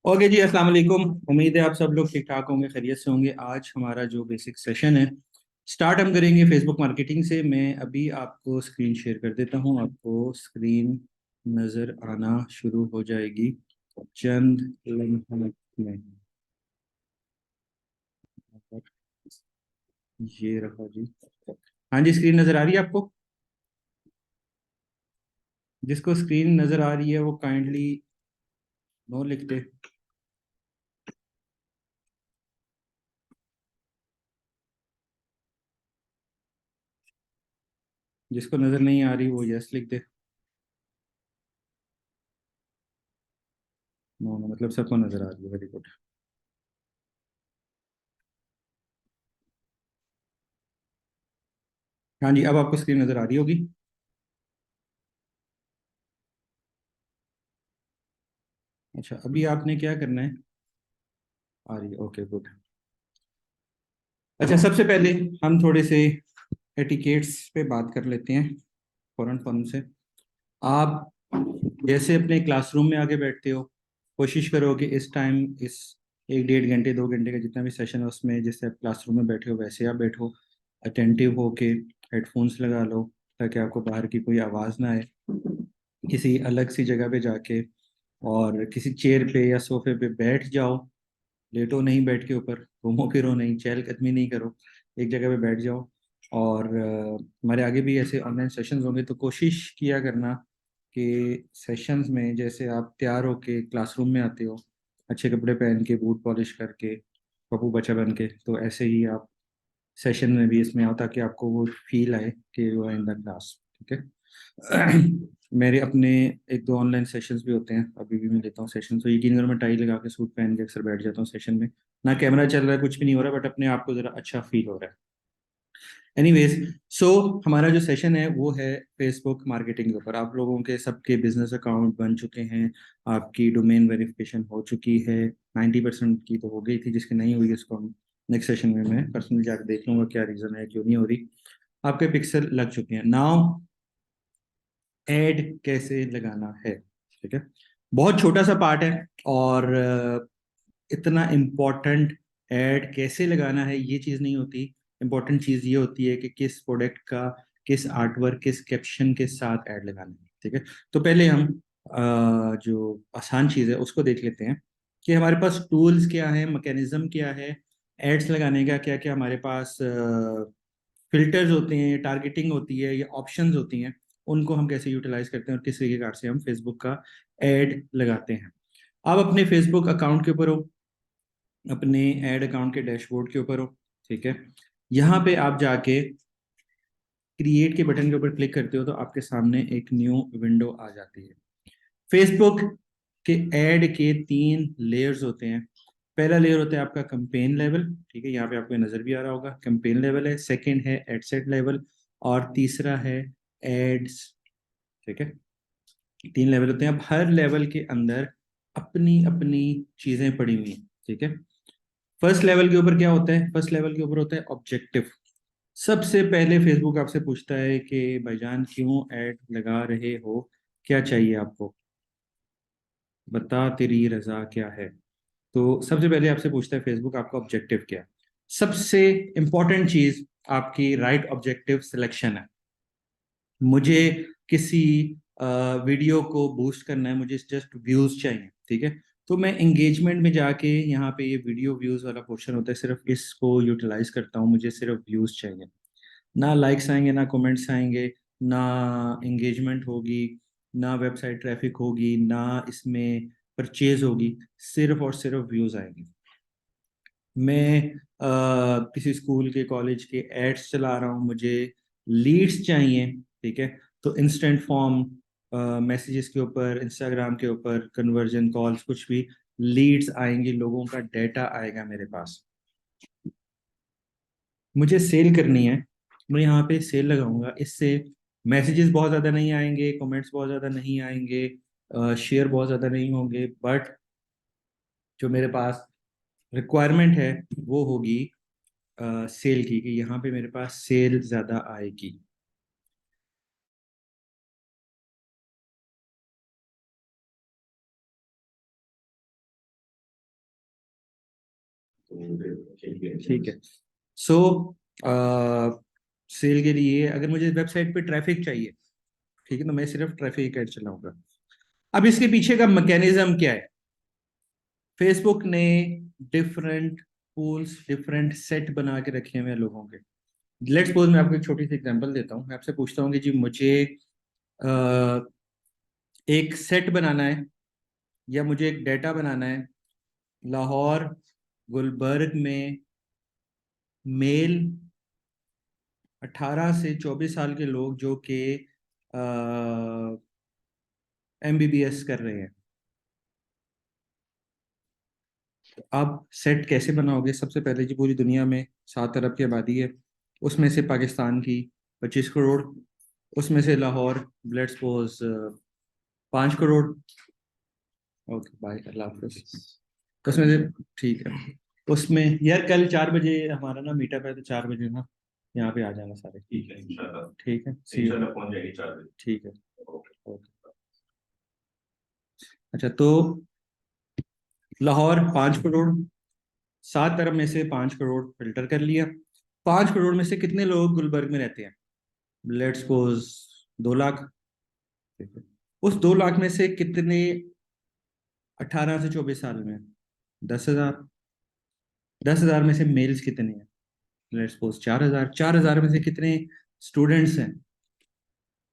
Okay जी, अस्सलाम वालेकुम। उम्मीद है आप सब लोग ठीक ठाक होंगे, खैरियत से होंगे। आज हमारा जो बेसिक सेशन है स्टार्ट हम करेंगे फेसबुक मार्केटिंग से। मैं अभी आपको स्क्रीन शेयर कर देता हूँ, आपको स्क्रीन नज़र आना शुरू हो जाएगी चंद लम्हों में। ये रहा जी। हाँ जी, स्क्रीन नज़र आ रही है आपको? जिसको स्क्रीन नज़र आ रही है वो काइंडली नो लिख दे। जिसको नज़र नहीं आ रही वो यस लिख दे। नो नो मतलब सबको नज़र आ रही है, वेरी गुड। हाँ जी, अब आपको स्क्रीन नज़र आ रही होगी। अच्छा, अभी आपने क्या करना है? आ रही है, ओके गुड। अच्छा, सबसे पहले हम थोड़े से एटिकेट्स पे बात कर लेते हैं फौरन फौरन से। आप जैसे अपने क्लासरूम में आके बैठते हो, कोशिश करो कि इस टाइम, इस 1 डेढ़ घंटे 2 घंटे का जितना भी सेशन है उसमें जैसे आप क्लासरूम में बैठे हो वैसे आप बैठो। अटेंटिव हो के हेडफोन्स लगा लो ताकि आपको बाहर की कोई आवाज़ ना आए। किसी अलग सी जगह पे जाके और किसी चेयर पे या सोफे पे बैठ जाओ। लेटो नहीं बेड के ऊपर, घूमो फिरो नहीं, चहलकदमी नहीं करो, एक जगह पे बैठ जाओ। और हमारे आगे भी ऐसे ऑनलाइन सेशंस होंगे तो कोशिश किया करना कि सेशंस में जैसे आप तैयार होके क्लासरूम में आते हो, अच्छे कपड़े पहन के, बूट पॉलिश करके, पप्पू बच्चा बन के, तो ऐसे ही आप सेशन में भी इसमें आओ ताकि आपको वो फील आए कि you are in the class. ठीक है। मेरे अपने 1 2 ऑनलाइन सेशंस भी होते हैं, अभी भी मैं लेता हूँ सेशन। तो यकीन करो मैं टाई लगा के सूट पहन के अक्सर बैठ जाता हूँ सेशन में। ना कैमरा चल रहा है, कुछ भी नहीं हो रहा, बट अपने आप को ज़रा अच्छा फील हो रहा है। एनीवेज, सो हमारा जो सेशन है वो है फेसबुक मार्केटिंग के ऊपर। आप लोगों के सबके बिजनेस अकाउंट बन चुके हैं, आपकी डोमेन वेरिफिकेशन हो चुकी है। 90% की तो हो गई थी, जिसकी नहीं हुई उसको हम नेक्स्ट सेशन में मैं पर्सनली जाकर देख लूंगा क्या रीज़न है, क्यों नहीं हो रही। आपके पिक्सल लग चुके हैं नाउ। ऐड कैसे लगाना है, ठीक है, बहुत छोटा सा पार्ट है। और इतना इम्पोर्टेंट ऐड कैसे लगाना है ये चीज़ नहीं होती। इम्पोर्टेंट चीज़ ये होती है कि किस प्रोडक्ट का, किस आर्टवर्क, किस कैप्शन के साथ ऐड लगाना है। ठीक है, तो पहले हम जो आसान चीज़ है उसको देख लेते हैं कि हमारे पास टूल्स क्या है, मैकेनिज्म क्या है एड्स लगाने का। क्या क्या हमारे पास फिल्टर्स होते हैं, टारगेटिंग होती है या ऑप्शंस होती हैं, उनको हम कैसे यूटिलाइज करते हैं और किस तरीके से हम फेसबुक का एड लगाते हैं। आप अपने फेसबुक अकाउंट के ऊपर हो, अपने एड अकाउंट के डैशबोर्ड के ऊपर हो। ठीक है, यहाँ पे आप जाके क्रिएट के बटन के ऊपर क्लिक करते हो तो आपके सामने एक न्यू विंडो आ जाती है। फेसबुक के एड के 3 लेयर्स होते हैं। पहला लेयर होता है आपका कंपेन लेवल। ठीक है, यहाँ पे आपको नजर भी आ रहा होगा, कंपेन लेवल है। सेकंड है एडसेट लेवल, और तीसरा है एड्स। ठीक है, 3 लेवल होते हैं। अब हर लेवल के अंदर अपनी अपनी चीजें पड़ी हुई हैं। ठीक है, फर्स्ट लेवल के ऊपर क्या होता है? फर्स्ट लेवल के ऊपर होता है ऑब्जेक्टिव। सबसे पहले फेसबुक आपसे पूछता है कि भाईजान क्यों ऐड लगा रहे हो, क्या चाहिए आपको, बता तेरी रजा क्या है। तो सबसे पहले आपसे पूछता है फेसबुक आपका ऑब्जेक्टिव क्या है। सबसे इंपॉर्टेंट चीज आपकी राइट ऑब्जेक्टिव सिलेक्शन है। मुझे किसी वीडियो को बूस्ट करना है, मुझे जस्ट व्यूज चाहिए। ठीक है, तो मैं एंगेजमेंट में जाके यहाँ पे ये वीडियो व्यूज वाला पोर्शन होता है, सिर्फ इसको यूटिलाइज करता हूँ। मुझे सिर्फ व्यूज चाहिए, ना लाइक्स आएंगे, ना कमेंट्स आएंगे, ना एंगेजमेंट होगी, ना वेबसाइट ट्रैफिक होगी, ना इसमें परचेज होगी, सिर्फ और सिर्फ व्यूज आएंगे। मैं किसी स्कूल के, कॉलेज के एड्स चला रहा हूँ, मुझे लीड्स चाहिए। ठीक है, तो इंस्टेंट फॉर्म मैसेजेस के ऊपर, इंस्टाग्राम के ऊपर, कन्वर्जन कॉल्स, कुछ भी लीड्स आएंगी, लोगों का डेटा आएगा मेरे पास। मुझे सेल करनी है, मैं यहाँ पे सेल लगाऊंगा। इससे मैसेजेस बहुत ज़्यादा नहीं आएंगे, कमेंट्स बहुत ज़्यादा नहीं आएंगे, शेयर बहुत ज़्यादा नहीं होंगे, बट जो मेरे पास रिक्वायरमेंट है वो होगी सेल की, कि यहाँ पे मेरे पास सेल ज़्यादा आएगी। ठीक है। सो सेल के लिए अगर मुझे वेबसाइट पे ट्रैफिक चाहिए, ठीक है, तो मैं सिर्फ ट्रैफिक ऐड चलाऊंगा। अब इसके पीछे का मैकेनिज्म क्या है? फेसबुक ने डिफरेंट पूल्स, डिफरेंट सेट बना के रखे हुए हैं लोगों के। लेट्स सपोज मैं आपको एक छोटी सी एग्जांपल देता हूँ। मैं आपसे पूछता हूँ कि जी मुझे अ, एक सेट बनाना है या मुझे एक डेटा बनाना है, लाहौर गुलबर्ग में मेल 18 से 24 साल के लोग जो कि एमबीबीएस कर रहे हैं। आप सेट कैसे बनाओगे? सबसे पहले जी पूरी दुनिया में 7 अरब की आबादी है, उसमें से पाकिस्तान की 25 करोड़, उसमें से लाहौर let's suppose 5 crore. Okay bye, अल्लाह हाफिज। उसमें से ठीक है, उसमें यार कल 4 बजे हमारा ना मीटअप है, तो 4 बजे ना यहाँ पे आ जाना सारे। ठीक है इंशाल्लाह, ठीक है, इंशाल्लाह पहुंच जाएगी 4 बजे। ठीक है, ओके। अच्छा, तो लाहौर 5 करोड़, 7 अरब में से 5 करोड़ फिल्टर कर लिया। 5 करोड़ में से कितने लोग गुलबर्ग में रहते हैं? Let's suppose 2 lakh. ठीक है। उस 2 लाख में से कितने 18 से 24 साल में? 10,000। 10,000 में से मेल्स कितने हैं? Let's suppose 4,000। 4,000 में से कितने स्टूडेंट्स हैं?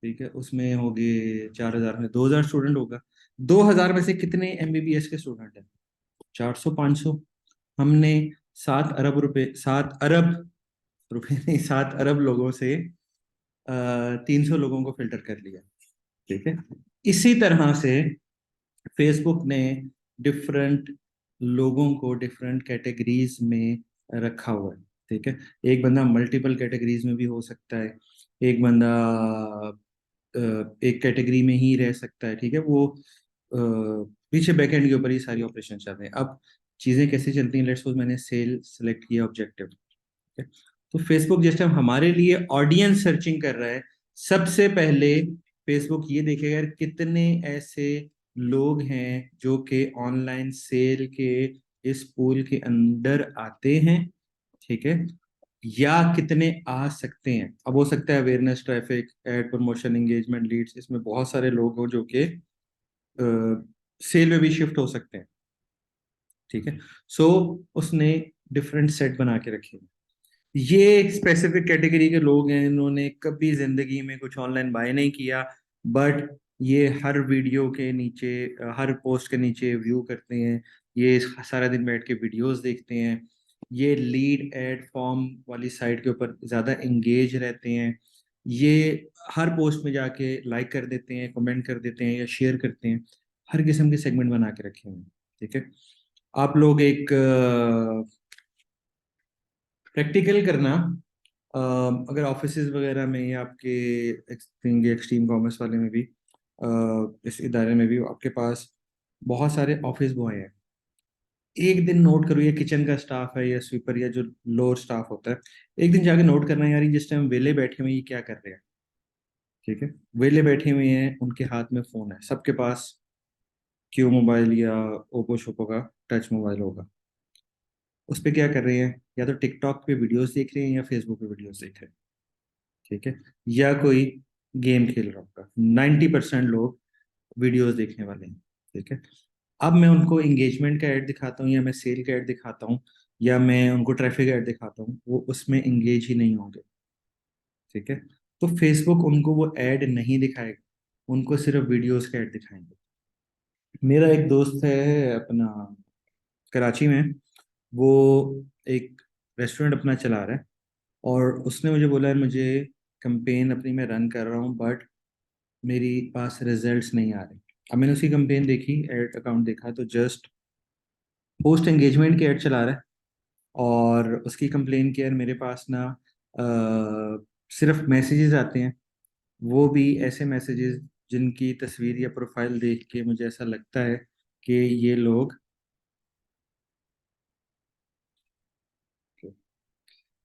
ठीक है, उसमें होंगे 4,000 में 2,000 स्टूडेंट होगा। 2,000 में से कितने एमबीबीएस के स्टूडेंट हैं? 400, 500। हमने 7 अरब रुपए, 7 अरब रुपए नहीं, 7 अरब लोगों से 300 लोगों को फिल्टर कर लिया। ठीक है। इसी तरह से फेसबुक ने डिफरेंट लोगों को डिफरेंट कैटेगरीज में रखा हुआ है। ठीक है। एक बंदा मल्टीपल कैटेगरीज में भी हो सकता है, एक बंदा एक कैटेगरी में ही रह सकता है। ठीक है, वो पीछे बैकएंड के ऊपर ही सारी ऑपरेशन चल रहे हैं। अब चीज़ें कैसे चलती हैं? लेट्स सपोज मैंने सेल सेलेक्ट किया ऑब्जेक्टिव, ठीक है। तो फेसबुक जिस टाइम हमारे लिए ऑडियंस सर्चिंग कर रहा है, सबसे पहले फेसबुक ये देखेगा यार कितने ऐसे लोग हैं जो कि ऑनलाइन सेल के इस पूल के अंदर आते हैं, ठीक है, या कितने आ सकते हैं। अब हो सकता है awareness, traffic, ad promotion, engagement, leads, इसमें बहुत सारे लोग हो जो कि सेल में भी शिफ्ट हो सकते हैं। ठीक है। सो उसने डिफरेंट सेट बना के रखे हैं। ये स्पेसिफिक कैटेगरी के लोग हैं, इन्होंने कभी जिंदगी में कुछ ऑनलाइन बाय नहीं किया, बट ये हर वीडियो के नीचे, हर पोस्ट के नीचे व्यू करते हैं, ये सारा दिन बैठ के वीडियोस देखते हैं, ये लीड एड फॉर्म वाली साइट के ऊपर ज़्यादा इंगेज रहते हैं, ये हर पोस्ट में जाके लाइक कर देते हैं, कमेंट कर देते हैं या शेयर करते हैं। हर किस्म के सेगमेंट बना के रखे हैं। ठीक है। आप लोग एक प्रैक्टिकल करना, अगर ऑफिसेज वगैरह में या आपके एक्सट्रीम कॉमर्स वाले में भी, इस इदारे में भी आपके पास बहुत सारे ऑफिस बॉय हैं। एक दिन नोट करो, ये किचन का स्टाफ है या स्वीपर या जो लोअर स्टाफ होता है, एक दिन जाके नोट करना यार, ये जिस टाइम वेले बैठे हुए हैं, ये क्या कर रहे हैं? ठीक है। वेले बैठे हुए हैं, उनके हाथ में फोन है, सबके पास क्यू मोबाइल या ओप्पो शोपो का टच मोबाइल होगा। उस पे क्या कर रहे हैं? या तो टिकटॉक पे वीडियोस देख रहे हैं या फेसबुक पे वीडियोस देख रहे हैं। ठीक है। या कोई गेम खेल रहा होगा। 90% लोग वीडियोस देखने वाले हैं। ठीक है। अब मैं उनको इंगेजमेंट का ऐड दिखाता हूँ या मैं सेल का ऐड दिखाता हूँ या मैं उनको ट्रैफिक ऐड दिखाता हूँ, वो उसमें इंगेज ही नहीं होंगे। ठीक है। तो फेसबुक उनको वो ऐड नहीं दिखाएगा, उनको सिर्फ वीडियोस का ऐड दिखाएंगे। मेरा एक दोस्त है अपना कराची में, वो एक रेस्टोरेंट अपना चला रहा है, और उसने मुझे बोला है मुझे कैंपेन अपनी मैं रन कर रहा हूँ, बट मेरी पास रिजल्ट्स नहीं आ रहे। अब मैंने उसकी कैंपेन देखी, एड अकाउंट देखा, तो जस्ट पोस्ट एंगेजमेंट की एड चला रहा है, और उसकी कंप्लेन किया मेरे पास ना सिर्फ मैसेजेस आते हैं, वो भी ऐसे मैसेजेस जिनकी तस्वीर या प्रोफाइल देख के मुझे ऐसा लगता है कि ये लोग,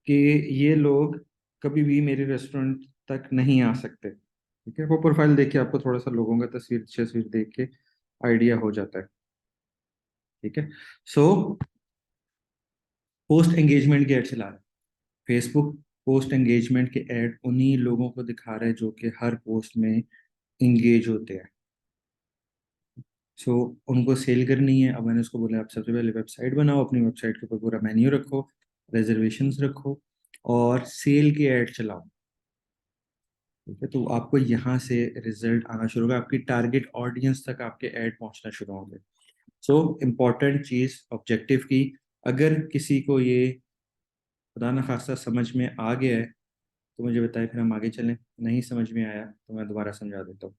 कि ये लोग कभी भी मेरे रेस्टोरेंट तक नहीं आ सकते। ठीक है। वो प्रोफाइल देख के आपको थोड़ा सा लोगों का तस्वीर देख के आइडिया हो जाता है। ठीक है। सो पोस्ट एंगेजमेंट के ऐड चला रहा है। फेसबुक पोस्ट एंगेजमेंट के ऐड उन्हीं लोगों को दिखा रहा है जो कि हर पोस्ट में इंगेज होते हैं। सो उनको सेल करनी है। अब मैंने उसको बोला आप सबसे पहले वेबसाइट बनाओ, अपनी वेबसाइट के ऊपर पूरा मेन्यू रखो, रिजर्वेशंस रखो और सेल के ऐड चलाओ। ठीक है, तो आपको यहाँ से रिजल्ट आना शुरू होगा, आपकी टारगेट ऑडियंस तक आपके ऐड पहुंचना शुरू होंगे। सो इम्पॉर्टेंट चीज़ ऑब्जेक्टिव की, अगर किसी को ये खुदा न खास्ता समझ में आ गया है तो मुझे बताए, फिर हम आगे चलें। नहीं समझ में आया तो मैं दोबारा समझा देता हूँ।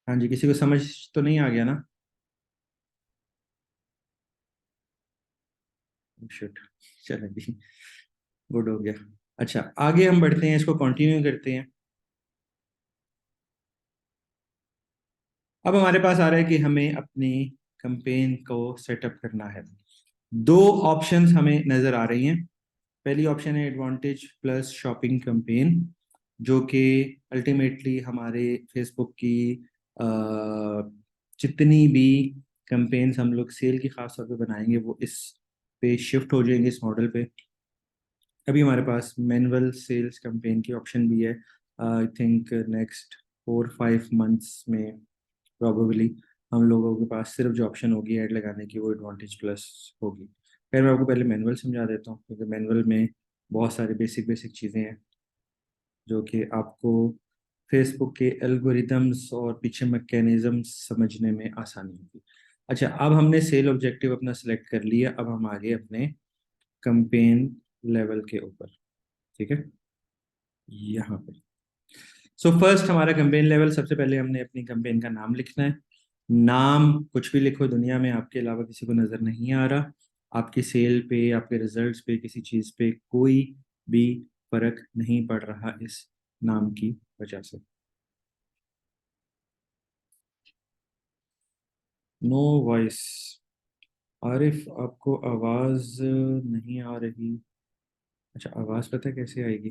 हाँ जी, किसी को समझ तो नहीं आ गया ना? शिट, चलें जी, गुड हो गया। अच्छा, आगे हम बढ़ते हैं, इसको कंटिन्यू करते हैं। अब हमारे पास आ रहा है कि हमें अपनी कैंपेन को सेटअप करना है। दो ऑप्शंस हमें नजर आ रही हैं। पहली ऑप्शन है एडवांटेज प्लस शॉपिंग कैंपेन, जो कि अल्टीमेटली हमारे फेसबुक की अ, जितनी भी कैंपेन्स हम लोग सेल की खास तौर पे बनाएंगे वो इस पे शिफ्ट हो जाएंगे, इस मॉडल पे। अभी हमारे पास मैनुअल सेल्स कैंपेन की ऑप्शन भी है। आई थिंक नेक्स्ट 4-5 मंथ्स में प्रोबेबली हम लोगों के पास सिर्फ जो ऑप्शन होगी ऐड लगाने की वो एडवांटेज प्लस होगी। खैर, मैं आपको पहले मैनुअल समझा देता हूँ, क्योंकि मैनुअल में बहुत सारी बेसिक बेसिक चीज़ें हैं जो कि आपको फेसबुक के एल्गोरिदम्स और पीछे मैकेनिज्म समझने में आसानी होगी। अच्छा, अब हमने सेल ऑब्जेक्टिव अपना सिलेक्ट कर लिया, अब हम आगे अपने कैंपेन लेवल के ऊपर। ठीक है, यहाँ पे सो फर्स्ट हमारा कैंपेन लेवल, सबसे पहले हमने अपनी कैंपेन का नाम लिखना है। नाम कुछ भी लिखो, दुनिया में आपके अलावा किसी को नजर नहीं आ रहा। आपकी सेल पे, आपके रिजल्ट्स पे, किसी चीज पे कोई भी फर्क नहीं पड़ रहा इस नाम की वजह से। No voice. आरिफ, आपको आवाज नहीं आ रही? अच्छा, आवाज पता है कैसे आएगी?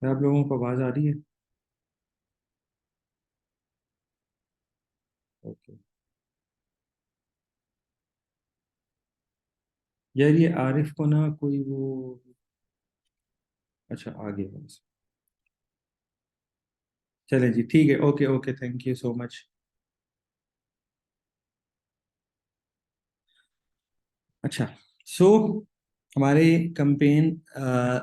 क्या आप लोगों को आवाज आ रही है? ओके। यार ये आरिफ को ना कोई वो, अच्छा आ गया बस। चले जी, ठीक है, okay okay, thank you so much. अच्छा, सो हमारे कंपेन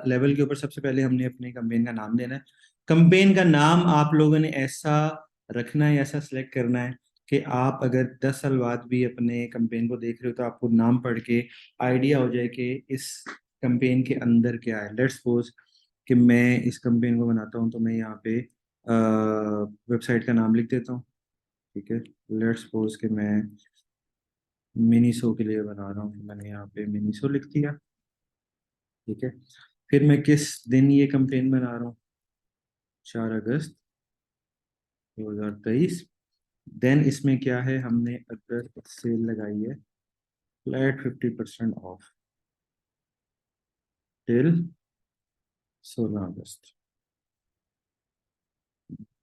लेवल के ऊपर सबसे पहले हमने अपने कंपेन का नाम देना है। कंपेन का नाम आप लोगों ने ऐसा रखना है, ऐसा सिलेक्ट करना है कि आप अगर 10 साल बाद भी अपने कंपेन को देख रहे हो तो आपको नाम पढ़ के आइडिया हो जाए कि इस कंपेन के अंदर क्या है। लेट्स सपोज कि मैं इस कंपेन को बनाता हूँ, तो मैं यहाँ पे वेबसाइट का नाम लिख देता हूँ। ठीक है, लेट्स सपोज कि मैं मिनीसो के लिए बना रहा हूँ, तो मैंने यहाँ पे मिनीसो लिख दिया। ठीक है, फिर मैं किस दिन ये कैंपेन बना रहा हूँ? 4 अगस्त 2023। देन इसमें क्या है, हमने अगर सेल लगाई है flat 50% off till 16 August.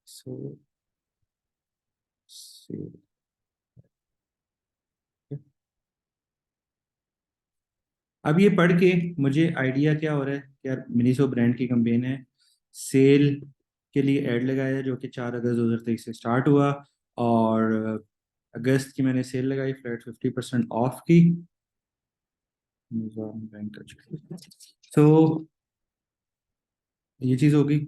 So sale, अब ये पढ़ के मुझे आइडिया क्या हो रहा है कि यार मिनीसो ब्रांड की कैंपेन है, सेल के लिए ऐड लगाया जो कि 4 अगस्त 2023 से स्टार्ट हुआ, और अगस्त की मैंने सेल लगाई फ्लैट 50% ऑफ की। निज़ाम बैंक का, तो ये चीज़ होगी।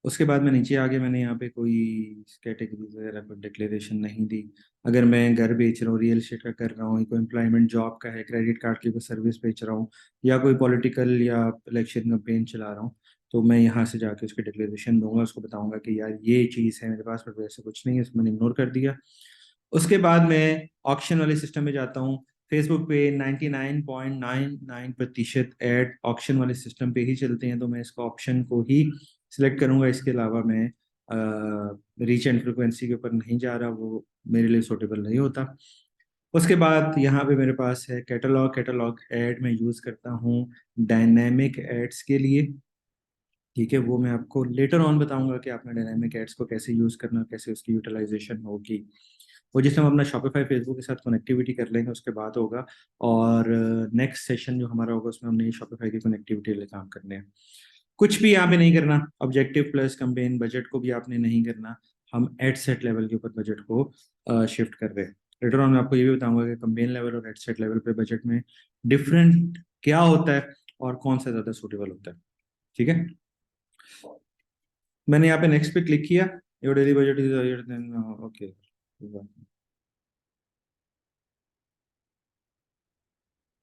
उसके बाद मैं नीचे आगे मैंने यहाँ पे कोई कैटेगरीज वगैरह कोई डिक्लेरेशन नहीं दी। अगर मैं घर बेच रहा हूँ, रियल एस्टेट का कर रहा हूँ, कोई एम्प्लॉयमेंट जॉब का है, क्रेडिट कार्ड की कोई सर्विस बेच रहा हूँ, या कोई पॉलिटिकल या इलेक्शन कैंपेन चला रहा हूँ, तो मैं यहाँ से जाके उसकी डिक्लेरेशन दूंगा, उसको बताऊंगा कि यार ये चीज़ है मेरे पास, पर वैसे कुछ नहीं है, इसको मैंने इग्नोर कर दिया। उसके बाद मैं ऑक्शन वाले सिस्टम में जाता हूँ। फेसबुक पे 99.99% ऐड ऑक्शन वाले सिस्टम पे ही चलते हैं, तो मैं इसका ऑप्शन को ही सिलेक्ट करूंगा। इसके अलावा मैं रीच एंड फ्रिक्वेंसी के ऊपर नहीं जा रहा, वो मेरे लिए सूटेबल नहीं होता। उसके बाद यहाँ पे मेरे पास है कैटलॉग। कैटलॉग ऐड मैं यूज़ करता हूँ डायनेमिक एड्स के लिए। ठीक है, वो मैं आपको लेटर ऑन बताऊंगा कि आपने डायनामिक एड्स को कैसे यूज़ करना, कैसे उसकी यूटिलाइजेशन होगी। वो जिसमें हम अपना शॉपिफाई फेसबुक के साथ कनेक्टिविटी कर लेंगे उसके बाद होगा। और नेक्स्ट सेशन जो हमारा होगा उसमें हमने शॉपिफाई की कनेक्टिविटी वाले काम करने हैं। कुछ भी यहाँ पे नहीं करना, ऑब्जेक्टिव प्लस कंपेन बजट को भी आपने नहीं करना। हम एड सेट लेवल के ऊपर बजट को शिफ्ट कर रहे हैं। लेटर ऑन मैं आपको ये भी बताऊंगा कि कंपेन लेवल और एड सेट लेवल पे बजट में डिफरेंट क्या होता है और कौन सा ज़्यादा सूटेबल होता है। ठीक है, मैंने यहाँ पे नेक्स्ट पे क्लिक किया। Your daily budget is higher than, okay.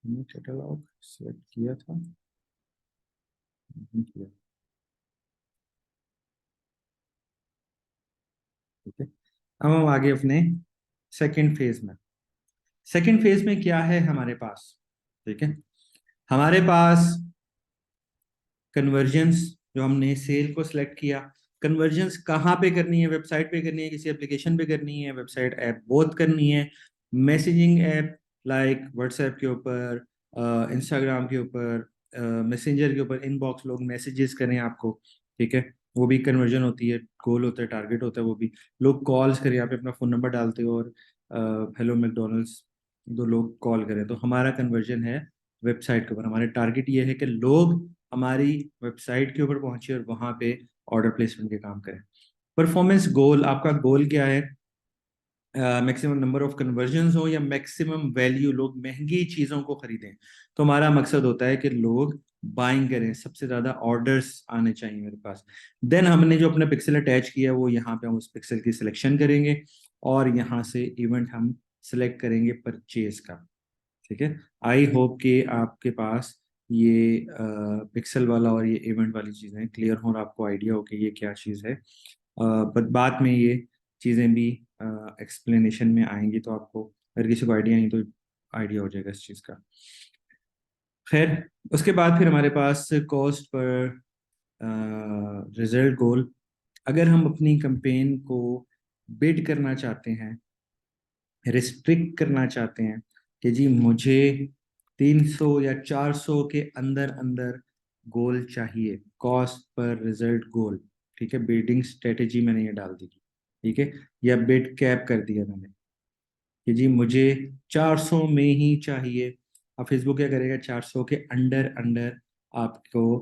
Catalogue select किया था, नहीं किया। ठीक है, अब हम आगे अपने सेकंड फेज में। सेकंड फेज में क्या है हमारे पास? ठीक है, हमारे पास कन्वर्जन्स, जो हमने सेल को सिलेक्ट किया। कन्वर्जन्स कहाँ पे करनी है? वेबसाइट पे करनी है, किसी एप्लीकेशन पे करनी है, वेबसाइट ऐप बोथ करनी है, मैसेजिंग ऐप लाइक व्हाट्सएप के ऊपर, इंस्टाग्राम के ऊपर, मैसेंजर के ऊपर इनबॉक्स लोग मैसेजेस करें आपको। ठीक है, वो भी कन्वर्जन होती है, गोल होता है, टारगेट होता है। वो भी लोग कॉल्स करें, यहाँ पे अपना फ़ोन नंबर डालते हो और हेलो मैकडोनल्ड्स, दो लोग कॉल करें, तो हमारा कन्वर्जन है वेबसाइट के ऊपर। हमारे टारगेट ये है कि लोग हमारी वेबसाइट के ऊपर पहुंचे और वहां पे ऑर्डर प्लेसमेंट के काम करें। परफॉर्मेंस गोल, आपका गोल क्या है? मैक्सिमम नंबर ऑफ कन्वर्जन हो या मैक्सिमम वैल्यू, लोग महंगी चीजों को खरीदें। तो हमारा मकसद होता है कि लोग बाइंग करें, सबसे ज्यादा ऑर्डर्स आने चाहिए मेरे पास। देन हमने जो अपना पिक्सल अटैच किया है वो यहाँ पे हम उस पिक्सल की सिलेक्शन करेंगे और यहाँ से इवेंट हम सिलेक्ट करेंगे परचेज का। ठीक है, आई होप कि आपके पास ये पिक्सल वाला और ये इवेंट वाली चीज़ें क्लियर हो और आपको आइडिया हो कि ये क्या चीज़ है। बट बाद में ये चीज़ें भी एक्सप्लेनेशन में आएंगी, तो आपको अगर किसी को आइडिया नहीं तो आइडिया हो जाएगा इस चीज़ का। खैर, उसके बाद फिर हमारे पास कॉस्ट पर रिजल्ट गोल। अगर हम अपनी कंपेन को बिड करना चाहते हैं, रिस्ट्रिक्ट करना चाहते हैं कि जी मुझे 300 या 400 के अंदर अंदर गोल चाहिए, कॉस्ट पर रिजल्ट गोल। ठीक है, बिडिंग स्ट्रेटेजी मैंने ये डाल दी। ठीक है, या बिड कैप कर दिया मैंने कि जी मुझे 400 में ही चाहिए। अब फेसबुक क्या करेगा? 400 के अंडर अंडर आपको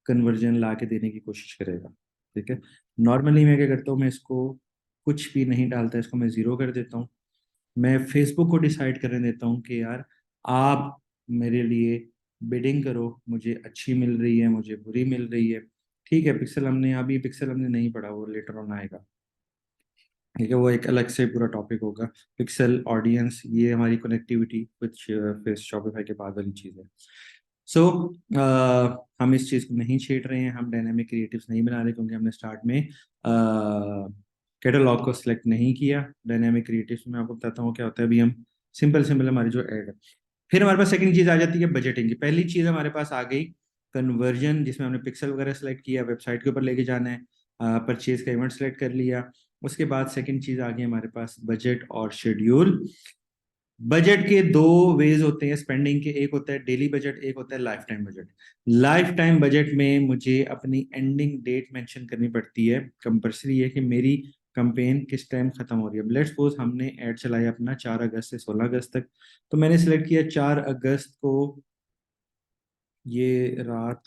कन्वर्जन ला के देने की कोशिश करेगा। ठीक है, नॉर्मली मैं क्या करता हूँ, मैं इसको कुछ भी नहीं डालता, इसको मैं ज़ीरो कर देता हूँ। मैं फेसबुक को डिसाइड करने देता हूँ कि यार आप मेरे लिए बिडिंग करो, मुझे अच्छी मिल रही है, मुझे बुरी मिल रही है। ठीक है, पिक्सल हमने अभी पिक्सल हमने नहीं पढ़ा, वो लेटर ऑन आएगा। ठीक है, वो एक अलग से पूरा टॉपिक होगा। पिक्सल ऑडियंस, ये हमारी कनेक्टिविटी कुछ फिर शॉपिफाई के बाद वाली चीज़ है। सो हम इस चीज़ को नहीं छेड़ रहे हैं, हम डायनामिक क्रिएटिव्स नहीं बना रहे, क्योंकि हमने स्टार्ट में कैटलॉग को सिलेक्ट नहीं किया। डायनामिक क्रिएटिव्स में आपको बताता हूँ क्या होता है। अभी हम सिंपल सिंपल हमारी जो ऐड है, फिर हमारे पास सेकंड चीज़ आ जाती है बजटिंग की। पहली चीज़ हमारे पास आ गई कन्वर्जन, जिसमें हमने पिक्सल वगैरह सेलेक्ट किया, वेबसाइट के ऊपर लेके जाना है, परचेज का इवेंट सेलेक्ट कर लिया। उसके बाद सेकंड चीज़ आ गई हमारे पास बजट और शेड्यूल। बजट के दो वेज होते हैं स्पेंडिंग के, एक होता है डेली बजट, एक होता है life time budget. Life time budget में मुझे अपनी एंडिंग डेट मेंशन करनी पड़ती है, कंपलसरी है कि मेरी कंपेन किस टाइम खत्म हो रही है। लेट्स सपोज हमने ऐड चलाया अपना 4 अगस्त से 16 अगस्त तक, तो मैंने सिलेक्ट किया 4 अगस्त को ये रात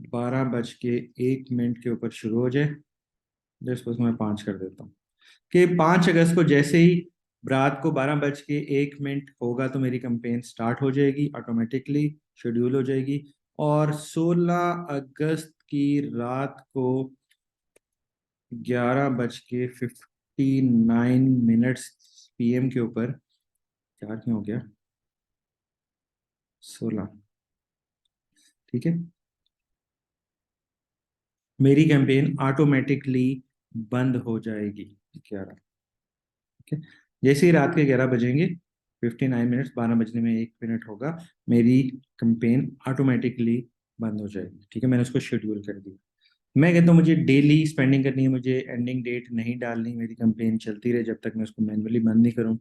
12:01 के ऊपर शुरू हो जाए। लेट्स सपोज मैं 5 कर देता हूँ कि 5 अगस्त को जैसे ही रात को 12:01 होगा तो मेरी कंपेन स्टार्ट हो जाएगी, ऑटोमेटिकली शेड्यूल हो जाएगी। और 16 अगस्त की रात को 11:59 PM के ऊपर, क्या क्यों हो गया 16, ठीक है, मेरी कैंपेन ऑटोमेटिकली बंद हो जाएगी 11। ठीक है, जैसे ही रात के 11 बजेंगे, 59 मिनट्स, 12 बजने में 1 मिनट होगा, मेरी कंपेन ऑटोमेटिकली बंद हो जाएगी। ठीक है, मैंने उसको शेड्यूल कर दिया। मैं कहता हूँ मुझे डेली स्पेंडिंग करनी है, मुझे एंडिंग डेट नहीं डालनी, मेरी कंपेन चलती रहे जब तक मैं उसको मैन्युअली बंद नहीं करूँ।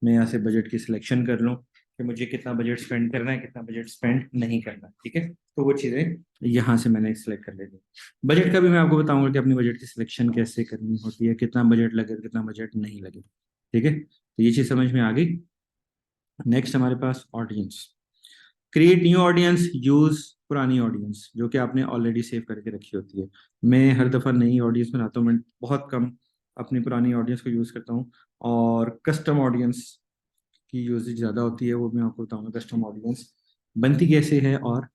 मैं यहाँ से बजट की सिलेक्शन कर लूँ कि मुझे कितना बजट स्पेंड करना है, कितना बजट स्पेंड नहीं करना, ठीक है। तो वो चीज़ें यहाँ से मैंने सिलेक्ट कर लेती। बजट का भी मैं आपको बताऊंगा कि अपनी बजट की सिलेक्शन कैसे करनी होती है, कितना बजट लगे कितना बजट नहीं लगे, ठीक है। तो ये चीज़ समझ में आ गई। नेक्स्ट हमारे पास audience. Create new audience, use पुरानी ऑडियंस जो कि आपने ऑलरेडी सेव करके रखी होती है। मैं हर दफ़ा नई ऑडियंस बनाता हूँ, मैं बहुत कम अपनी पुरानी ऑडियंस को यूज़ करता हूँ। और कस्टम ऑडियंस की यूजेज ज़्यादा होती है, वो मैं आपको बताऊंगा कस्टम ऑडियंस बनती कैसे है और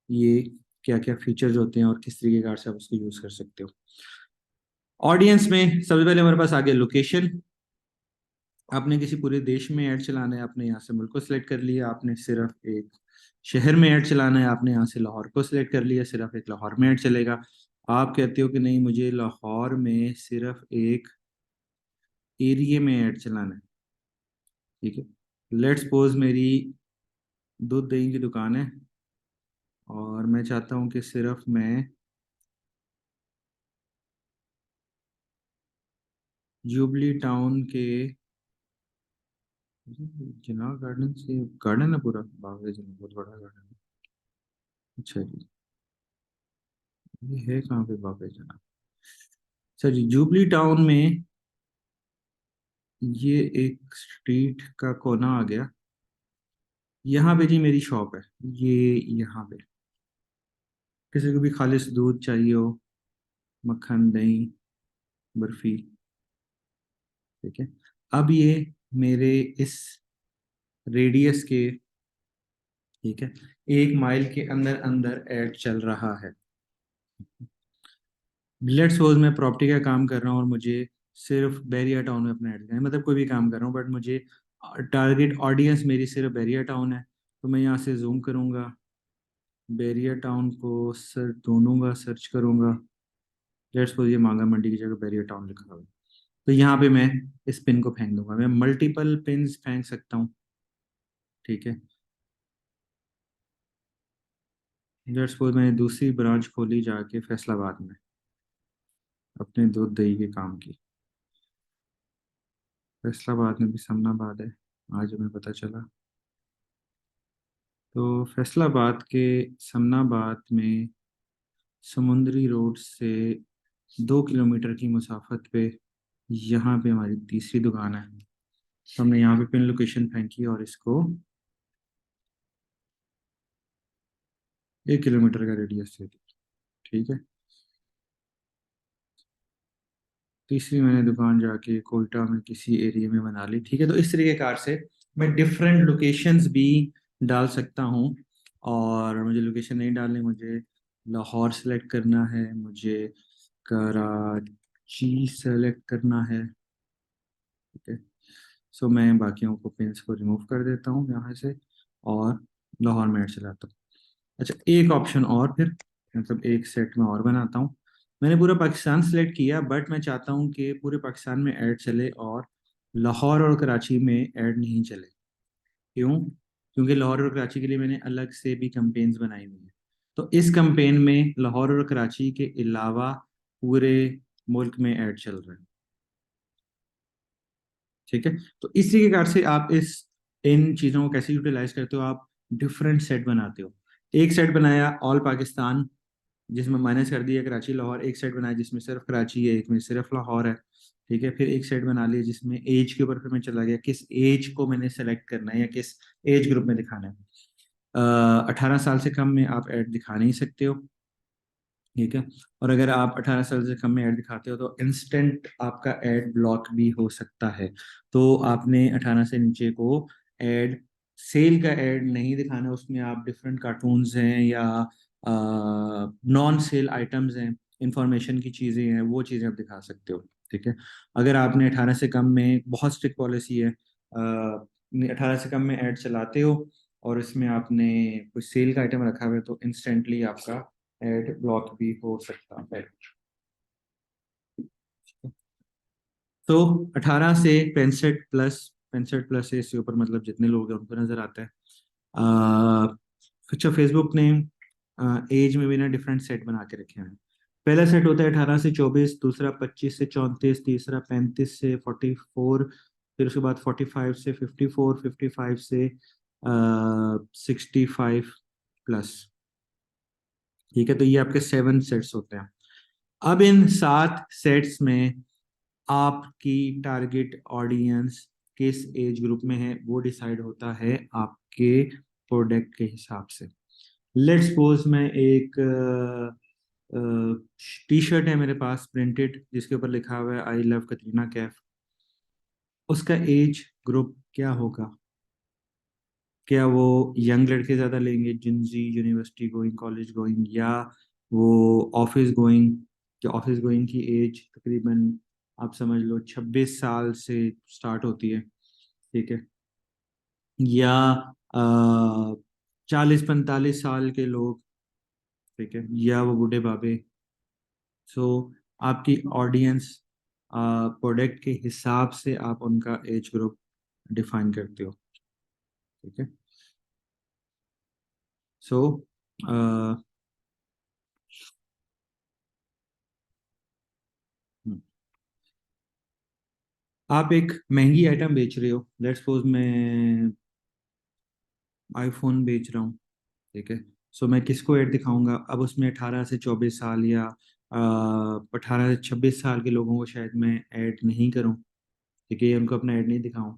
ये क्या क्या फीचर्स होते हैं और किस तरीके कार से आप उसको यूज़ कर सकते हो। ऑडियंस में सबसे पहले हमारे पास आ गया लोकेशन। आपने किसी पूरे देश में ऐड चलाना है, आपने यहाँ से मुल्क को सिलेक्ट कर लिया। आपने सिर्फ एक शहर में ऐड चलाना है, आपने यहाँ से लाहौर को सिलेक्ट कर लिया, सिर्फ एक लाहौर में ऐड चलेगा। आप कहते हो कि नहीं मुझे लाहौर में सिर्फ एक एरिया में ऐड चलाना है, ठीक है। लेट्स सपोज मेरी दूध दही की दुकान है और मैं चाहता हूँ कि सिर्फ मैं जुबली टाउन के जिना गार्डन से, गार्डन है पूरा, बाग है जिना, बहुत बड़ा गार्डन है। अच्छा जी, ये है कहाँ पे बाग है जिना? अच्छा जी, जुबली टाउन में ये एक स्ट्रीट का कोना आ गया। यहाँ पे जी मेरी शॉप है, ये यहाँ पे किसी को भी खालिश दूध चाहिए हो, मक्खन दही बर्फी, ठीक है। अब ये मेरे इस रेडियस के, ठीक है, 1 माइल के अंदर अंदर ऐड चल रहा है। लेट्स सपोज मैं प्रॉपर्टी का काम कर रहा हूँ और मुझे सिर्फ बैरिया टाउन में अपना ऐड करना है, मतलब कोई भी काम कर रहा हूँ बट मुझे टारगेट ऑडियंस मेरी सिर्फ बैरिया टाउन है। तो मैं यहाँ से जूम करूँगा, बैरिया टाउन को सर ढूंढूंगा, सर्च करूँगा। लेट्स सपोज ये मांगा मंडी की जगह बैरिया टाउन लिखा हुआ है, तो यहाँ पे मैं इस पिन को फेंक दूंगा। मैं मल्टीपल पिन्स फेंक सकता हूँ, ठीक है। लेट्स सपोज मैंने दूसरी ब्रांच खोली जाके फैसलाबाद में अपने दूध दही के काम की। फैसलाबाद में भी समनाबाद है, आज हमें पता चला। तो फैसलाबाद के समनाबाद में समुंदरी रोड से 2 किलोमीटर की मुसाफत पे यहाँ पे हमारी तीसरी दुकान है। तो हमने यहाँ पे पिन लोकेशन फेंकी और इसको 1 किलोमीटर का रेडियस दे दिया, ठीक है। तीसरी मैंने दुकान जाके कोयटा में किसी एरिया में बना ली, ठीक है। तो इस तरीके कार से मैं डिफरेंट लोकेशंस भी डाल सकता हूँ। और मुझे लोकेशन नहीं डालनी, मुझे लाहौर सेलेक्ट करना है, मुझे कराची सेलेक्ट करना है, ठीक है। सो मैं बाकियों को पिंस को रिमूव कर देता हूँ यहाँ से और लाहौर में ऐड चलाता हूँ। अच्छा, एक ऑप्शन और फिर, मतलब एक सेट में और बनाता हूँ। मैंने पूरा पाकिस्तान सेलेक्ट किया बट मैं चाहता हूँ कि पूरे पाकिस्तान में ऐड चले और लाहौर और कराची में ऐड नहीं चले। क्यों? क्योंकि लाहौर और कराची के लिए मैंने अलग से भी कैंपेन्स बनाई हुई हैं। तो इस कैंपेन में लाहौर और कराची के अलावा पूरे मुल्क में ऐड चल रहे हैं, ठीक है। तो इसी के कार से आप इस इन चीज़ों को कैसे यूटिलाइज करते हो, आप डिफरेंट सेट बनाते हो। एक सेट बनाया ऑल पाकिस्तान जिसमें माइनस कर दिया कराची लाहौर, एक सेट बनाया जिसमें सिर्फ कराची है, एक में सिर्फ लाहौर है, ठीक है। फिर एक सेट बना लिया जिसमें एज के ऊपर फिर मैं चला गया, किस एज को मैंने सेलेक्ट करना है या किस एज ग्रुप में दिखाना है। 18 साल से कम में आप ऐड दिखा नहीं सकते हो, ठीक है। और अगर आप 18 साल से कम में ऐड दिखाते हो तो इंस्टेंट आपका ऐड ब्लॉक भी हो सकता है। तो आपने 18 से नीचे को ऐड, सेल का ऐड नहीं दिखाना, उसमें आप डिफरेंट कार्टून्स हैं या नॉन सेल आइटम्स हैं, इंफॉर्मेशन की चीज़ें हैं, वो चीज़ें आप दिखा सकते हो, ठीक है। अगर आपने 18 से कम में, बहुत स्ट्रिक्ट पॉलिसी है, 18 से कम में ऐड चलाते हो और इसमें आपने कोई सेल का आइटम रखा हुआ है तो इंस्टेंटली आपका एड ब्लॉक भी हो सकता है। तो 18 से 65 प्लस, 65 प्लस से इसके ऊपर मतलब जितने लोग हैं उनको नजर आता है। अच्छा, फेसबुक ने एज में भी ना डिफरेंट सेट बना के रखे हैं। पहला सेट होता है 18 से 24, दूसरा 25 से 34, तीसरा 35 से 44, फिर उसके बाद 45 से 54, 55 से 65+। ठीक है, तो ये आपके 7 सेट्स होते हैं। अब इन 7 सेट्स में आपकी टारगेट ऑडियंस किस एज ग्रुप में है वो डिसाइड होता है आपके प्रोडक्ट के हिसाब से। लेट्स सपोज मैं एक टी शर्ट है मेरे पास प्रिंटेड, जिसके ऊपर लिखा हुआ है आई लव कटरीना कैफ। उसका एज ग्रुप क्या होगा? क्या वो यंग लड़के ज़्यादा लेंगे, जिनजी, यूनिवर्सिटी गोइंग, कॉलेज गोइंग, या वो ऑफिस गोइंग? जो ऑफिस गोइंग की एज तकरीबन आप समझ लो 26 साल से स्टार्ट होती है। ठीक है, या 40-45 साल के लोग। ठीक है, या वो बूढ़े बाबे। सो आपकी ऑडियंस प्रोडक्ट के हिसाब से आप उनका एज ग्रुप डिफाइन करते हो। ठीक है, सो आप एक महंगी आइटम बेच रहे हो, लेट्स सपोज मैं आईफोन बेच रहा हूँ। ठीक है, सो मैं किसको ऐड दिखाऊंगा? अब उसमें 18 से 24 साल या 18 से 26 साल के लोगों को शायद मैं ऐड नहीं करूँ। ठीक है, उनको अपना ऐड नहीं दिखाऊं।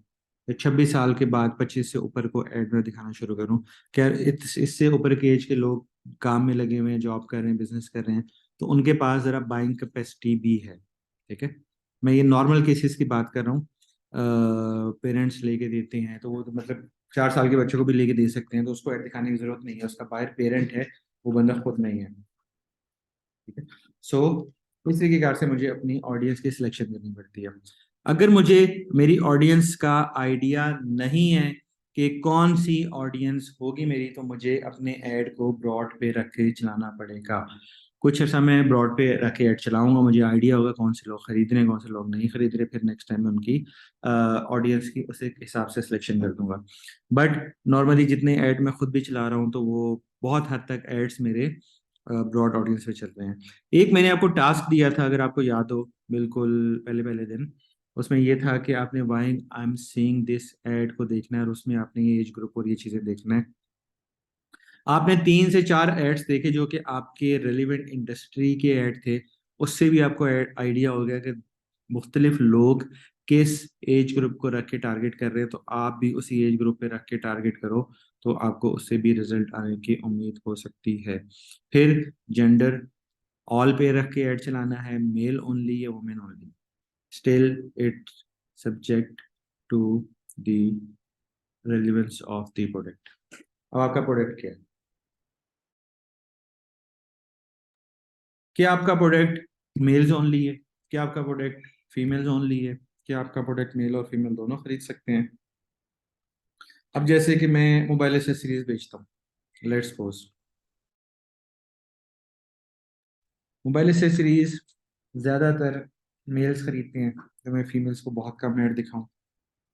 तो 26 साल के बाद 25 से ऊपर को ऐड में दिखाना शुरू करूं। क्या इससे ऊपर के एज के लोग काम में लगे हुए हैं, जॉब कर रहे हैं, बिजनेस कर रहे हैं, तो उनके पास ज़रा बाइंग कैपेसिटी भी है। ठीक है, मैं ये नॉर्मल केसेस की बात कर रहा हूँ। पेरेंट्स लेके देते हैं तो वो तो मतलब 4 साल के बच्चों को भी लेके दे सकते हैं, तो उसको ऐड दिखाने की जरूरत नहीं है, उसका बाहर पेरेंट है, वो बंदा खुद नहीं है। ठीक है, सो इस तरीके से मुझे अपनी ऑडियंस की सिलेक्शन करनी पड़ती है। अगर मुझे मेरी ऑडियंस का आइडिया नहीं है कि कौन सी ऑडियंस होगी मेरी, तो मुझे अपने ऐड को ब्रॉड पे रख के चलाना पड़ेगा। कुछ ऐसा मैं ब्रॉड पे रख के ऐड चलाऊंगा, मुझे आइडिया होगा कौन से लोग खरीद रहे हैं, कौन से लोग नहीं खरीद रहे, फिर नेक्स्ट टाइम मैं उनकी ऑडियंस की उसी हिसाब से सिलेक्शन कर दूंगा। बट नॉर्मली जितने ऐड मैं खुद भी चला रहा हूँ, तो वो बहुत हद तक एड्स मेरे ब्रॉड ऑडियंस पे चल रहे हैं। एक मैंने आपको टास्क दिया था, अगर आपको याद हो, बिल्कुल पहले पहले दिन, उसमें ये था कि आपने why I am seeing this ad को देखना है, और उसमें आपने ये एज ग्रुप और ये चीज़ें देखना है। आपने 3 से 4 एड्स देखे जो कि आपके रेलिवेंट इंडस्ट्री के ऐड थे। उससे भी आपको आइडिया हो गया कि मुख्तलिफ लोग किस एज ग्रुप को रख के टारगेट कर रहे हैं, तो आप भी उसी एज ग्रुप पे रख के टारगेट करो, तो आपको उससे भी रिजल्ट आने की उम्मीद हो सकती है। फिर जेंडर ऑल पे रख के ऐड चलाना है, मेल ओनली या women only, still it subject to the relevance of the product. अब आपका प्रोडक्ट क्या है? क्या आपका प्रोडक्ट मेल्स ओनली है? क्या आपका प्रोडक्ट फीमेल्स ओनली है? क्या आपका प्रोडक्ट मेल और फीमेल दोनों खरीद सकते हैं? अब जैसे कि मैं मोबाइल एसेसरीज बेचता हूँ, लेट्स सपोज मोबाइल एसेसरीज ज़्यादातर मेल्स खरीदते हैं, तो मैं फीमेल्स को बहुत कम ऐड दिखाऊं,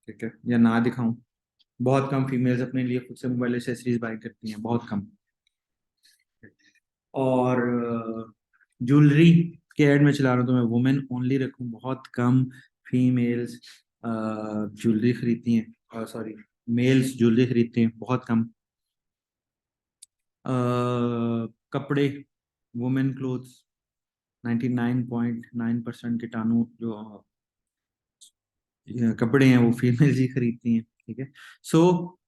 ठीक है, या ना दिखाऊं। बहुत कम फीमेल्स अपने लिए खुद से मोबाइल एसेसरीज बाय करती हैं, बहुत कम। और ज्वेलरी के ऐड में चला रहा हूँ, तो मैं वुमेन ओनली रखूँ, बहुत कम फीमेल्स ज्वेलरी खरीदती हैं, सॉरी, मेल्स ज्वेलरी खरीदते हैं, बहुत कम। कपड़े, वुमेन क्लोथ्स, 99.9% कीटाणु जो कपड़े हैं वो फीमेल्स ही खरीदती हैं। ठीक है, सो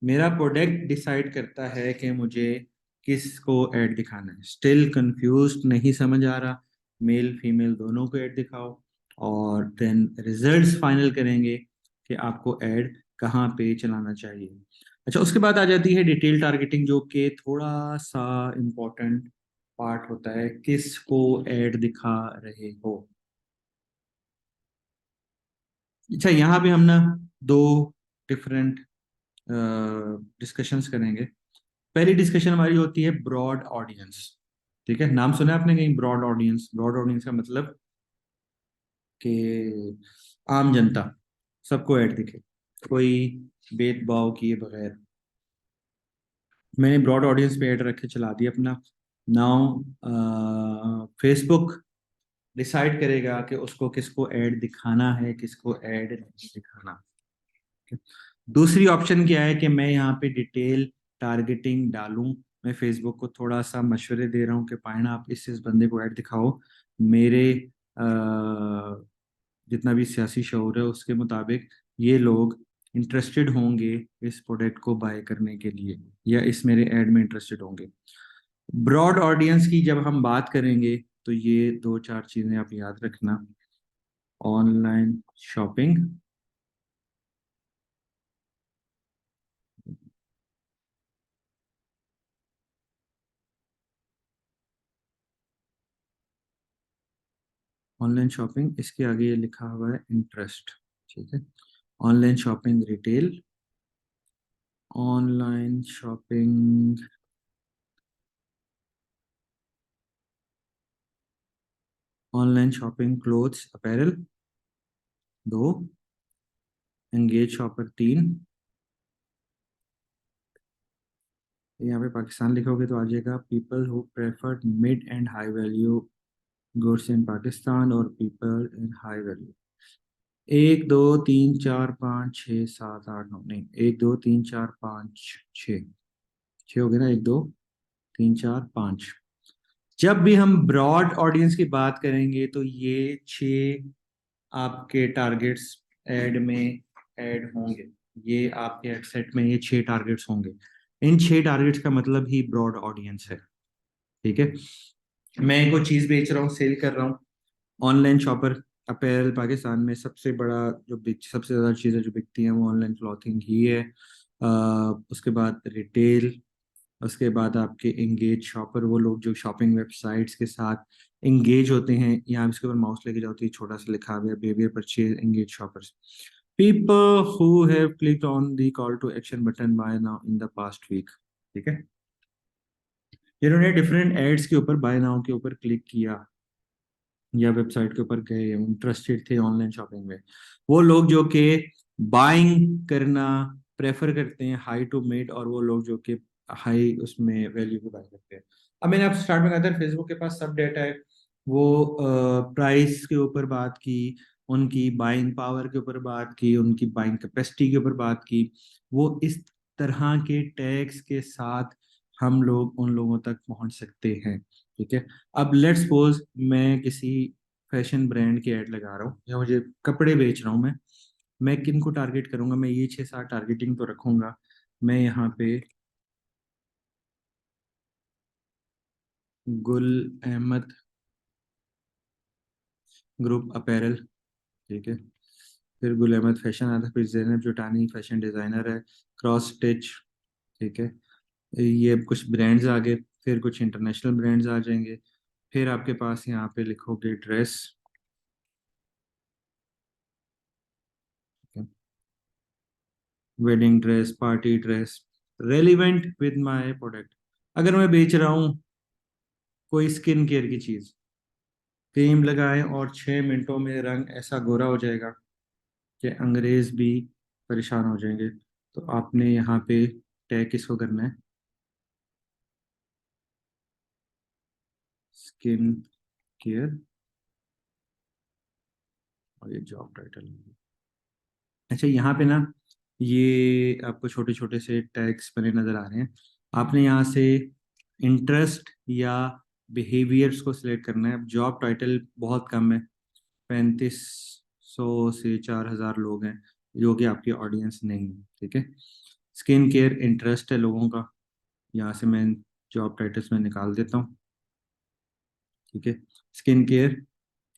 मेरा प्रोडक्ट डिसाइड करता है कि मुझे किसको ऐड दिखाना है। स्टिल कंफ्यूज, नहीं समझ आ रहा? मेल फीमेल दोनों को ऐड दिखाओ, और देन रिजल्ट्स फाइनल करेंगे कि आपको ऐड कहाँ पे चलाना चाहिए। अच्छा, उसके बाद आ जाती है डिटेल टारगेटिंग, जो कि थोड़ा सा इम्पोर्टेंट पार्ट होता है, किसको ऐड दिखा रहे हो। अच्छा, यहाँ पे हम ना दो डिफरेंट डिस्कशंस करेंगे। पहली डिस्कशन हमारी होती है ब्रॉड ऑडियंस। ठीक है, नाम सुना है आपने कहीं ब्रॉड ऑडियंस? ब्रॉड ऑडियंस का मतलब कि आम जनता, सबको ऐड दिखे, कोई भेदभाव किए बगैर। मैंने ब्रॉड ऑडियंस पे ऐड रख के चला दिया अपना। नाउ फेसबुक डिसाइड करेगा कि उसको किसको ऐड दिखाना है, किसको ऐड नहीं दिखाना। दूसरी ऑप्शन क्या है कि मैं यहाँ पे डिटेल टारगेटिंग डालूं। मैं फेसबुक को थोड़ा सा मशवरे दे रहा हूँ कि पायना आप इस बंदे को ऐड दिखाओ, मेरे जितना भी सियासी शऊर है उसके मुताबिक ये लोग इंटरेस्टेड होंगे इस प्रोडक्ट को बाय करने के लिए, या इस मेरे ऐड में इंटरेस्टेड होंगे। ब्रॉड ऑडियंस की जब हम बात करेंगे तो ये दो चार चीजें आप याद रखना। ऑनलाइन शॉपिंग, ऑनलाइन शॉपिंग, इसके आगे ये लिखा हुआ है इंटरेस्ट। ठीक है, online shopping retail, online shopping, online shopping clothes apparel दो, एंगेज शॉपर तीन। यहाँ पे पाकिस्तान लिखोगे तो आ जाएगा people who prefer mid and high value goods in Pakistan और पीपल इन हाई वैल्यू। एक दो तीन चार पाँच छः सात आठ नौ, नहीं, एक दो तीन चार पाँच छः, छः हो गए ना, एक दो तीन चार पाँच। जब भी हम ब्रॉड ऑडियंस की बात करेंगे तो ये छः आपके टारगेट्स ऐड में ऐड होंगे। ये आपके एड सेट में ये छह टारगेट्स होंगे। इन छह टारगेट्स का मतलब ही ब्रॉड ऑडियंस है। ठीक है, मैं कोई चीज बेच रहा हूँ, सेल कर रहा हूँ, ऑनलाइन शॉपर, अपैरल पाकिस्तान में सबसे बड़ा जो सबसे ज्यादा चीजें जो बिकती हैं वो ऑनलाइन क्लॉथिंग ही है। उसके बाद रिटेल, उसके बाद आपके एंगेज शॉपर, वो लोग जो शॉपिंग वेबसाइट्स के साथ एंगेज होते हैं। यहाँ इसके ऊपर माउस लेके जाओ तो ये छोटा सा लिखा हुआ है behaviour purchase engage shoppers. People who have clicked on the call to action button buy now in the past week. ठीक है, जिन्होंने डिफरेंट एड्स के ऊपर बाय नाउ के ऊपर क्लिक किया या वेबसाइट के ऊपर गए, इंटरेस्टेड थे ऑनलाइन शॉपिंग में, वो लोग जो कि बाइंग करना प्रेफर करते हैं हाई टू मिड, और वो लोग जो कि हाई उसमें वैल्यू को बाय करते हैं। अब मैंने आप स्टार्ट में कहा था फेसबुक के पास सब डेटा है। वो प्राइस के ऊपर बात की, उनकी बाइंग पावर के ऊपर बात की, उनकी बाइंग कैपेसिटी के ऊपर बात की। वो इस तरह के टैग्स के साथ हम लोग उन लोगों तक पहुंच सकते हैं। ठीक है, अब लेट्स सपोज मैं किसी फैशन ब्रांड की ऐड लगा रहा हूँ या मुझे कपड़े बेच रहा हूँ, मैं किन को टारगेट करूंगा? मैं ये छह सात टारगेटिंग तो रखूंगा। मैं यहाँ पे गुल अहमद ग्रुप अपैरल, ठीक है, फिर गुल अहमद फैशन आता है, फिर जैनब जुटानी फैशन डिजाइनर है, क्रॉस स्टिच, ठीक है, ये कुछ ब्रांड्स आ गए। फिर कुछ इंटरनेशनल ब्रांड्स आ जाएंगे। फिर आपके पास यहाँ पे लिखोगे dress, wedding dress, party dress, relevant with my product. अगर मैं बेच रहा हूँ कोई स्किन केयर की चीज, क्रीम लगाएं और 6 मिनटों में रंग ऐसा गोरा हो जाएगा कि अंग्रेज भी परेशान हो जाएंगे, तो आपने यहाँ पे टैग किसको करना है? स्किन केयर, और ये जॉब टाइटल। अच्छा, यहाँ पे ना ये आपको छोटे छोटे से टैग्स बने नजर आ रहे हैं। आपने यहाँ से इंटरेस्ट या बिहेवियर्स को सिलेक्ट करना है। अब जॉब टाइटल बहुत कम है, 3500 से 4000 लोग हैं जो कि आपकी ऑडियंस नहीं है। ठीक है, स्किन केयर इंटरेस्ट है लोगों का, यहाँ से मैं जॉब टाइटल्स में निकाल देता हूँ। ठीक है, स्किन केयर,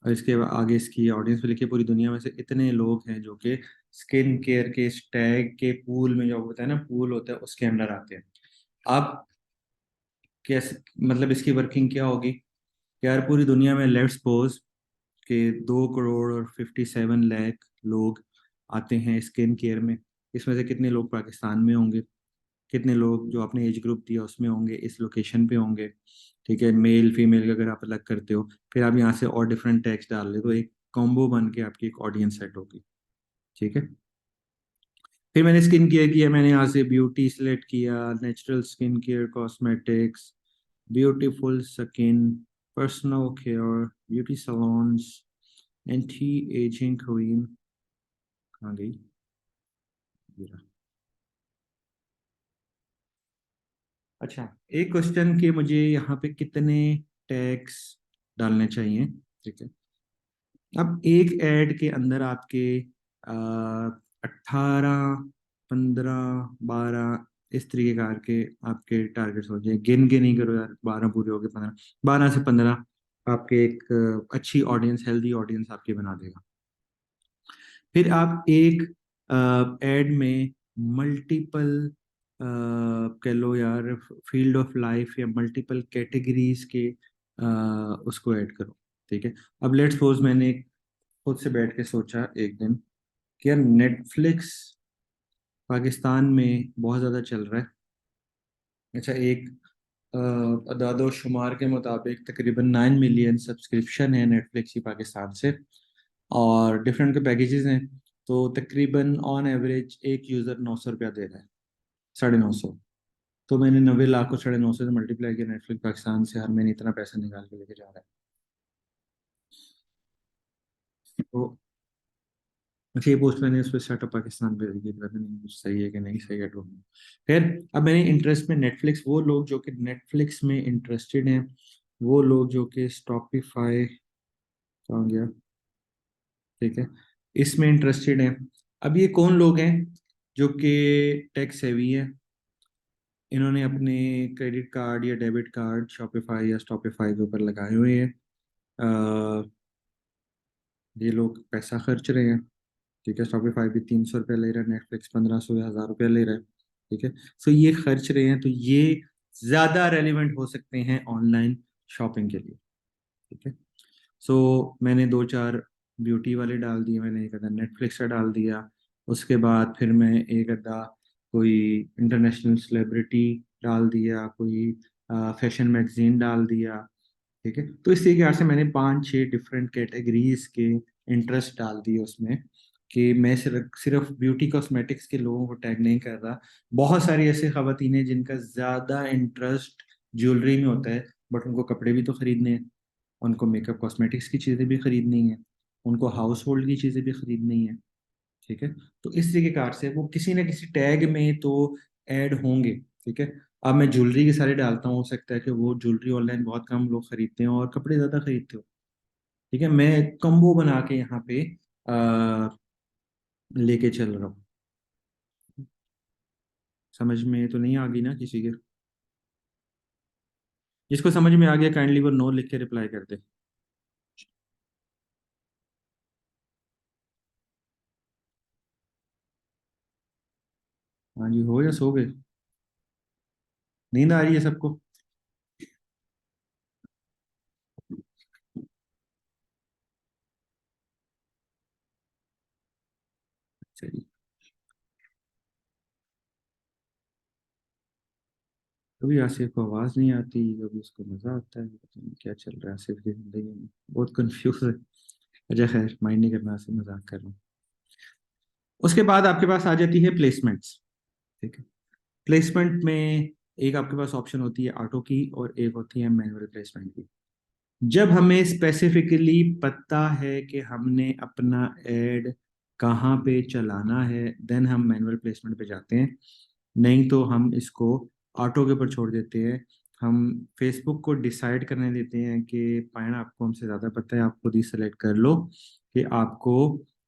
और इसके आगे इसकी ऑडियंस पे लिखिए पूरी दुनिया में से इतने लोग हैं जो कि स्किन केयर के इस टैग के पूल में, जो होता है ना पूल होता है, उसके अंडर आते हैं। अब कैसे, मतलब इसकी वर्किंग क्या होगी? यार पूरी दुनिया में लेट्स सपोज के 2 करोड़ और 57 लाख लोग आते हैं स्किन केयर में। इसमें से कितने लोग पाकिस्तान में होंगे, कितने लोग जो आपने एज ग्रुप दिया उसमें होंगे, इस लोकेशन पे होंगे? ठीक है, मेल फीमेल का अगर आप अलग करते हो, फिर आप यहाँ से और डिफरेंट टैग्स डाल रहे हो, तो एक कॉम्बो बन के आपकी एक ऑडियंस सेट होगी। ठीक है, फिर मैंने स्किन केयर किया, मैंने यहाँ से ब्यूटी सिलेक्ट किया, natural skin care, cosmetics, beautiful skin, personal care, beauty salons, anti ageing cream. कहाँ गई? ये रहा। अच्छा, एक क्वेश्चन कि मुझे यहाँ पे कितने टैग्स डालने चाहिए, ठीक है। अब एक ऐड के अंदर आपके 18, 15, 12 इस तरीके का के आपके टारगेट्स हो जाए। गिन के नहीं करो यार, 12 पूरे हो गए, 15, 12 से 15 आपके एक अच्छी ऑडियंस, हेल्दी ऑडियंस आपकी बना देगा। फिर आप एक एड में मल्टीपल कह लो यार, फील्ड ऑफ लाइफ या मल्टीपल कैटेगरीज के उसको ऐड करो, ठीक है। अब लेट्स सपोज मैंने खुद से बैठ के सोचा एक दिन कि यार नेटफ्लिक्स पाकिस्तान में बहुत ज़्यादा चल रहा है। अच्छा, एक अदादो शुमार के मुताबिक तकरीबन 9 मिलियन सब्सक्रिप्शन है नेटफ्लिक्स की पाकिस्तान से, और डिफरेंट के पैकेजेस हैं। तो तकरीबन ऑन एवरेज एक यूज़र 900 रुपया दे रहा है, 950। तो मैंने 90 लाख को 950 से मल्टीप्लाई किया, नेटफ्लिक्स पाकिस्तान से हर महीने इतना पैसा निकाल के लेके जा रहा है। तो अच्छा, ये पोस्ट मैंने उस पर स्टार्टअप पाकिस्तान पे की, पता नहीं कुछ सही है कि नहीं सही है, डोंट नो। खैर, अब मैंने इंटरेस्ट में नेटफ्लिक्स, वो लोग जो कि नेटफ्लिक्स में इंटरेस्टेड हैं, वो लोग जो कि स्टॉपिफाई, कहाँ गया, ठीक है, इसमें इंटरेस्टेड हैं। अब ये कौन लोग हैं जो कि टेक सेवी है, इन्होंने अपने क्रेडिट कार्ड या डेबिट कार्ड शॉपिफाई या स्टॉपिफाई के ऊपर लगाए हुए हैं। ये लोग पैसा खर्च रहे हैं, ठीक है। शॉपिफाई भी 300 रुपया ले रहा है, नेटफ्लिक्स 1500 या 1000 रुपया ले रहा है, ठीक है। सो ये खर्च रहे हैं, तो ये ज़्यादा रेलिवेंट हो सकते हैं ऑनलाइन शॉपिंग के लिए, ठीक है। सो मैंने दो चार ब्यूटी वाले डाल दिए, मैंने एक अदा नेटफ्लिक्स का डाल दिया। उसके बाद फिर मैं एक अदा कोई इंटरनेशनल सेलिब्रिटी डाल दिया, कोई फैशन मैगजीन डाल दिया, ठीक है। तो इस तरीके से मैंने 5-6 डिफरेंट कैटेगरीज के इंटरेस्ट डाल दिए उसमें, कि मैं सिर्फ सिर्फ ब्यूटी कॉस्मेटिक्स के लोगों को टैग नहीं कर रहा। बहुत सारी ऐसी खवातीन हैं जिनका ज़्यादा इंटरेस्ट ज्वेलरी में होता है, बट उनको कपड़े भी तो खरीदने हैं, उनको मेकअप कॉस्मेटिक्स की चीज़ें भी खरीदनी है, उनको हाउस होल्ड की चीज़ें भी खरीदनी है, ठीक है। तो इस तरीके कार से वो किसी न किसी टैग में तो ऐड होंगे, ठीक है। अब मैं ज्वेलरी के सारे डालता हूँ, हो सकता है कि वो ज्वेलरी ऑनलाइन बहुत कम लोग खरीदते हैं और कपड़े ज़्यादा खरीदते हो, ठीक है। मैं कम्बो बना के यहाँ पे आ, लेके चल रहा हूँ। समझ में तो नहीं आ गई ना किसी के? जिसको समझ में आ गया काइंडली वो नो लिख के रिप्लाई कर दे। हाँ जी, हो या सो गए? नींद आ रही है सबको? सही। कभी आसिफ को आवाज़ नहीं आती, कभी उसको मज़ा आता है, पता नहीं क्या चल रहा है आसिफ की ज़िंदगी में, बहुत कंफ्यूज है। अच्छा खैर, माइंड नहीं करना, आसिफ मजाक कर रहा हूँ। उसके बाद आपके पास आ जाती है प्लेसमेंट्स, ठीक है। प्लेसमेंट में एक आपके पास ऑप्शन होती है ऑटो की, और एक होती है मैनुअल प्लेसमेंट की। जब हमें स्पेसिफिकली पता है कि हमने अपना एड कहाँ पे चलाना है, देन हम मैनुअल प्लेसमेंट पे जाते हैं। नहीं तो हम इसको ऑटो के ऊपर छोड़ देते हैं। हम फेसबुक को डिसाइड करने देते हैं कि पायना आपको हमसे ज़्यादा पता है, आप खुद ही सेलेक्ट कर लो कि आपको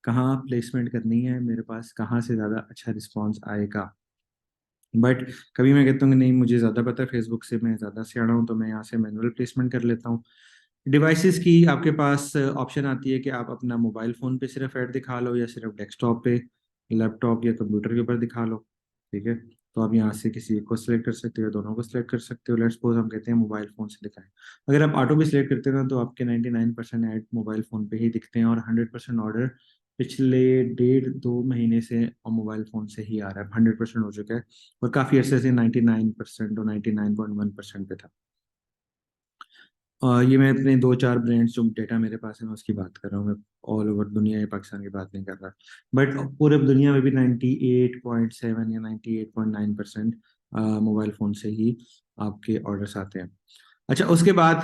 कहाँ प्लेसमेंट करनी है, मेरे पास कहाँ से ज़्यादा अच्छा रिस्पॉन्स आएगा। बट कभी मैं कहता हूँ कि नहीं, मुझे ज़्यादा पता है फेसबुक से, मैं ज़्यादा सियाना हूँ, तो मैं यहाँ से मैनुअल प्लेसमेंट कर लेता हूँ। डिवाइसेस की आपके पास ऑप्शन आती है कि आप अपना मोबाइल फ़ोन पे सिर्फ ऐड दिखा लो, या सिर्फ डेस्कटॉप पे, लैपटॉप या कंप्यूटर के ऊपर दिखा लो, ठीक है। तो आप यहाँ से किसी एक को सिलेक्ट कर सकते हो, दोनों को सिलेक्ट कर सकते हो। लेट्स सपोज हम कहते हैं मोबाइल फ़ोन से दिखाएं। अगर आप ऑटो भी सिलेक्ट करते हो ना, तो आपके 99% ऐड मोबाइल फ़ोन पे ही दिखते हैं, और 100% ऑर्डर पिछले 1.5-2 महीने से और मोबाइल फ़ोन से ही आ रहा है, 100% हो चुका है। और काफ़ी अर्से से 99% और 99.1% पे था। ये मैं अपने दो चार ब्रांड्स जो डेटा मेरे पास है मैं उसकी बात कर रहा हूँ, मैं ऑल ओवर दुनिया या पाकिस्तान की बात नहीं कर रहा। बट पूरे दुनिया में भी 98.7 या 98.9% मोबाइल फ़ोन से ही आपके ऑर्डर्स आते हैं। अच्छा, उसके बाद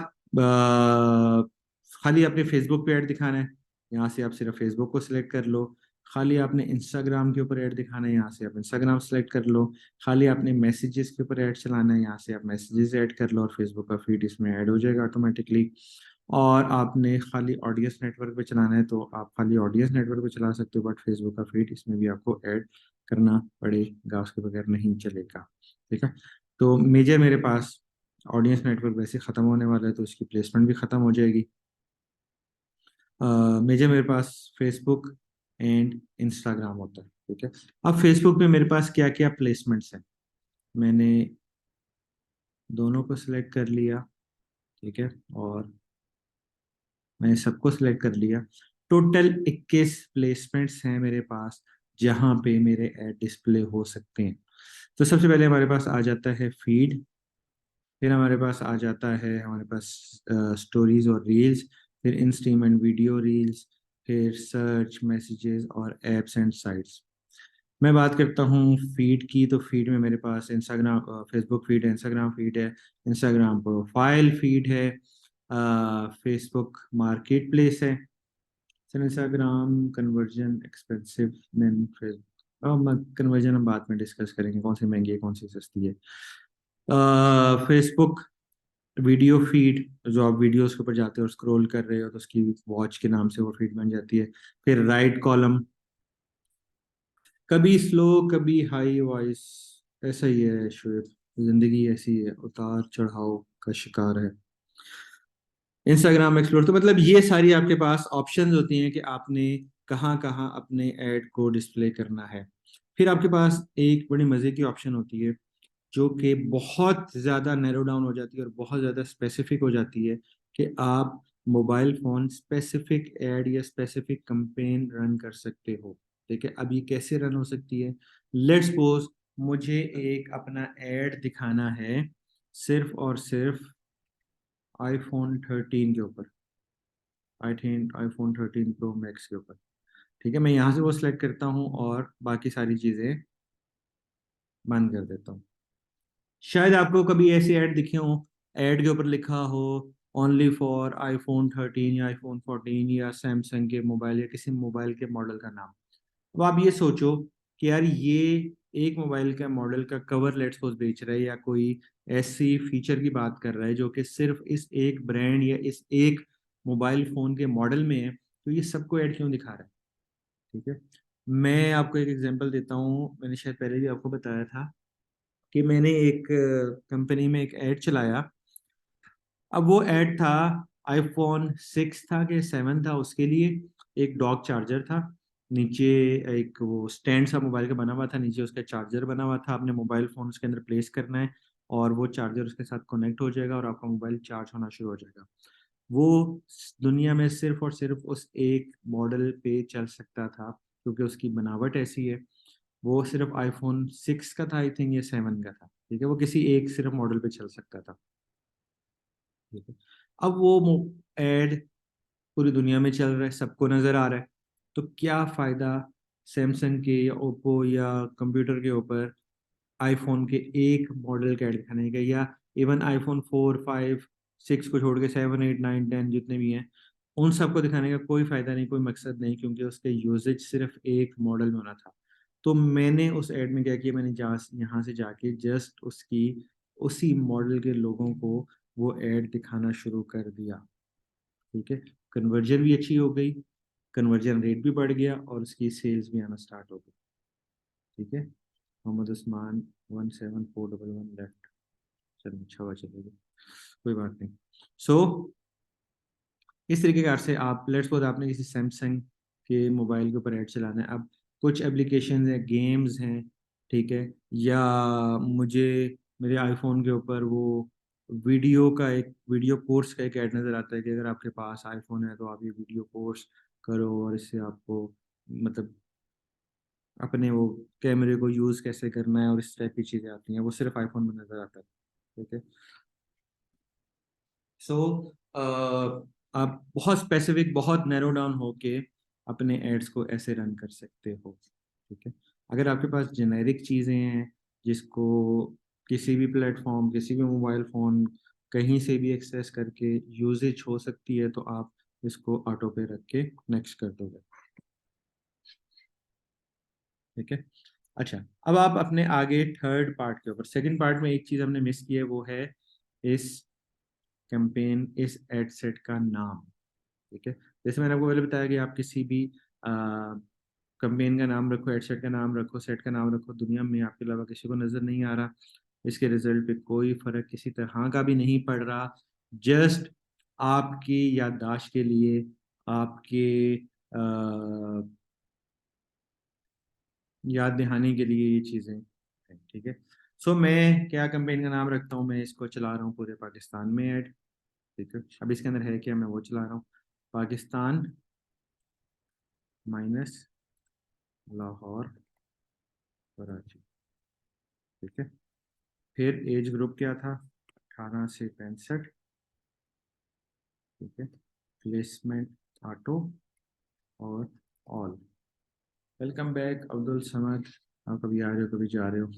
खाली अपने फेसबुक पे ऐड दिखाना है, यहाँ से आप सिर्फ फेसबुक को सिलेक्ट कर लो। खाली आपने इंस्टाग्राम के ऊपर ऐड दिखाना है, यहाँ से आप इंस्टाग्राम सेलेक्ट कर लो। खाली आपने मैसेजेस के ऊपर ऐड चलाना है, यहाँ से आप मैसेजेस ऐड कर लो और फेसबुक का फीड इसमें ऐड हो जाएगा ऑटोमेटिकली। और आपने खाली ऑडियंस नेटवर्क पे चलाना है तो आप खाली ऑडियंस नेटवर्क पे चला सकते हो, बट फेसबुक का फीड इसमें भी आपको ऐड करना पड़ेगा, उसके बगैर नहीं चलेगा। ठीक है। तो मेजर मेरे पास ऑडियंस नेटवर्क वैसे ख़त्म होने वाला है तो उसकी प्लेसमेंट भी ख़त्म हो जाएगी। मेजर मेरे पास फेसबुक एंड इंस्टाग्राम होता है। ठीक है। अब फेसबुक में मेरे पास क्या क्या प्लेसमेंट्स हैं, मैंने दोनों को सिलेक्ट कर लिया। ठीक है। और मैंने सबको सिलेक्ट कर लिया। टोटल 21 प्लेसमेंट्स हैं मेरे पास जहाँ पे मेरे ऐड डिस्प्ले हो सकते हैं। तो सबसे पहले हमारे पास आ जाता है फीड, फिर हमारे पास आ जाता है हमारे पास स्टोरीज और रील्स, फिर इन स्ट्रीम एंड वीडियो रील्स, फिर सर्च, मैसेजेस और एप्स एंड साइट्स। मैं बात करता हूँ फीड की, तो फीड में मेरे पास इंस्टाग्राम, फेसबुक फीड है, इंस्टाग्राम फीड है, इंस्टाग्राम प्रोफाइल फीड है, फेसबुक मार्केट प्लेस है, sir Instagram conversion expensive than Facebook. Conversion हम बाद में डिस्कस करेंगे, कौन सी महंगी है कौन सी सस्ती है। फेसबुक वीडियो फीड, जो आप वीडियोस के ऊपर जाते हो और स्क्रॉल कर रहे हो तो उसकी वॉच के नाम से वो फीड बन जाती है। फिर राइट कॉलम, कभी स्लो कभी हाई वॉइस, ऐसा ही है शुएब, जिंदगी ऐसी है, उतार चढ़ाव का शिकार है। इंस्टाग्राम एक्सप्लोर, तो मतलब ये सारी आपके पास ऑप्शंस होती हैं कि आपने कहाँ कहाँ अपने ऐड को डिस्प्ले करना है। फिर आपके पास एक बड़ी मज़े की ऑप्शन होती है जो कि बहुत ज़्यादा नैरो डाउन हो जाती है और बहुत ज़्यादा स्पेसिफिक हो जाती है, कि आप मोबाइल फ़ोन स्पेसिफिक ऐड या स्पेसिफिक कंपेन रन कर सकते हो। ठीक है। अब ये कैसे रन हो सकती है? लेट्स सपोज मुझे एक अपना ऐड दिखाना है सिर्फ और सिर्फ आईफोन 13 के ऊपर, I think iPhone 13 pro max के ऊपर। ठीक है। मैं यहाँ से वो सिलेक्ट करता हूँ और बाकी सारी चीज़ें बंद कर देता हूँ। शायद आपको कभी ऐसी ऐड दिखे हो, ऐड के ऊपर लिखा हो ओनली फॉर आईफोन 13 या आईफोन 14 या सैमसंग के मोबाइल या किसी मोबाइल के मॉडल का नाम। अब आप ये सोचो कि यार ये एक मोबाइल का मॉडल का कवर लेट्स सपोज बेच रहा है या कोई ऐसी फीचर की बात कर रहा है जो कि सिर्फ इस एक ब्रांड या इस एक मोबाइल फोन के मॉडल में है, तो ये सबको ऐड क्यों दिखा रहा है? ठीक है। मैं आपको एक एग्जांपल देता हूँ, मैंने शायद पहले भी आपको बताया था कि मैंने एक कंपनी में एक ऐड चलाया। अब वो ऐड था आईफोन 6 था कि 7 था, उसके लिए एक डॉक चार्जर था, नीचे एक वो स्टैंड सा मोबाइल का बना हुआ था, नीचे उसका चार्जर बना हुआ था, आपने मोबाइल फ़ोन उसके अंदर प्लेस करना है और वो चार्जर उसके साथ कनेक्ट हो जाएगा और आपका मोबाइल चार्ज होना शुरू हो जाएगा। वो दुनिया में सिर्फ और सिर्फ उस एक मॉडल पे चल सकता था क्योंकि उसकी बनावट ऐसी है। वो सिर्फ आईफोन 6 का था आई थिंक, या 7 का था। ठीक है। वो किसी एक सिर्फ मॉडल पे चल सकता था। ठीक है। अब वो एड पूरी दुनिया में चल रहा है, सबको नजर आ रहा है, तो क्या फायदा सैमसंग के या ओप्पो या कंप्यूटर के ऊपर आईफोन के एक मॉडल का ऐड दिखाने का, या इवन आईफोन 4 5 6 को छोड़ के 7 8 9 10 जितने भी हैं उन सबको दिखाने का कोई फायदा नहीं, कोई मकसद नहीं, क्योंकि उसके यूजेज सिर्फ एक मॉडल में होना था। तो मैंने उस ऐड में क्या किया, मैंने जा यहाँ से जाके जस्ट उसकी उसी मॉडल के लोगों को वो ऐड दिखाना शुरू कर दिया। ठीक है। कन्वर्जन भी अच्छी हो गई, कन्वर्जन रेट भी बढ़ गया और उसकी सेल्स भी आना स्टार्ट हो गई। ठीक है। मोहम्मद उस्मान 17411 लेफ्ट, चलो अच्छा हुआ चलेगा, कोई बात नहीं। सो इस तरीके से आप लेट्स सपोज आपने किसी सैमसंग के मोबाइल के ऊपर ऐड चलाना है। अब कुछ एप्लीकेशन हैं, गेम्स हैं, ठीक है, या मुझे मेरे आईफोन के ऊपर वो वीडियो कोर्स का एक ऐड नज़र आता है कि अगर आपके पास आईफोन है तो आप ये वीडियो कोर्स करो और इससे आपको मतलब अपने वो कैमरे को यूज़ कैसे करना है और इस टाइप की चीज़ें आती हैं, वो सिर्फ आईफोन में नज़र आता है। ठीक है। सो आप बहुत स्पेसिफिक, बहुत नैरो डाउन होके अपने एड्स को ऐसे रन कर सकते हो। ठीक है। अगर आपके पास जेनेरिक चीज़ें हैं जिसको किसी भी प्लेटफॉर्म, किसी भी मोबाइल फ़ोन कहीं से भी एक्सेस करके यूजेज हो सकती है तो आप इसको ऑटो पे रख के नेक्स्ट कर दोगे। ठीक है। अच्छा, अब आप अपने आगे थर्ड पार्ट के ऊपर, सेकंड पार्ट में एक चीज हमने मिस की है, वो है इस कैंपेन, इस एड सेट का नाम। ठीक है, जैसे मैंने आपको पहले बताया कि आप किसी भी कैंपेन का नाम रखो, एड सेट का नाम रखो, सेट का नाम रखो, दुनिया में आपके अलावा किसी को नजर नहीं आ रहा, इसके रिजल्ट पे कोई फर्क किसी तरह का भी नहीं पड़ रहा। जस्ट आपकी याददाश्त के लिए, आपके याद दहानी के लिए ये चीज़ें हैं। ठीक है। सो मैं क्या कैंपेन का नाम रखता हूँ, मैं इसको चला रहा हूँ पूरे पाकिस्तान में ऐड। ठीक है, अब इसके अंदर है क्या, मैं वो चला रहा हूँ, पाकिस्तान माइनस लाहौर कराची। ठीक है, फिर एज ग्रुप क्या था, 18 से 65। ठीक है, प्लेसमेंट ऑटो और all. Welcome back Abdul Samad, आप कभी आ रहे हो कभी जा रहे हो।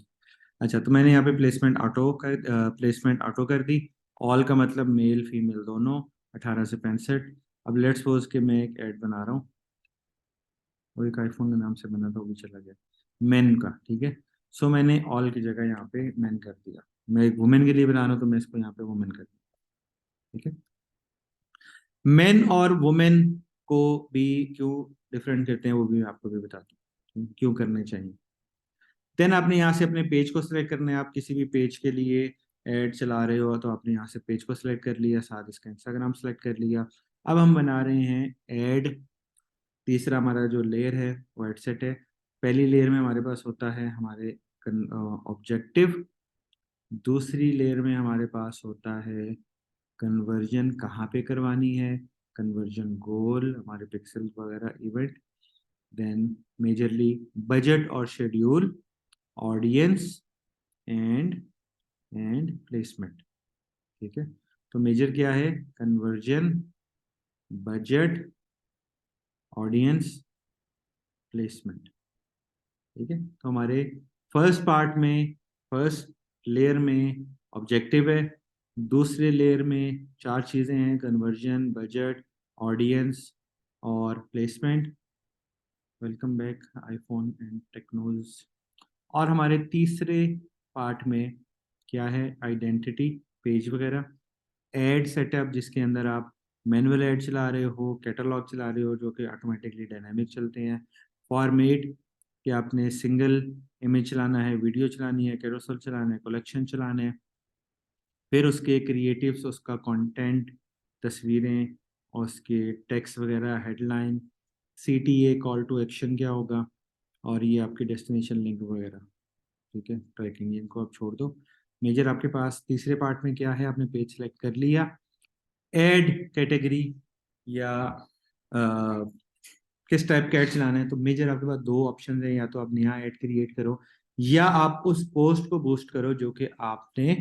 अच्छा, तो मैंने यहाँ पे प्लेसमेंट ऑटो कर दी। ऑल का मतलब मेल फीमेल दोनों, 18 से 65। अब लेट्स सपोज कि मैं एक ऐड बना रहा हूँ, वो एक आईफोन के नाम से बना था, वो भी चला गया, मेन का। ठीक है, सो मैंने ऑल की जगह यहाँ पे मैन कर दिया। मैं एक वुमेन के लिए बना रहा हूँ, तो मैं इसको यहाँ पे वुमेन कर दिया। ठीक है, मेन और वुमेन को भी क्यों डिफरेंट करते हैं वो भी मैं आपको भी बताता हूँ, क्यों करने चाहिए। देन आपने यहाँ से अपने पेज को सिलेक्ट करना है। आप किसी भी पेज के लिए ऐड चला रहे हो तो आपने यहाँ से पेज को सिलेक्ट कर लिया, साथ इसका इंस्टाग्राम सेलेक्ट कर लिया। अब हम बना रहे हैं ऐड। तीसरा हमारा जो लेयर है वो एड सेट है। पहली लेयर में हमारे पास होता है हमारे ऑब्जेक्टिव। दूसरी लेयर में हमारे पास होता है कन्वर्जन कहाँ पे करवानी है, कन्वर्जन गोल, हमारे पिक्सल वगैरह इवेंट। देन मेजरली बजट और शेड्यूल, ऑडियंस एंड प्लेसमेंट। ठीक है, तो मेजर क्या है, कन्वर्जन, बजट, ऑडियंस, प्लेसमेंट। ठीक है, तो हमारे फर्स्ट पार्ट में, फर्स्ट लेयर में ऑब्जेक्टिव है। दूसरे लेयर में चार चीज़ें हैं, कन्वर्जन, बजट, ऑडियंस और placement. Welcome back iPhone and Technos. और हमारे तीसरे पार्ट में क्या है, आइडेंटिटी, पेज वगैरह, एड सेटअप जिसके अंदर आप मैनुअल ऐड चला रहे हो, कैटलॉग चला रहे हो जो कि ऑटोमेटिकली डायनामिक चलते हैं, फॉर्मेट कि आपने सिंगल इमेज चलाना है, वीडियो चलानी है, कैरोसेल चलाना है, कलेक्शन चलाना है। फिर उसके क्रिएटिव्स, उसका कंटेंट, तस्वीरें और उसके टेक्स्ट वगैरह, headline, CTA call to action क्या होगा, और ये आपके डेस्टिनेशन लिंक वगैरह। ठीक है, ट्रैकिंग इनको आप छोड़ दो। मेजर आपके पास तीसरे पार्ट में क्या है, आपने पेज सेलेक्ट कर लिया, ऐड कैटेगरी या किस टाइप का ऐड चलाना है। तो मेजर आपके पास दो ऑप्शन है, या तो आप नया ऐड क्रिएट करो या आप उस पोस्ट को बूस्ट करो जो कि आपने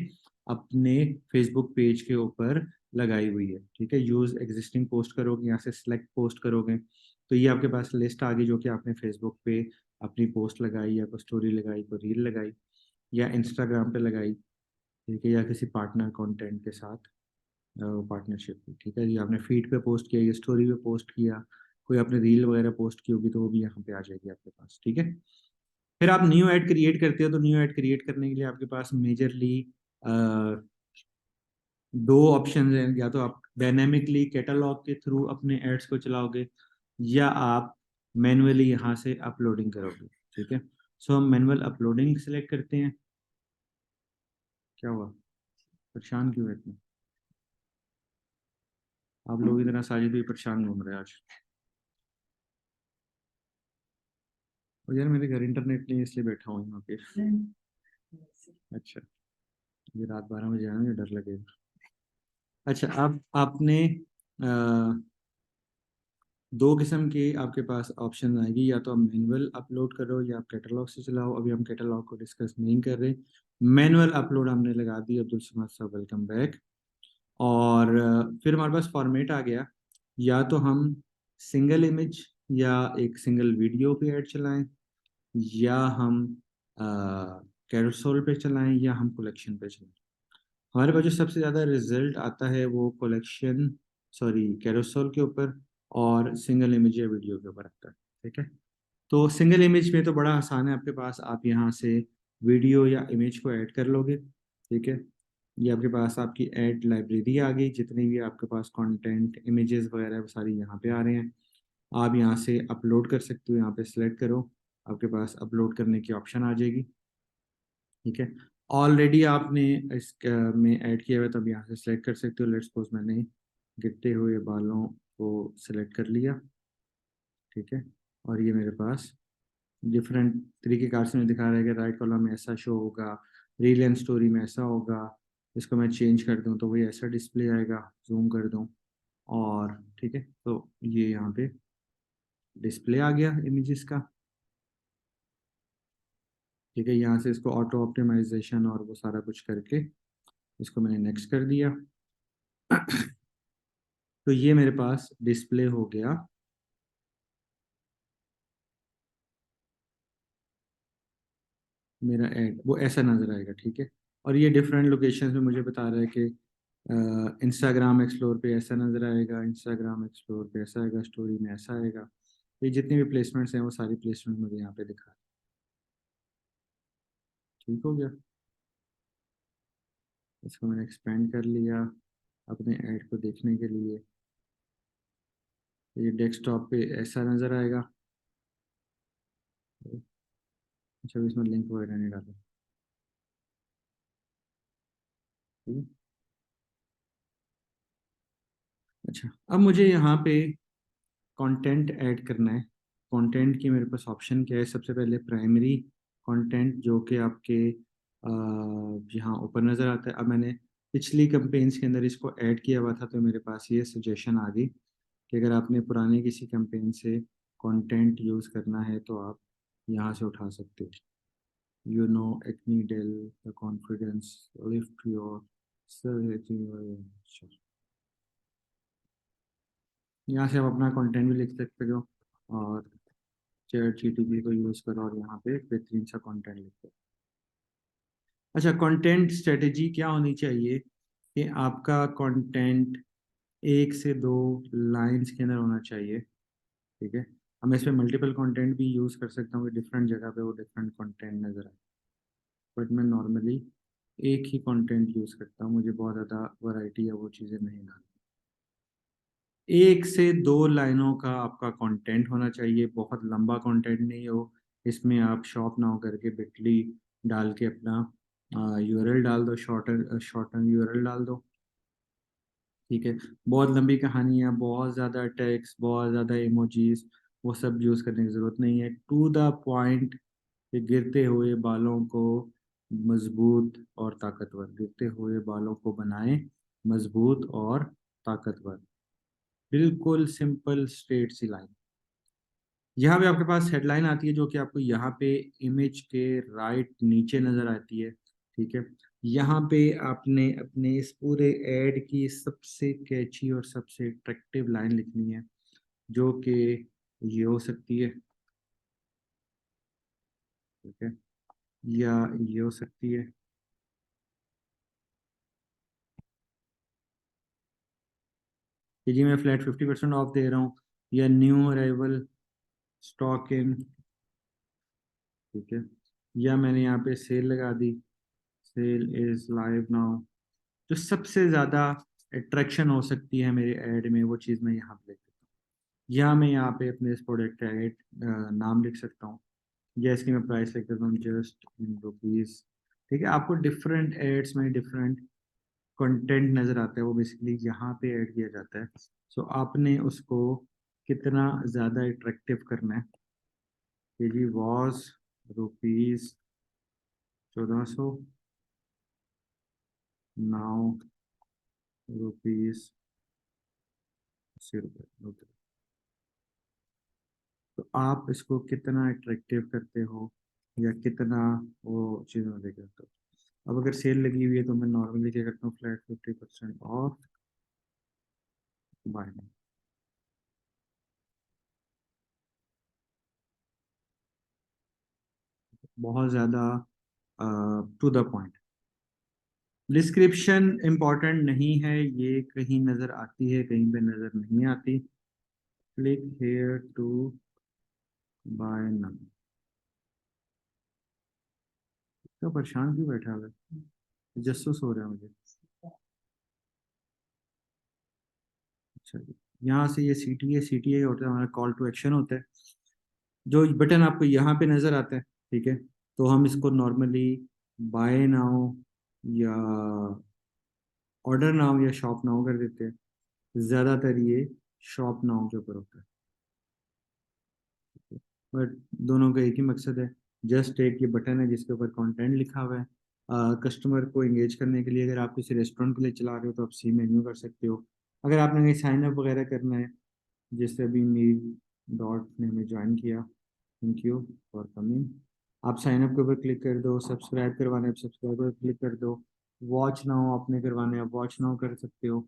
अपने फेसबुक पेज के ऊपर लगाई हुई है। ठीक है, यूज एग्जिस्टिंग पोस्ट करोगे, यहाँ से सिलेक्ट पोस्ट करोगे तो ये आपके पास लिस्ट आ गई जो कि आपने फेसबुक पे अपनी पोस्ट लगाई, या कोई स्टोरी लगाई, कोई रील लगाई, या इंस्टाग्राम पे लगाई। ठीक है, या किसी पार्टनर कंटेंट के साथ पार्टनरशिप की। ठीक है, ये आपने फीड पे पोस्ट किया, ये स्टोरी पे पोस्ट किया, कोई आपने रील वगैरह पोस्ट की होगी तो वो भी यहाँ पे आ जाएगी आपके पास। ठीक है, फिर आप न्यू ऐड क्रिएट करते हो, तो न्यू ऐड क्रिएट करने के लिए आपके पास मेजरली दो ऑप्शन हैं, या तो आप डायनेमिकली कैटलॉग के थ्रू अपने एड्स को चलाओगे, या आप मैनुअली यहाँ से अपलोडिंग करोगे। ठीक है, सो हम मैनुअल अपलोडिंग सेलेक्ट करते हैं। क्या हुआ, परेशान क्यों है इतना, आप लोग इतना साजिद भी परेशान घूम रहे हैं आज। और यार मेरे घर इंटरनेट नहीं है, इसलिए बैठा हूँ यहाँ पे। अच्छा, ये रात 12 बजे आया, मुझे डर लगेगा। अच्छा, अब आपने दो किस्म के आपके पास ऑप्शन आएगी, या तो आप मैनुअल अपलोड करो या आप कैटलॉग से चलाओ। अभी हम कैटलॉग को डिस्कस नहीं कर रहे, मैनुअल अपलोड हमने लगा दी। अब्दुल समद साहब वेलकम बैक। और फिर हमारे पास फॉर्मेट आ गया, या तो हम सिंगल इमेज या एक सिंगल वीडियो पे ऐड चलाएं, या हम कैरोसेल पे चलाएं, या हम कलेक्शन पे चलाएं। हमारे पास जो सबसे ज़्यादा रिजल्ट आता है वो कलेक्शन, सॉरी कैरोसेल के ऊपर और सिंगल इमेज या वीडियो के ऊपर आता है। ठीक है, तो सिंगल इमेज में तो बड़ा आसान है आपके पास, आप यहाँ से वीडियो या इमेज को ऐड कर लोगे, ठीक है। ये आपके पास आपकी ऐड लाइब्रेरी आ गई, जितने भी आपके पास कंटेंट इमेजेस वगैरह वो सारी यहाँ पे आ रहे हैं। आप यहाँ से अपलोड कर सकते हो, यहाँ पे सिलेक्ट करो, आपके पास अपलोड करने की ऑप्शन आ जाएगी, ठीक है। ऑलरेडी आपने इस में ऐड किया हुआ है, तो अब यहाँ से सिलेक्ट कर सकते हो। लेट्स सपोज मैंने गिरते हुए बालों को सिलेक्ट कर लिया, ठीक है। और ये मेरे पास डिफरेंट तरीके कार से मुझे दिखा रहा है कि राइट कॉलम में ऐसा शो होगा, रील एंड स्टोरी में ऐसा होगा। इसको मैं चेंज कर दूं तो वही ऐसा डिस्प्ले आएगा, जूम कर दूं, और ठीक है, तो ये यहाँ पे डिस्प्ले आ गया इमेजेस का, ठीक है। यहाँ से इसको ऑटो ऑप्टिमाइजेशन और वो सारा कुछ करके इसको मैंने नेक्स्ट कर दिया। तो ये मेरे पास डिस्प्ले हो गया, मेरा ऐड वो ऐसा नज़र आएगा, ठीक है। और ये डिफरेंट लोकेशन में मुझे बता रहा है कि इंस्टाग्राम एक्सप्लोर पे ऐसा नज़र आएगा, इंस्टाग्राम एक्सप्लोर पे ऐसा आएगा, स्टोरी में ऐसा आएगा। ये जितनी भी प्लेसमेंट्स हैं वो सारी प्लेसमेंट मुझे यहाँ पे दिखा, ठीक हो गया। इसको मैंने एक्सपेंड कर लिया अपने ऐड को देखने के लिए। ये डेस्कटॉप पे ऐसा नज़र आएगा। अच्छा, इसमें लिंक वगैरह नहीं डाला, ठीक है। अच्छा, अब मुझे यहाँ पे कंटेंट ऐड करना है। कंटेंट की मेरे पास ऑप्शन क्या है? सबसे पहले प्राइमरी कंटेंट, जो कि आपके यहाँ ऊपर नज़र आता है। अब मैंने पिछली कैंपेन्स के अंदर इसको ऐड किया हुआ था, तो मेरे पास ये सजेशन आ गई कि अगर आपने पुराने किसी कैंपेन से कंटेंट यूज़ करना है तो आप यहाँ से उठा सकते हो। यू नो एक्नी डेल द कॉन्फिडेंस लिफ्ट योर, यहाँ से आप अपना कंटेंट भी लिख सकते हो, और चैट जीटीपी को यूज़ करो और यहाँ पे बेहतरीन सा कंटेंट लिखो। अच्छा, कंटेंट स्ट्रेटेजी क्या होनी चाहिए कि आपका कंटेंट 1 से 2 लाइंस के अंदर होना चाहिए, ठीक है। अब मैं इसमें मल्टीपल कंटेंट भी यूज़ कर सकता हूँ कि डिफरेंट जगह पे वो डिफरेंट कंटेंट नज़र आए, बट मैं नॉर्मली एक ही कंटेंट यूज़ करता हूँ, मुझे बहुत ज़्यादा वैरायटी या वो चीज़ें नहीं डालनी। 1 से 2 लाइनों का आपका कंटेंट होना चाहिए, बहुत लंबा कंटेंट नहीं हो। इसमें आप शॉप नाउ करके बिटली डाल के अपना यूआरएल डाल दो, शॉर्टन यूआरएल डाल दो, ठीक है। बहुत लंबी कहानियाँ, बहुत ज़्यादा टेक्स्ट, बहुत ज़्यादा इमोजीज, वो सब यूज़ करने की ज़रूरत नहीं है। टू द पॉइंट, कि गिरते हुए बालों को मजबूत और ताकतवर, गिरते हुए बालों को बनाएं मजबूत और ताकतवर, बिल्कुल सिंपल स्ट्रेट सी लाइन। यहाँ पे आपके पास हेडलाइन आती है, जो कि आपको यहाँ पे इमेज के राइट नीचे नजर आती है, ठीक है। यहाँ पे आपने अपने इस पूरे ऐड की सबसे कैची और सबसे अट्रैक्टिव लाइन लिखनी है, जो कि ये हो सकती है, ठीक है, या ये हो सकती है कि जी मैं फ्लैट 50% ऑफ दे रहा हूँ, या न्यू अराइवल स्टॉक इन, ठीक है। या मैंने यहाँ पे सेल लगा दी, सेल इज लाइव नाउ। जो सबसे ज़्यादा अट्रैक्शन हो सकती है मेरे ऐड में, वो चीज़ मैं यहाँ पे लिख देता हूँ। या मैं यहाँ पे अपने इस प्रोडक्ट का ऐड नाम लिख सकता हूँ, जैसे कि मैं प्राइस लिख देता हूँ जस्ट इन रुपीज़, ठीक है। आपको डिफरेंट एड्स में डिफरेंट कंटेंट नज़र आता है, वो बेसिकली यहाँ पे ऐड किया जाता है। सो आपने उसको कितना ज़्यादा अट्रैक्टिव करना है, कि जी वॉज रुपीज़ 1400, नाउ रुपीज़ 80 रुपये। तो आप इसको कितना अट्रैक्टिव करते हो, या कितना वो चीज़ में लेके आते हो। अब अगर सेल लगी हुई है तो मैं नॉर्मली क्या करता हूँ, फ्लैट 50% ऑफ, बाय। बहुत ज़्यादा to the point. Description important नहीं है, ये कहीं नज़र आती है, कहीं पे नज़र नहीं आती। Click here to buy now. तो परेशान क्यों बैठा हुआ है, जस्सुस हो रहा है मुझे। अच्छा जी, यहाँ से ये सी टी ए होता है, हमारा कॉल टू एक्शन होता है। जो बटन आपको यहाँ पे नजर आता है, ठीक है, तो हम इसको नॉर्मली बाय नाउ या ऑर्डर नाउ या शॉप नाउ कर देते हैं। ज्यादातर ये शॉप नाउ के ऊपर होता है, बट दोनों का एक ही मकसद है। जस्ट एक ये बटन है जिसके ऊपर कंटेंट लिखा हुआ है। कस्टमर को एंगेज करने के लिए, अगर आप किसी रेस्टोरेंट के लिए चला रहे हो तो आप सी मेन्यू कर सकते हो। अगर आपने कहीं साइन अप वगैरह करना है, जैसे अभी मेल डॉट ने हमें ज्वाइन किया, थैंक यू फॉर कमिंग। आप साइन अप के ऊपर क्लिक कर दो, सब्सक्राइब करवाना है सब्सक्राइब पर क्लिक कर दो, वॉच नाउ आपने करवाना है वॉच नाउ कर सकते हो,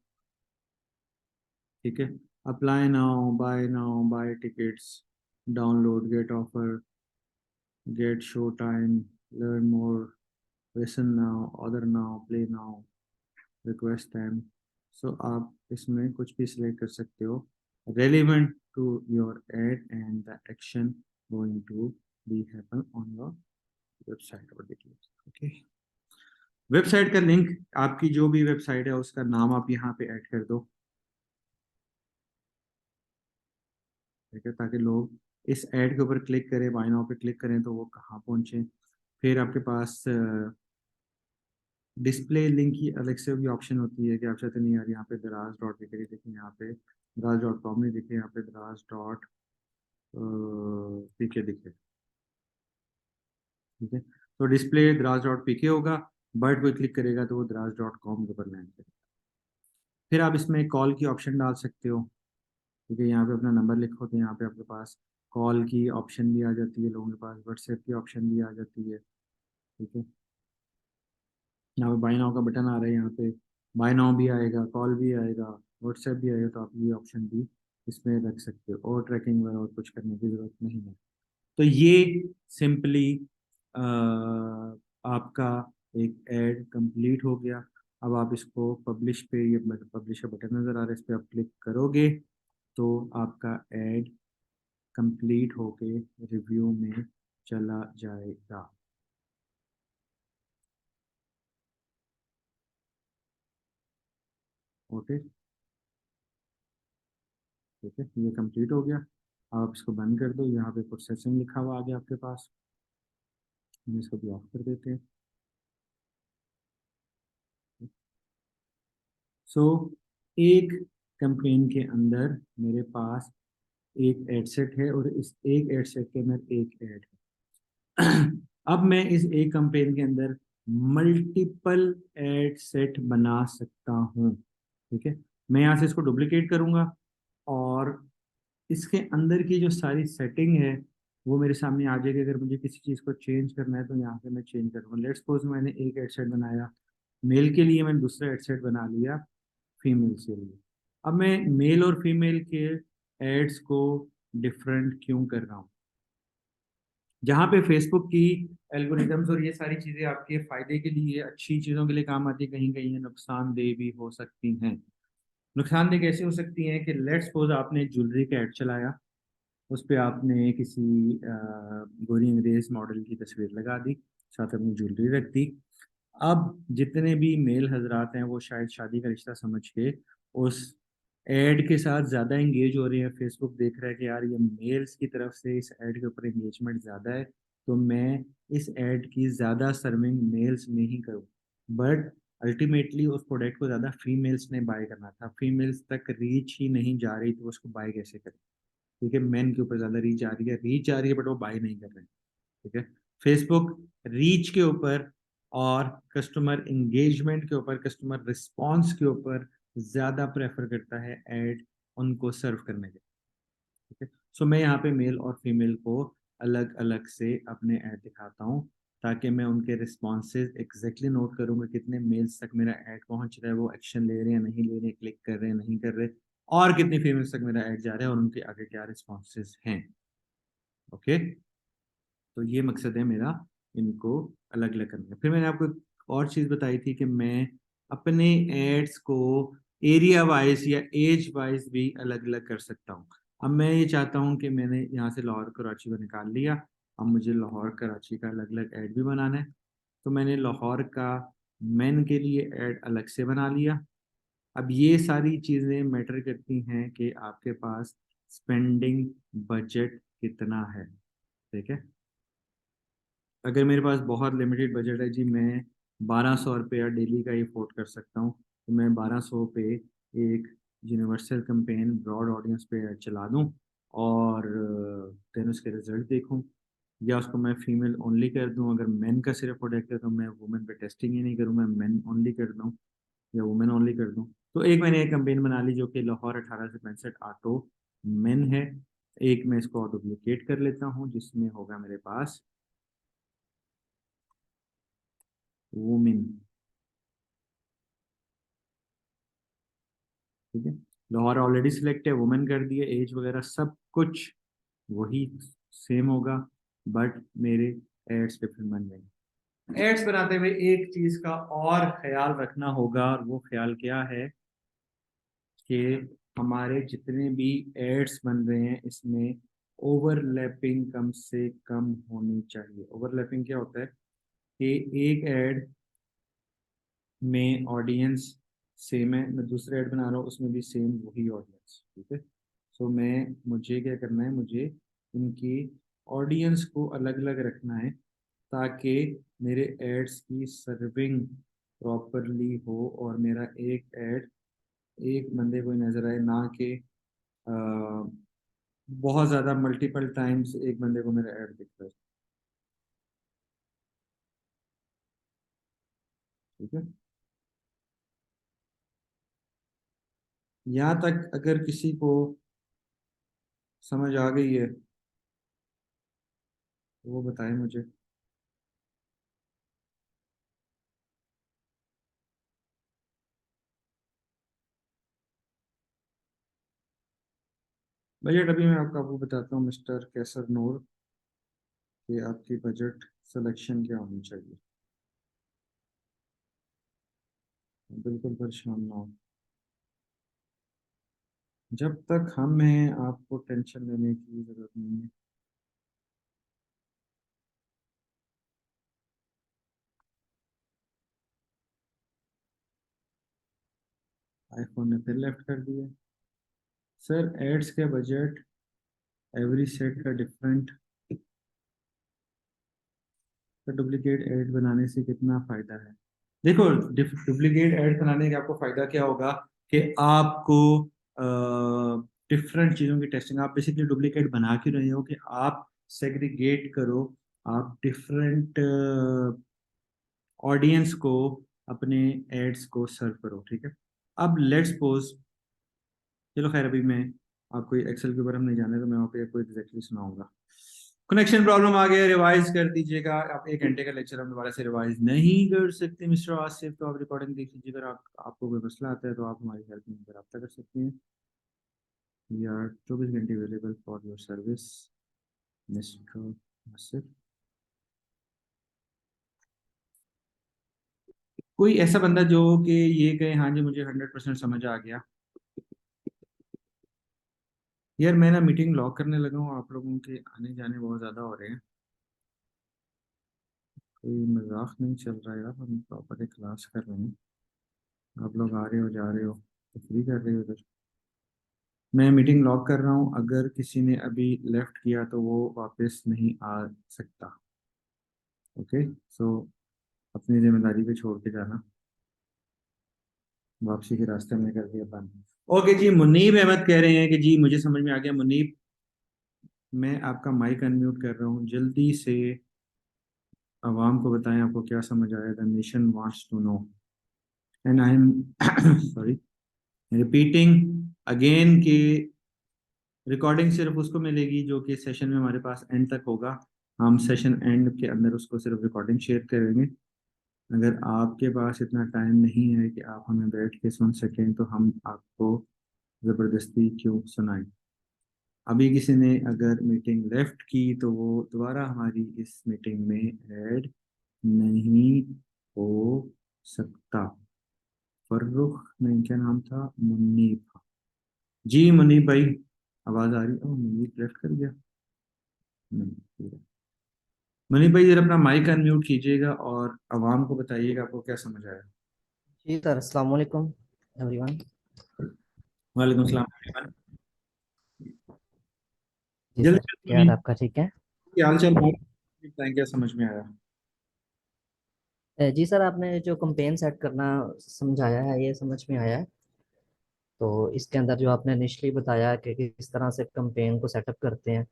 ठीक है। Apply now, buy tickets, download, get offer, get show time, learn more, listen now, order now, play now, request time. So आप इसमें कुछ भी सिलेक्ट कर सकते हो relevant to your ad and the action going to be happen on your website और details, okay. Website का link, आपकी जो भी वेबसाइट है उसका नाम आप यहाँ पे ऐड कर दो, ठीक है, ताकि लोग इस ऐड के ऊपर क्लिक करें, बाय नाउ पे क्लिक करें तो वो कहाँ पहुंचे। फिर आपके पास डिस्प्ले लिंक की अलग से भी ऑप्शन होती है कि आप चाहते नहीं यार यहाँ पे दराज डॉट दिख रही, देखिए यहाँ पे दराज डॉट कॉम नहीं दिखे, यहाँ पे दराज डॉट पीके दिखे, ठीक है। तो डिस्प्ले दराज डॉट पीके होगा, बट कोई क्लिक करेगा तो वो दराज डॉट कॉम के ऊपर लैंड करेगा। फिर आप इसमें कॉल की ऑप्शन डाल सकते हो, ठीक है, यहाँ पे अपना नंबर लिखो तो यहाँ पे आपके पास कॉल की ऑप्शन भी आ जाती है, लोगों के पास व्हाट्सएप की ऑप्शन भी आ जाती है, ठीक है। यहाँ पे बाय नाउ का बटन आ रहा है, यहाँ पे बाय नाउ भी आएगा, कॉल भी आएगा, व्हाट्सएप भी आएगा, तो आप ये ऑप्शन भी इसमें रख सकते हो, और ट्रैकिंग वगैरह और कुछ करने की जरूरत नहीं है। तो ये सिंपली आपका एक ऐड कंप्लीट हो गया। अब आप इसको पब्लिश पे, ये पब्लिश का बटन नज़र आ रहा है, इस पर आप क्लिक करोगे तो आपका ऐड कंप्लीट होके रिव्यू में चला जाएगा, ओके, ठीक है। ये कंप्लीट हो गया, आप इसको बंद कर दो। यहाँ पे प्रोसेसिंग लिखा हुआ आ गया आपके पास, हम इसको भी ऑफ कर देते हैं। सो एक कैंपेन के अंदर मेरे पास एक एड सेट है और इस एक एड सेट के अंदर एक एड है। अब मैं इस एक कैंपेन के अंदर मल्टीपल एड सेट बना सकता हूँ, ठीक है। मैं यहाँ से इसको डुप्लीकेट करूंगा और इसके अंदर की जो सारी सेटिंग है वो मेरे सामने आ जाएगी। अगर मुझे किसी चीज़ को चेंज करना है तो यहाँ से मैं चेंज करूँगा। लेट्स सपोज मैंने एक हेडसेट बनाया मेल के लिए, मैंने दूसरा हेडसेट बना लिया फीमेल के लिए। अब मैं मेल और फीमेल के एड्स को डिफरेंट क्यों कर रहा हूँ? जहाँ पे फेसबुक की एल्गोरिथम्स और ये सारी चीज़ें आपके फायदे के लिए, अच्छी चीज़ों के लिए काम आती है, कहीं कहीं ये नुकसानदेह भी हो सकती हैं। नुकसानदेह कैसे हो सकती हैं कि लेट्स सपोज आपने ज्वेलरी का एड चलाया, उस पे आपने किसी गोरी अंग्रेज मॉडल की तस्वीर लगा दी, साथ अपनी ज्वेलरी रख दी। अब जितने भी मेल हजरात हैं वो शायद शादी का रिश्ता समझ के उस एड के साथ ज़्यादा इंगेज हो रहे हैं। फेसबुक देख रहा है कि यार ये मेल्स की तरफ से इस एड के ऊपर इंगेजमेंट ज़्यादा है, तो मैं इस एड की ज़्यादा सर्विंग मेल्स में ही करूँ। बट अल्टीमेटली उस प्रोडक्ट को ज़्यादा फीमेल्स ने बाय करना था, फीमेल्स तक रीच ही नहीं जा रही, तो उसको बाय कैसे करें? ठीक है, मेन के ऊपर ज्यादा रीच आ रही है, रीच आ रही है बट वो बाय नहीं कर रहे हैं, ठीक है। फेसबुक रीच के ऊपर और कस्टमर इंगेजमेंट के ऊपर, कस्टमर रिस्पॉन्स के ऊपर ज्यादा प्रेफर करता है एड उनको सर्व करने के, ठीक है। सो मैं यहाँ पे मेल और फीमेल को अलग अलग से अपने ऐड दिखाता हूँ, ताकि मैं उनके रिस्पॉन्सेज एग्जैक्टली नोट करूँगा, कितने मेल्स तक मेरा ऐड पहुंच रहा है, वो एक्शन ले रहे हैं नहीं ले रहे, क्लिक कर रहे हैं नहीं कर रहे, और कितनी फीमेल्स तक मेरा ऐड जा रहा है और उनके आगे क्या रिस्पॉन्सेज हैं, ओके। तो ये मकसद है मेरा, इनको अलग अलग करने का। फिर मैंने आपको एक और चीज़ बताई थी कि मैं अपने एड्स को एरिया वाइज या एज वाइज भी अलग अलग कर सकता हूँ। अब मैं ये चाहता हूँ कि मैंने यहाँ से लाहौर कराची को निकाल लिया, अब मुझे लाहौर कराची का अलग अलग ऐड भी बनाना है। तो मैंने लाहौर का मैन के लिए ऐड अलग से बना लिया। अब ये सारी चीज़ें मैटर करती हैं कि आपके पास स्पेंडिंग बजट कितना है। ठीक है, अगर मेरे पास बहुत लिमिटेड बजट है जी, मैं 1200 रुपया डेली का ही अफोर्ड कर सकता हूँ, तो मैं 1200 पे एक यूनिवर्सल कैंपेन ब्रॉड ऑडियंस पे चला दूँ और देन उसके रिजल्ट देखूँ, या उसको मैं फीमेल ओनली कर दूँ। अगर मेन का सिर्फ प्रोडक्ट है तो मैं वुमेन पे टेस्टिंग ही नहीं करूँ, मैं मेन ओनली कर दूँ या वुमेन ओनली कर दूँ। तो एक मैंने एक कैंपेन बना ली जो कि लाहौर 18 से 65 ऑटो मेन है। एक मैं इसको डुप्लीकेट कर लेता हूँ जिसमें होगा मेरे पास वुमेन। ठीक है, लाहौर ऑलरेडी सिलेक्ट है, वुमेन कर दिए, एज वगैरह सब कुछ वही सेम होगा, बट मेरे एड्स डिफरेंट बन जाएंगे। एड्स बनाते हुए एक चीज का और ख्याल रखना होगा, और वो ख्याल क्या है कि हमारे जितने भी एड्स बन रहे हैं इसमें ओवरलैपिंग कम से कम होनी चाहिए। ओवरलैपिंग क्या होता है कि एक ऐड में ऑडियंस सेम है, मैं दूसरा ऐड बना रहा हूँ उसमें भी सेम वही ऑडियंस। ठीक है, सो मैं मुझे क्या करना है, मुझे इनकी ऑडियंस को अलग अलग रखना है ताकि मेरे एड्स की सर्विंग प्रॉपरली हो और मेरा एक ऐड एक बंदे को ही नजर आए, ना कि अ, बहुत ज़्यादा मल्टीपल टाइम्स एक बंदे को मेरा ऐड दिख रहा है। ठीक है, यहाँ तक अगर किसी को समझ आ गई है तो वो बताए मुझे। बजट अभी मैं आपको बताता हूँ मिस्टर कैसर नूर कि आपकी बजट सिलेक्शन क्या होनी चाहिए। बिल्कुल परेशान ना हो, जब तक हम हैं आपको टेंशन लेने की जरूरत नहीं है। आईफोन ने फिर लेफ्ट कर दिया। सर एड्स के बजट एवरी सेट का डिफरेंट, तो डुप्लीकेट ऐड बनाने से कितना फायदा है? देखो, डुप्लीकेट ऐड बनाने का आपको फायदा क्या होगा कि आपको डिफरेंट चीज़ों की टेस्टिंग, आप बेसिकली डुप्लीकेट बना क्यों रहे हो कि आप सेग्रीगेट करो, आप डिफरेंट ऑडियंस को अपने एड्स को सर्व करो। ठीक है, अब लेट्स सपोज, चलो खैर अभी मैं आपको एक्सेल के ऊपर हम नहीं जाने, तो मैं वहाँ पे आपको एग्जैक्टली सुनाऊंगा। कनेक्शन प्रॉब्लम आ गया, रिवाइज कर दीजिएगा। आप 1 घंटे का लेक्चर हम दोबारा से रिवाइज नहीं कर सकते मिस्टर आसिफ, तो आप रिकॉर्डिंग देख लीजिए। अगर आपको कोई मसला आता है तो आप हमारी हेल्प में रब्ता कर सकते हैं। वी आर 24 घंटे available for your service mister Asif. कोई ऐसा बंदा जो कि ये कहे हाँ जी मुझे 100% समझ आ गया। यार मैं ना मीटिंग लॉक करने लगा हूँ, आप लोगों के आने जाने बहुत ज़्यादा हो रहे हैं, कोई मजाक नहीं चल रहा है यार, हम प्रॉपर क्लास कर रहे हैं, आप लोग आ रहे हो जा रहे हो तो फ्री कर रहे हो इधर। मैं मीटिंग लॉक कर रहा हूँ, अगर किसी ने अभी लेफ्ट किया तो वो वापस नहीं आ सकता। ओके, सो अपनी जिम्मेदारी पे छोड़ के जाना, वापसी के रास्ते में कर दिया बंद। ओके जी, मुनीब अहमद कह रहे हैं कि जी मुझे समझ में आ गया। मुनीब, मैं आपका माइक अनम्यूट कर रहा हूँ, जल्दी से आवाम को बताएं आपको क्या समझ आया। The nation wants to know and I am sorry repeating again कि रिकॉर्डिंग सिर्फ उसको मिलेगी जो कि सेशन में हमारे पास एंड तक होगा। हम सेशन एंड के अंदर उसको सिर्फ रिकॉर्डिंग शेयर करेंगे। अगर आपके पास इतना टाइम नहीं है कि आप हमें बैठ के सुन सकें तो हम आपको ज़बरदस्ती क्यों सुनाएं। अभी किसी ने अगर मीटिंग लेफ्ट की तो वो दोबारा हमारी इस मीटिंग में ऐड नहीं हो सकता। फर्रुख नहीं, क्या नाम था, मुन्नीब। जी मुन्नीब भाई, आवाज़ आ रही है? म्यूट लेफ्ट कर गया। नहीं, ठीक है। मनीष भाई जरा अपना माइक अनम्यूट कीजिएगा और आवाम को बताइएगा आपको क्या समझ आया। जी सर, अस्सलाम वालेकुम एवरीवन। वालेकुम सलाम everyone। जी जल्दी सर, जल्दी क्या हाल मनीष, है आपका? ठीक है। क्या हाल चाल बताएं, क्या समझ में आया। जी सर, आपने जो कंपेन सेट करना समझाया है ये समझ में आया है। तो इसके अंदर जो आपने इनिशियली बताया है कि किस तरह से कंपेन को सेटअप करते हैं,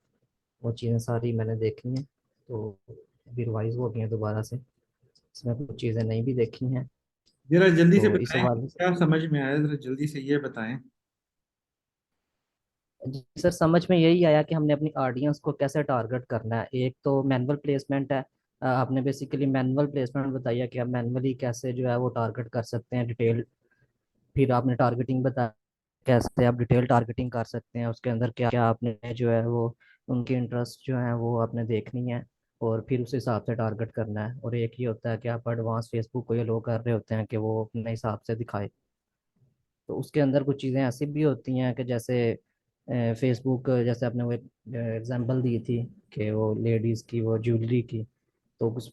वो चीज़ें सारी मैंने देखी हैं। तो अभी रिवाइज हो गई हैं दोबारा से। इसमें कुछ चीज़ें नहीं भी देखी हैं। जरा जल्दी से तो इस बताएं हवाले से क्या समझ में आया, जरा जल्दी से ये बताएं। जी सर, समझ में यही आया कि हमने अपनी ऑडियंस को कैसे टारगेट करना है। एक तो मैनुअल प्लेसमेंट है। आपने बेसिकली मैनुअल प्लेसमेंट बताया कि आप मैनुअली कैसे जो है वो टारगेट कर सकते हैं डिटेल। फिर आपने टारगेटिंग बताया, कैसे आप डिटेल टारगेटिंग कर सकते हैं। उसके अंदर क्या क्या आपने जो है वो उनकी इंटरेस्ट जो है वो आपने देखनी है, और फिर उस हिसाब से टारगेट करना है। और एक ही होता है कि आप एडवांस फेसबुक को ये लोग कर रहे होते हैं कि वो अपने हिसाब से दिखाए। तो उसके अंदर कुछ चीज़ें ऐसी भी होती हैं कि जैसे फेसबुक, जैसे आपने वो एग्जांपल दी थी कि वो लेडीज़ की वो ज्वेलरी की। तो उस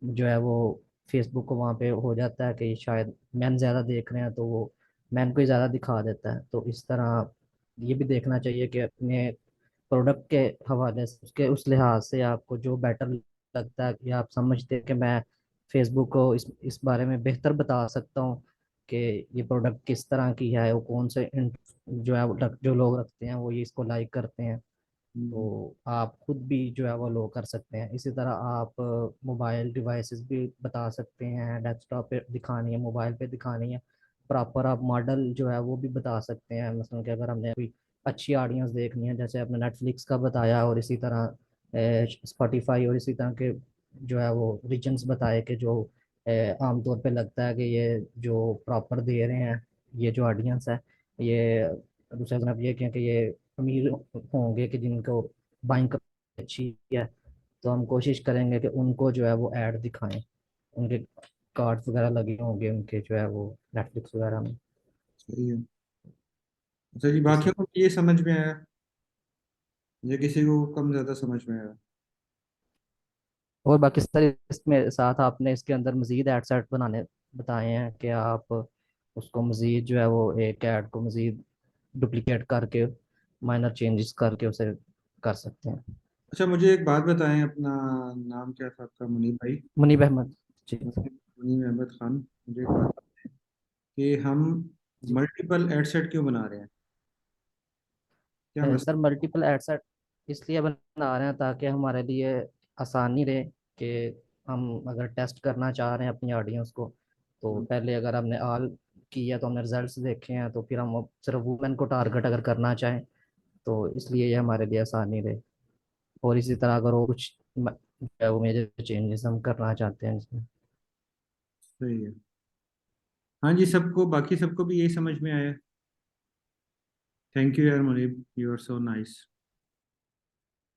जो है वो फेसबुक को वहाँ पे हो जाता है कि शायद मैन ज़्यादा देख रहे हैं, तो वो मैन को ही ज़्यादा दिखा देता है। तो इस तरह ये भी देखना चाहिए कि अपने प्रोडक्ट के हवाले से, उसके उस लिहाज से आपको जो बेटर लगता है कि आप समझते हैं कि मैं फेसबुक को इस बारे में बेहतर बता सकता हूँ कि ये प्रोडक्ट किस तरह की है, वो कौन से जो है जो लोग रखते हैं वो ये इसको लाइक करते हैं। हम्म, तो आप खुद भी जो है वो लो कर सकते हैं। इसी तरह आप मोबाइल डिवाइसेस भी बता सकते हैं, डेस्कटॉप पे दिखानी है, मोबाइल पे दिखानी है। प्रॉपर आप मॉडल जो है वो भी बता सकते हैं। मतलब कि अगर हमने कोई अच्छी ऑडियंस देखनी है, जैसे आपने नेटफ्लिक्स का बताया, और इसी तरह स्पॉटिफाई, और इसी तरह के जो है वो रीजन्स बताए कि जो आमतौर पे लगता है कि ये जो प्रॉपर दे रहे हैं, ये जो ऑडियंस है, ये दूसरा तरफ ये कि ये अमीर होंगे कि जिनको बाइंग अच्छी है। तो हम कोशिश करेंगे कि उनको जो है वो ऐड दिखाएं, उनके कार्ड्स वगैरह लगे होंगे उनके जो है वो नेटफ्लिक्स वगैरह में। सही है। अच्छा जी, जी बाकी सर। को ये समझ में आया या किसी को कम ज्यादा समझ में आया। और बाकी सर इसमें साथ आपने इसके अंदर मज़ीद ऐड सेट बनाने बताए हैं कि आप उसको मज़ीद जो है वो एक ऐड को मज़ीद डुप्लीकेट करके माइनर चेंजेस करके उसे कर सकते हैं। अच्छा मुझे एक बात बताएं, अपना नाम क्या था आपका? मुनीब भाई। मुनीब अहमद। जी मुनीब अहमद खान, मुझे एक बात कि हम जी। मल्टीपल एड सेट क्यों बना रहे हैं, क्या सर, मसला? मल्टीपल एडसेट इसलिए बना रहे हैं ताकि हमारे लिए आसानी रहे कि हम अगर टेस्ट करना चाह रहे हैं अपनी ऑडियंस को, तो पहले अगर हमने ऑल किया तो हमने रिजल्ट्स देखे हैं, तो फिर हम अब सिर्फ वुमेन को टारगेट अगर करना चाहें तो इसलिए ये हमारे लिए आसानी रहे। और इसी तरह अगर वो कुछ वो मेजर चेंजेस हम करना चाहते हैं इसमें। सही है। हाँ जी, सबको बाकी सबको भी यही समझ में आया। थैंक यू यार Munib, you are so nice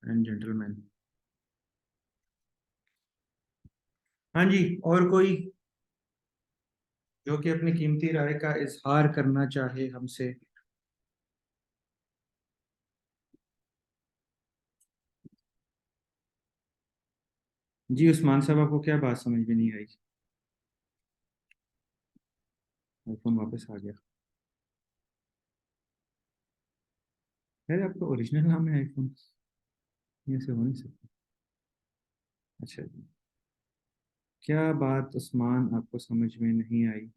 and gentleman. हाँ जी, और कोई जो कि अपनी कीमती राय का इजहार करना चाहे हमसे? जी उस्मान साहब, आपको क्या बात समझ में नहीं आई? आईफोन वापस आ गया। खैर आपका ओरिजिनल नाम है आईफोन, ये से हो नहीं सकता। अच्छा जी, क्या बात उस्मान आपको समझ में नहीं आई?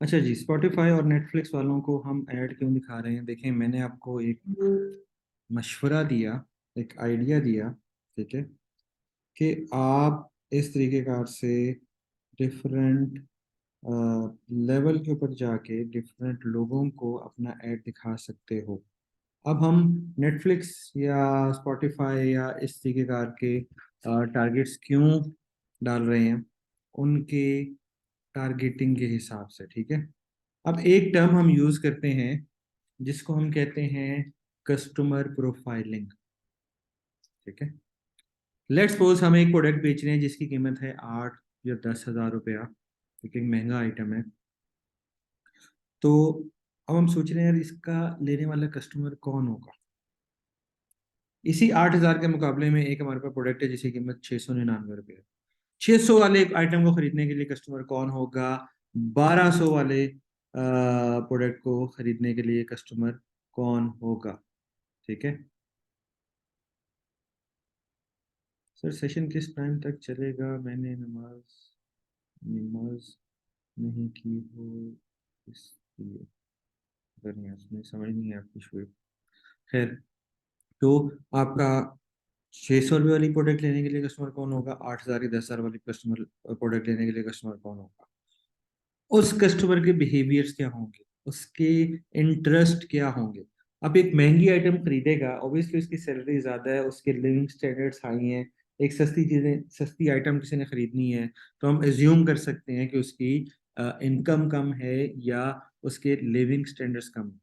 अच्छा जी, स्पॉटिफाई और नेटफ्लिक्स वालों को हम ऐड क्यों दिखा रहे हैं? देखें, मैंने आपको एक मशवरा दिया, एक आइडिया दिया, ठीक है, कि आप इस तरीके कार से डिफरेंट लेवल के ऊपर जाके डिफरेंट लोगों को अपना ऐड दिखा सकते हो। अब हम नेटफ्लिक्स या स्पॉटिफाई या इस तरीके कार के टारगेट्स क्यों डाल रहे हैं? उनके टारगेटिंग के हिसाब से, ठीक है। अब एक टर्म हम यूज करते हैं जिसको हम कहते हैं कस्टमर प्रोफाइलिंग। ठीक है, लेट्स सपोज हम एक प्रोडक्ट बेच रहे हैं जिसकी कीमत है 8 या 10 हज़ार रुपया, एक एक महंगा आइटम है। तो अब हम सोच रहे हैं यार इसका लेने वाला कस्टमर कौन होगा। इसी 8 हज़ार के मुकाबले में एक हमारे पास प्रोडक्ट है जिसकी कीमत 699 रुपये। 600 वाले आइटम को खरीदने के लिए कस्टमर कौन होगा, 1200 वाले प्रोडक्ट को खरीदने के लिए कस्टमर कौन होगा। ठीक है सर, सेशन किस टाइम तक चलेगा, मैंने नमाज नमाज नहीं की हो इसलिए। अगर नहीं समझ नहीं है आपकी शुरू। खैर, तो आपका 600 रुपये वाली प्रोडक्ट लेने के लिए कस्टमर कौन होगा, 8 हज़ार की 10 हज़ार वाली कस्टमर प्रोडक्ट लेने के लिए कस्टमर कौन होगा। उस कस्टमर के बिहेवियर्स क्या होंगे, उसके इंटरेस्ट क्या होंगे। अब एक महंगी आइटम खरीदेगा, ऑब्वियसली उसकी सैलरी ज़्यादा है, उसके लिविंग स्टैंडर्ड्स हाई हैं। एक सस्ती आइटम किसी ने खरीदनी है, तो हम एज्यूम कर सकते हैं कि उसकी इनकम कम है या उसके लिविंग स्टैंडर्ड्स कम है।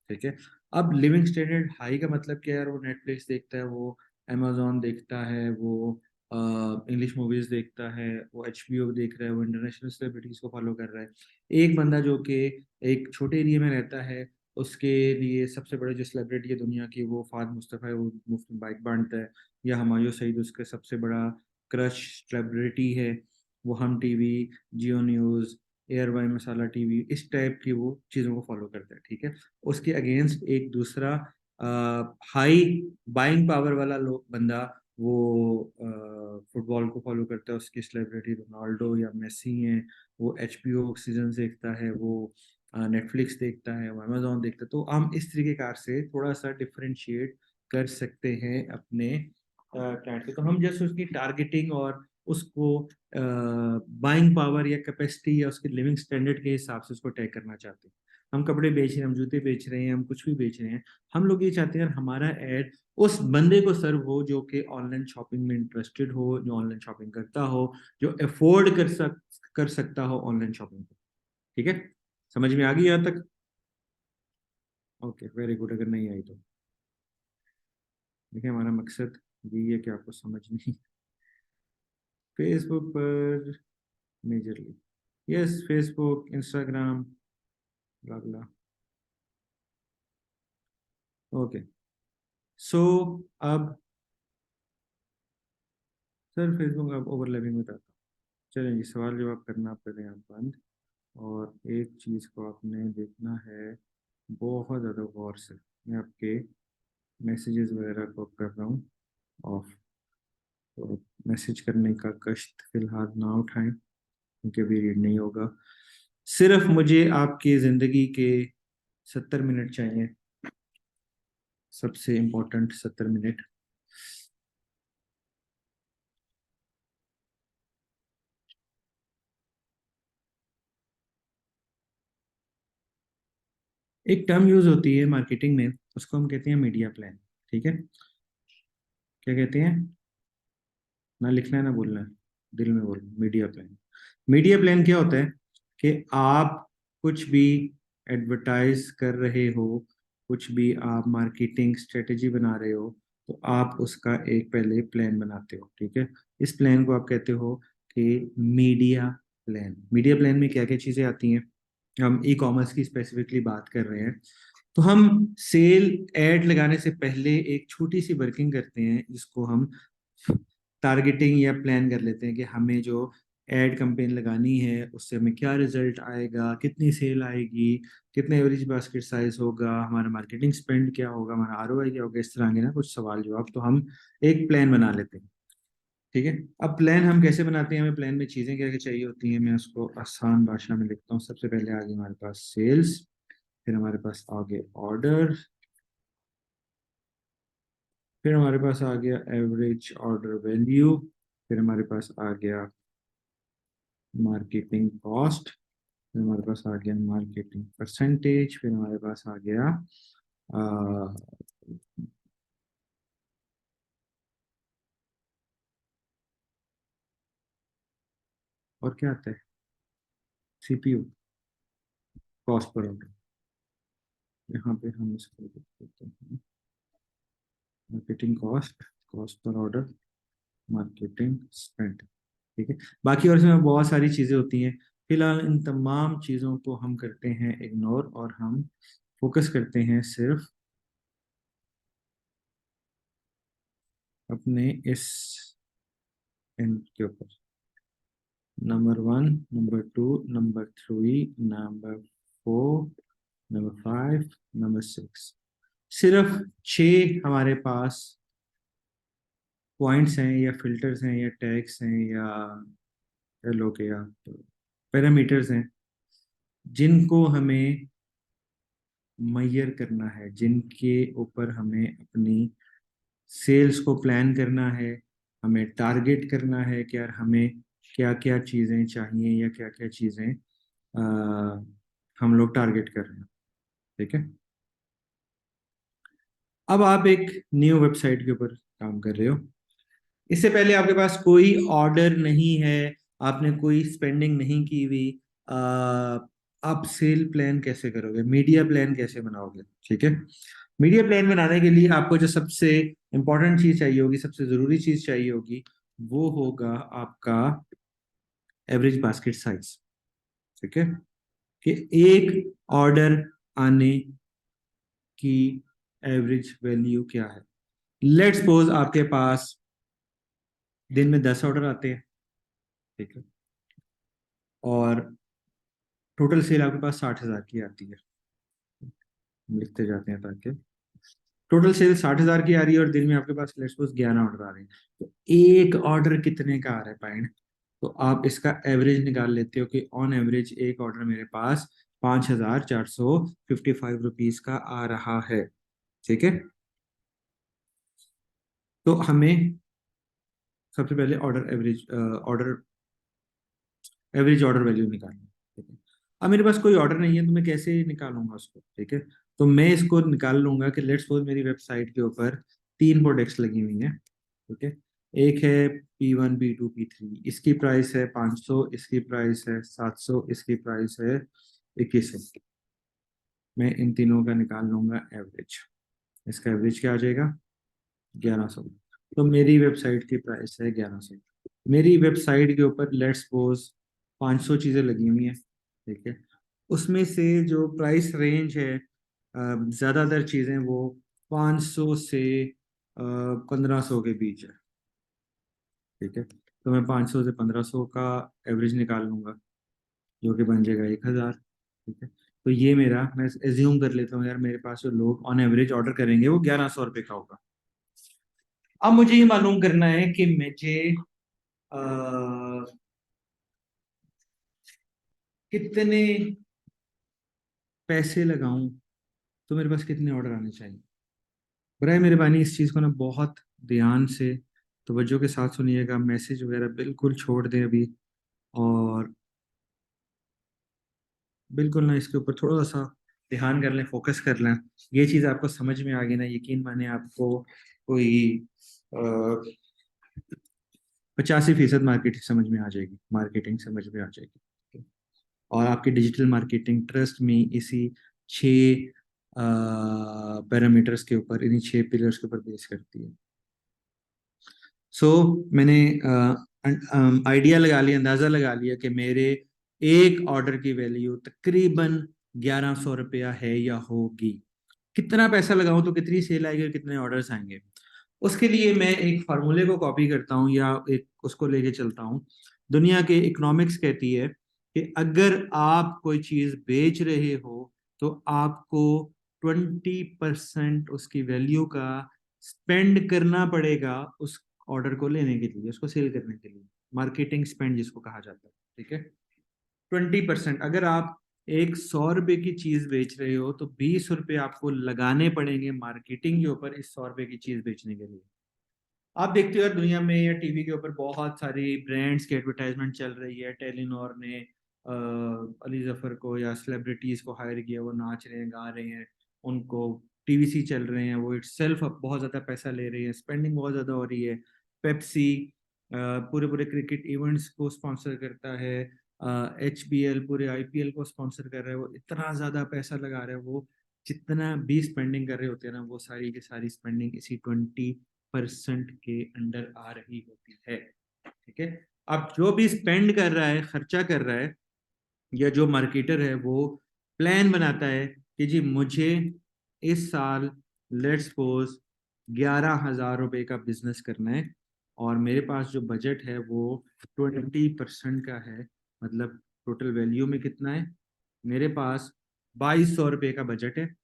ठीक है, अब लिविंग स्टैंडर्ड हाई का मतलब क्या है यार, वो नेटफ्लिक्स देखता है, वो अमेजोन देखता है, वो इंग्लिश मूवीज देखता है, वो HBO देख रहा है, वो इंटरनेशनल सेलिब्रिटीज को फॉलो कर रहा है। एक बंदा जो कि एक छोटे एरिया में रहता है, उसके लिए सबसे बड़े जो सेलिब्रिटी है दुनिया की वो फाद मुस्तफ़ा है, वो मुफ्त में बाइक बांटता है। या हुमायूं सईद उसका सबसे बड़ा क्रश सेलिब्रिटी है, वो हम टीवी, जियो न्यूज़, एयर वाई मसाला टीवी, इस टाइप की वो चीज़ों को फॉलो करता है। ठीक है, उसके अगेंस्ट एक दूसरा हाई बाइंग पावर वाला लोग बंदा, वो फुटबॉल को फॉलो करता है, उसकी सेलिब्रिटी रोनाल्डो या मेसी हैं, वो HBO सीजन देखता है, वो नेटफ्लिक्स देखता है, वो अमेजोन देखता है। तो हम इस तरीके कार से थोड़ा सा डिफरेंशिएट कर सकते हैं अपने क्लाइंट को। तो हम जैसे उसकी टारगेटिंग और उसको बाइंग पावर या कैपेसिटी या उसके लिविंग स्टैंडर्ड के हिसाब से उसको टैग करना चाहते हैं। हम कपड़े बेच रहे हैं, हम जूते बेच रहे हैं, हम कुछ भी बेच रहे हैं, हम लोग ये चाहते हैं हमारा एड उस बंदे को सर्व हो जो कि ऑनलाइन शॉपिंग में इंटरेस्टेड हो, जो ऑनलाइन शॉपिंग करता हो, जो अफोर्ड कर सकता हो ऑनलाइन शॉपिंग को। ठीक है, समझ में आ गई यहाँ तक। Okay, very good. अगर नहीं आई तो देखिए, हमारा मकसद यही है कि आपको समझ नहीं। फेसबुक पर मेजरली, यस, फेसबुक, इंस्टाग्राम, ब्ला ब्ला। ओके, सो अब सर फेसबुक अब ओवरलैपिंग में था। चलें जी, सवाल जवाब करना आप पहले यहाँ बंद। और एक चीज़ को आपने देखना है बहुत ज़्यादा गौर से। मैं आपके मैसेजेस वगैरह को कर रहा हूँ ऑफ, तो मैसेज करने का कष्ट फिलहाल ना उठाएं क्योंकि अभी रीड नहीं होगा। सिर्फ मुझे आपकी ज़िंदगी के 70 मिनट चाहिए, सबसे इम्पोर्टेंट 70 मिनट। एक टर्म यूज होती है मार्केटिंग में, उसको हम कहते हैं मीडिया प्लान। ठीक है, क्या कहते हैं, ना लिखना है ना बोलना है, दिल में बोलो, मीडिया प्लान। मीडिया प्लान क्या होता है कि आप कुछ भी एडवर्टाइज कर रहे हो, कुछ भी आप मार्केटिंग स्ट्रेटेजी बना रहे हो, तो आप उसका एक पहले प्लान बनाते हो। ठीक है, इस प्लान को आप कहते हो कि मीडिया प्लान। मीडिया प्लान में क्या क्या चीज़ें आती हैं, हम ई कॉमर्स की स्पेसिफिकली बात कर रहे हैं। तो हम सेल एड लगाने से पहले एक छोटी सी वर्किंग करते हैं जिसको हम टारगेटिंग या प्लान कर लेते हैं कि हमें जो एड कैंपेन लगानी है उससे हमें क्या रिजल्ट आएगा, कितनी सेल आएगी, कितने एवरेज बास्केट साइज होगा, हमारा मार्केटिंग स्पेंड क्या होगा, हमारा ROI क्या होगा। इस तरह के ना कुछ सवाल जवाब, तो हम एक प्लान बना लेते हैं। ठीक है, अब प्लान हम कैसे बनाते हैं, हमें प्लान में चीज़ें क्या क्या चाहिए होती हैं, मैं उसको आसान भाषा में लिखता हूँ। सबसे पहले आगे हमारे पास सेल्स, फिर हमारे पास आगे ऑर्डर, फिर हमारे पास आ गया एवरेज ऑर्डर वैल्यू, फिर हमारे पास आ गया मार्केटिंग कॉस्ट, फिर हमारे पास आ गया मार्केटिंग परसेंटेज, फिर हमारे पास आ गया आ, और क्या आता है, CPU, कॉस्ट पर ऑर्डर, यहाँ पे हम इसको लिख देते हैं marketing cost, cost per order, marketing spend. ठीक है, बाकी और इसमें बहुत सारी चीजें होती हैं। फिलहाल इन तमाम चीजों को हम करते हैं इग्नोर, और हम फोकस करते हैं सिर्फ अपने इस इनके ऊपर, number 1, number 2, number 3, number 4, number 5, number 6। सिर्फ 6 हमारे पास पॉइंट्स हैं या फिल्टर्स हैं या टैग्स हैं या कह लो कि या पैरामीटर्स हैं जिनको हमें मैयर करना है, जिनके ऊपर हमें अपनी सेल्स को प्लान करना है, हमें टारगेट करना है कि यार हमें क्या क्या चीज़ें चाहिए या क्या क्या चीज़ें हम लोग टारगेट कर रहे हैं। ठीक है, अब आप एक न्यू वेबसाइट के ऊपर काम कर रहे हो, इससे पहले आपके पास कोई ऑर्डर नहीं है, आपने कोई स्पेंडिंग नहीं की हुई, अ, आप सेल प्लान कैसे करोगे, मीडिया प्लान कैसे बनाओगे? ठीक है, मीडिया प्लान बनाने के लिए आपको जो सबसे इंपॉर्टेंट चीज चाहिए होगी, सबसे जरूरी चीज चाहिए होगी, वो होगा आपका एवरेज बास्केट साइज। ठीक है, कि एक ऑर्डर आने की एवरेज वैल्यू क्या है। लेट्स सपोज आपके पास दिन में 10 ऑर्डर आते हैं। ठीक है, और टोटल सेल आपके पास 60,000 की आती है, लिखते जाते हैं ताकि टोटल सेल 60,000 की आ रही है, और दिन में आपके पास लेट्स सपोज 11 ऑर्डर आ रहे हैं, तो एक ऑर्डर कितने का आ रहा है पॉइंट, तो आप इसका एवरेज निकाल लेते हो कि ऑन एवरेज एक ऑर्डर मेरे पास 5,455 रुपीज का आ रहा है। ठीक है, तो हमें सबसे पहले एवरेज ऑर्डर वैल्यू निकालना। ठीक है, अब मेरे पास कोई ऑर्डर नहीं है तो मैं कैसे निकालूंगा उसको? ठीक है, तो मैं इसको निकाल लूंगा कि लेट्स सपोज मेरी वेबसाइट के ऊपर 3 प्रोडक्ट्स लगी हुई हैं। ठीक है, एक है P1, P2, P3, इसकी प्राइस है 500, इसकी प्राइस है 700, इसकी प्राइस है 2100। मैं इन तीनों का निकाल लूंगा एवरेज, इसका एवरेज क्या आ जाएगा? 1100। तो मेरी वेबसाइट की प्राइस है 1100। मेरी वेबसाइट के ऊपर लेट्स सपोज 500 चीज़ें लगी हुई हैं। ठीक है, उसमें से जो प्राइस रेंज है, ज़्यादातर चीज़ें वो 500 से 1500 के बीच है। ठीक है, तो मैं 500 से 1500 का एवरेज निकाल लूंगा, जो कि बन जाएगा 1000। ठीक है, तो ये मेरा, मैं एज्यूम कर लेता हूँ यार मेरे पास जो लोग ऑन एवरेज ऑर्डर करेंगे वो 1100 रुपये का होगा। अब मुझे ये मालूम करना है कि मुझे अ, कितने पैसे लगाऊं तो मेरे पास कितने ऑर्डर आने चाहिए। बराए मेहरबानी इस चीज़ को ना बहुत ध्यान से तवज्जो के साथ सुनिएगा, मैसेज वगैरह बिल्कुल छोड़ दें अभी, और बिल्कुल ना इसके ऊपर थोड़ा सा ध्यान कर लें, फोकस कर लें। ये चीज़ आपको समझ में आ गई ना, यकीन माने आपको कोई 85% मार्केटिंग समझ में आ जाएगी, मार्केटिंग समझ में आ जाएगी। और आपकी डिजिटल मार्केटिंग ट्रस्ट में इसी 6 पैरामीटर्स के ऊपर, इन्हीं 6 पिलर्स के ऊपर बेस करती है। सो मैंने आइडिया लगा लिया, अंदाज़ा लगा लिया कि मेरे एक ऑर्डर की वैल्यू तकरीबन 1100 रुपया है या होगी। कितना पैसा लगाऊं तो कितनी सेल आएगी और कितने ऑर्डर्स आएंगे? उसके लिए मैं एक फार्मूले को कॉपी करता हूँ या एक उसको लेके चलता हूँ। दुनिया के इकोनॉमिक्स कहती है कि अगर आप कोई चीज़ बेच रहे हो तो आपको 20% उसकी वैल्यू का स्पेंड करना पड़ेगा उस ऑर्डर को लेने के लिए, उसको सेल करने के लिए, मार्केटिंग स्पेंड जिसको कहा जाता है। ठीक है, 20%। अगर आप एक 100 रुपए की चीज बेच रहे हो तो 20 रुपए आपको लगाने पड़ेंगे मार्केटिंग के ऊपर इस 100 रुपए की चीज बेचने के लिए। आप देखते हो यार दुनिया में या टीवी के ऊपर बहुत सारी ब्रांड्स की एडवर्टाइजमेंट चल रही है। टेलीनॉर ने अली जफर को या सेलिब्रिटीज को हायर किया, वो नाच रहे हैं, गा रहे हैं, उनको टीवीसी चल रहे हैं, वो इटसेल्फ बहुत ज्यादा पैसा ले रही है, स्पेंडिंग बहुत ज्यादा हो रही है। पेप्सी पूरे पूरे क्रिकेट इवेंट्स को स्पॉन्सर करता है, HBL पूरे IPL को स्पॉन्सर कर रहा है, वो इतना ज्यादा पैसा लगा रहा है, वो जितना भी स्पेंडिंग कर रहे होते हैं ना, वो सारी की सारी स्पेंडिंग इसी 20% के अंडर आ रही होती है। ठीक है। अब जो भी स्पेंड कर रहा है, खर्चा कर रहा है, या जो मार्केटर है वो प्लान बनाता है कि जी मुझे इस साल लेट्स सपोज 11,000 रुपए का बिजनेस करना है, और मेरे पास जो बजट है वो 20% का है, मतलब टोटल वैल्यू में कितना है, मेरे पास 2,200 रुपये का बजट है।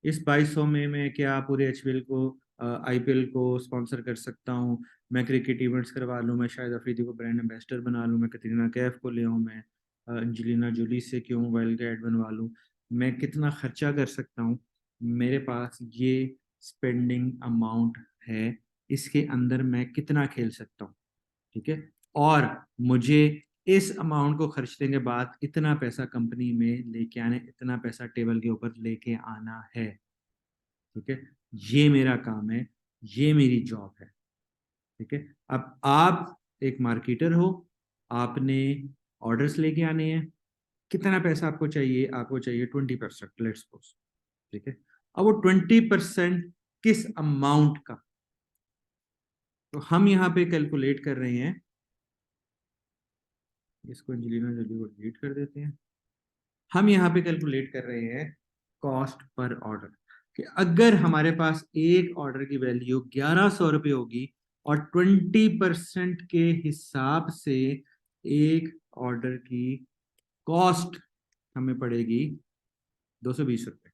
इस 2,200 में मैं क्या पूरे HBL को, IPL को स्पॉन्सर कर सकता हूँ, मैं क्रिकेट इवेंट्स करवा लूँ, मैं शायद अफरीदी को ब्रांड एम्बेसडर बना लूँ, मैं कतरीना कैफ को ले आऊँ, मैं एंजेलिना जोली से क्यों मोबाइल का एड बनवा लूँ, मैं कितना खर्चा कर सकता हूँ, मेरे पास ये स्पेंडिंग अमाउंट है, इसके अंदर मैं कितना खेल सकता हूँ। ठीक है। और मुझे इस अमाउंट को खर्चने के बाद इतना पैसा कंपनी में लेके आने, इतना पैसा टेबल के ऊपर लेके आना है। ठीक है। ये मेरा काम है, ये मेरी जॉब है। ठीक है। अब आप एक मार्केटर हो, आपने ऑर्डर्स लेके आने हैं, कितना पैसा आपको चाहिए, आपको चाहिए 20%, लेट्स सपोज। ठीक है। अब वो 20% किस अमाउंट का, तो हम यहाँ पे कैलकुलेट कर रहे हैं, इसको एंजेलिना जोली को डिलीट कर देते हैं। हम यहाँ पे कैलकुलेट कर रहे हैं कॉस्ट पर ऑर्डर, कि अगर हमारे पास एक ऑर्डर की वैल्यू 1,100 रुपये होगी, और 20% के हिसाब से एक ऑर्डर की कॉस्ट हमें पड़ेगी 220 रुपये।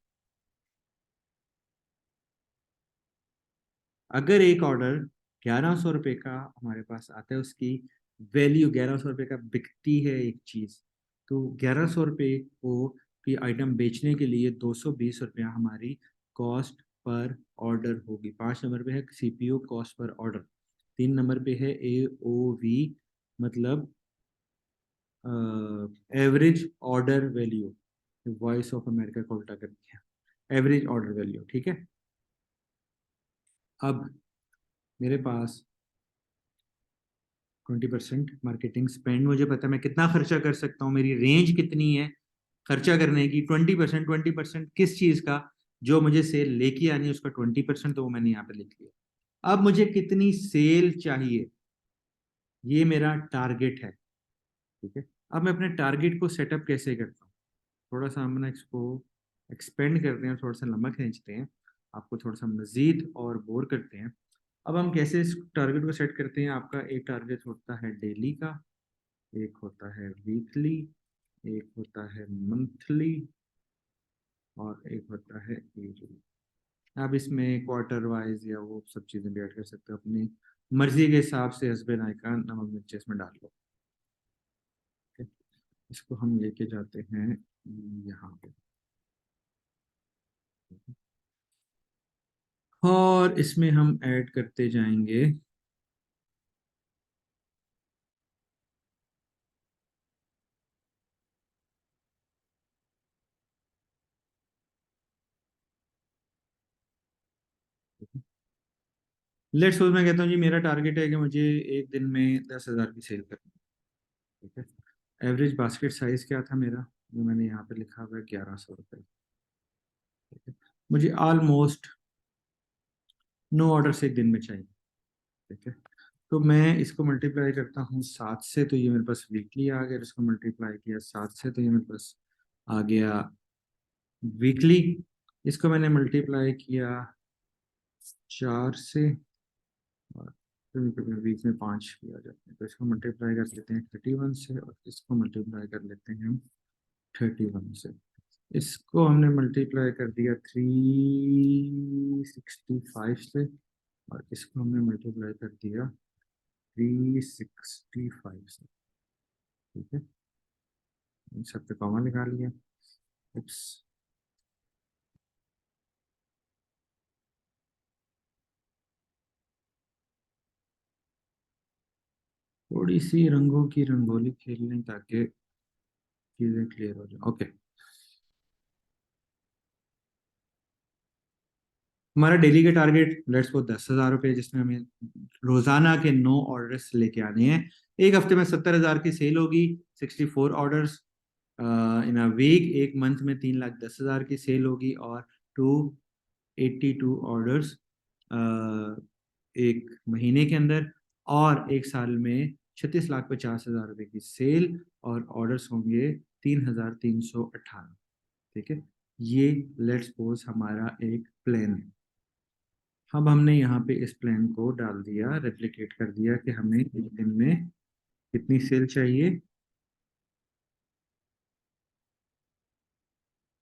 अगर एक ऑर्डर 1,100 रुपये का हमारे पास आता है, उसकी वैल्यू 1,100 रुपये का बिकती है एक चीज, तो 1,100 रुपये को की आइटम बेचने के लिए 220 रुपया हमारी कॉस्ट पर ऑर्डर होगी। 5 नंबर पे है CPO cost per order. 3 number पे है AOV, मतलब average order value, voice of America को उल्टा कर दिया, एवरेज ऑर्डर वैल्यू। ठीक है। अब मेरे पास 20% मार्केटिंग स्पेंड, मुझे पता है मैं कितना खर्चा कर सकता हूँ, मेरी रेंज कितनी है खर्चा करने की। 20% किस चीज का, जो मुझे सेल लेके आनी है उसका 20%, तो वो मैंने यहाँ पे लिख लिया। अब मुझे कितनी सेल चाहिए, ये मेरा टारगेट है। ठीक है। अब मैं अपने टारगेट को सेटअप कैसे करता हूँ, थोड़ा सा हम ना इसको एक्सपेंड करते हैं, थोड़ा सा लंबा खींचते हैं, आपको थोड़ा सा मजीद और बोर करते हैं। अब हम कैसे इस टारगेट को सेट करते हैं, आपका एक टारगेट होता है डेली का, एक होता है वीकली, एक होता है मंथली, और एक होता है ईयरली। आप इसमें क्वार्टर वाइज या वो सब चीज़ें भी ऐड कर सकते हो, अपनी मर्जी के हिसाब से हस्बैंड आई का नमक मिर्च इसमें डाल लो। ठीक है? इसको हम लेके जाते हैं यहाँ पे, और इसमें हम ऐड करते जाएंगे लेट्स सपोज मैं कहता हूँ जी मेरा टारगेट है कि मुझे एक दिन में 10,000 की सेल करनी है। ठीक है। एवरेज बास्केट साइज क्या था मेरा, जो मैंने यहाँ पे लिखा हुआ है 1,100 रुपये। ठीक है। मुझे ऑलमोस्ट 9 ऑर्डर्स एक दिन में चाहिए। ठीक है। तो मैं इसको मल्टीप्लाई करता हूँ 7 से, तो ये मेरे पास वीकली आ गया, इसको मल्टीप्लाई किया 7 से, तो ये मेरे पास आ गया वीकली। इसको मैंने मल्टीप्लाई किया 4 से, और फिर वीक में 5 भी आ जाते हैं, तो इसको मल्टीप्लाई कर लेते हैं 31 से, और इसको मल्टीप्लाई कर लेते हैं हम 31 से। इसको हमने मल्टीप्लाई कर दिया 365 से, और इसको हमने मल्टीप्लाई कर दिया 365 से। ठीक है। इन सब पे कॉमा लगा लिया। Oops. थोड़ी सी रंगों की रंगोली खेल लें ताकि चीजें क्लियर हो जाए। ओके। हमारा डेली का टारगेट लेट्स को 10,000 रुपये, जिसमें हमें रोजाना के 9 ऑर्डर्स लेके आने हैं। एक हफ्ते में 70,000 की सेल होगी, 64 ऑर्डर्स इन अ वीक, एक मंथ में 3,10,000 की सेल होगी, और 282 ऑर्डर्स एक महीने के अंदर, और एक साल में 36,50,000 रुपए की सेल, और ऑर्डर्स होंगे 3,318। ठीक है, ये लेट्स सपोज हमारा एक प्लान है। अब हमने यहाँ पे इस प्लान को डाल दिया, रेप्लिकेट कर दिया कि हमें एक दिन में कितनी सेल चाहिए,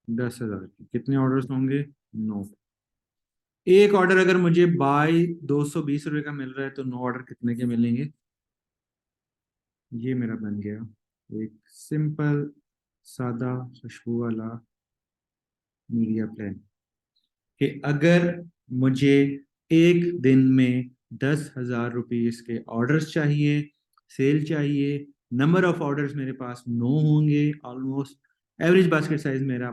10,000 की। कितने ऑर्डर्स होंगे, 9। एक ऑर्डर अगर मुझे बाई 220 रुपये का मिल रहा है तो 9 ऑर्डर कितने के मिलेंगे? ये मेरा बन गया एक सिंपल सादा खुशबू वाला मीडिया प्लान, कि अगर मुझे एक दिन में 10,000 रुपीज के ऑर्डर्स चाहिए, सेल चाहिए, नंबर ऑफ ऑर्डर्स मेरे पास 9 होंगे ऑलमोस्ट, एवरेज बास्केट साइज मेरा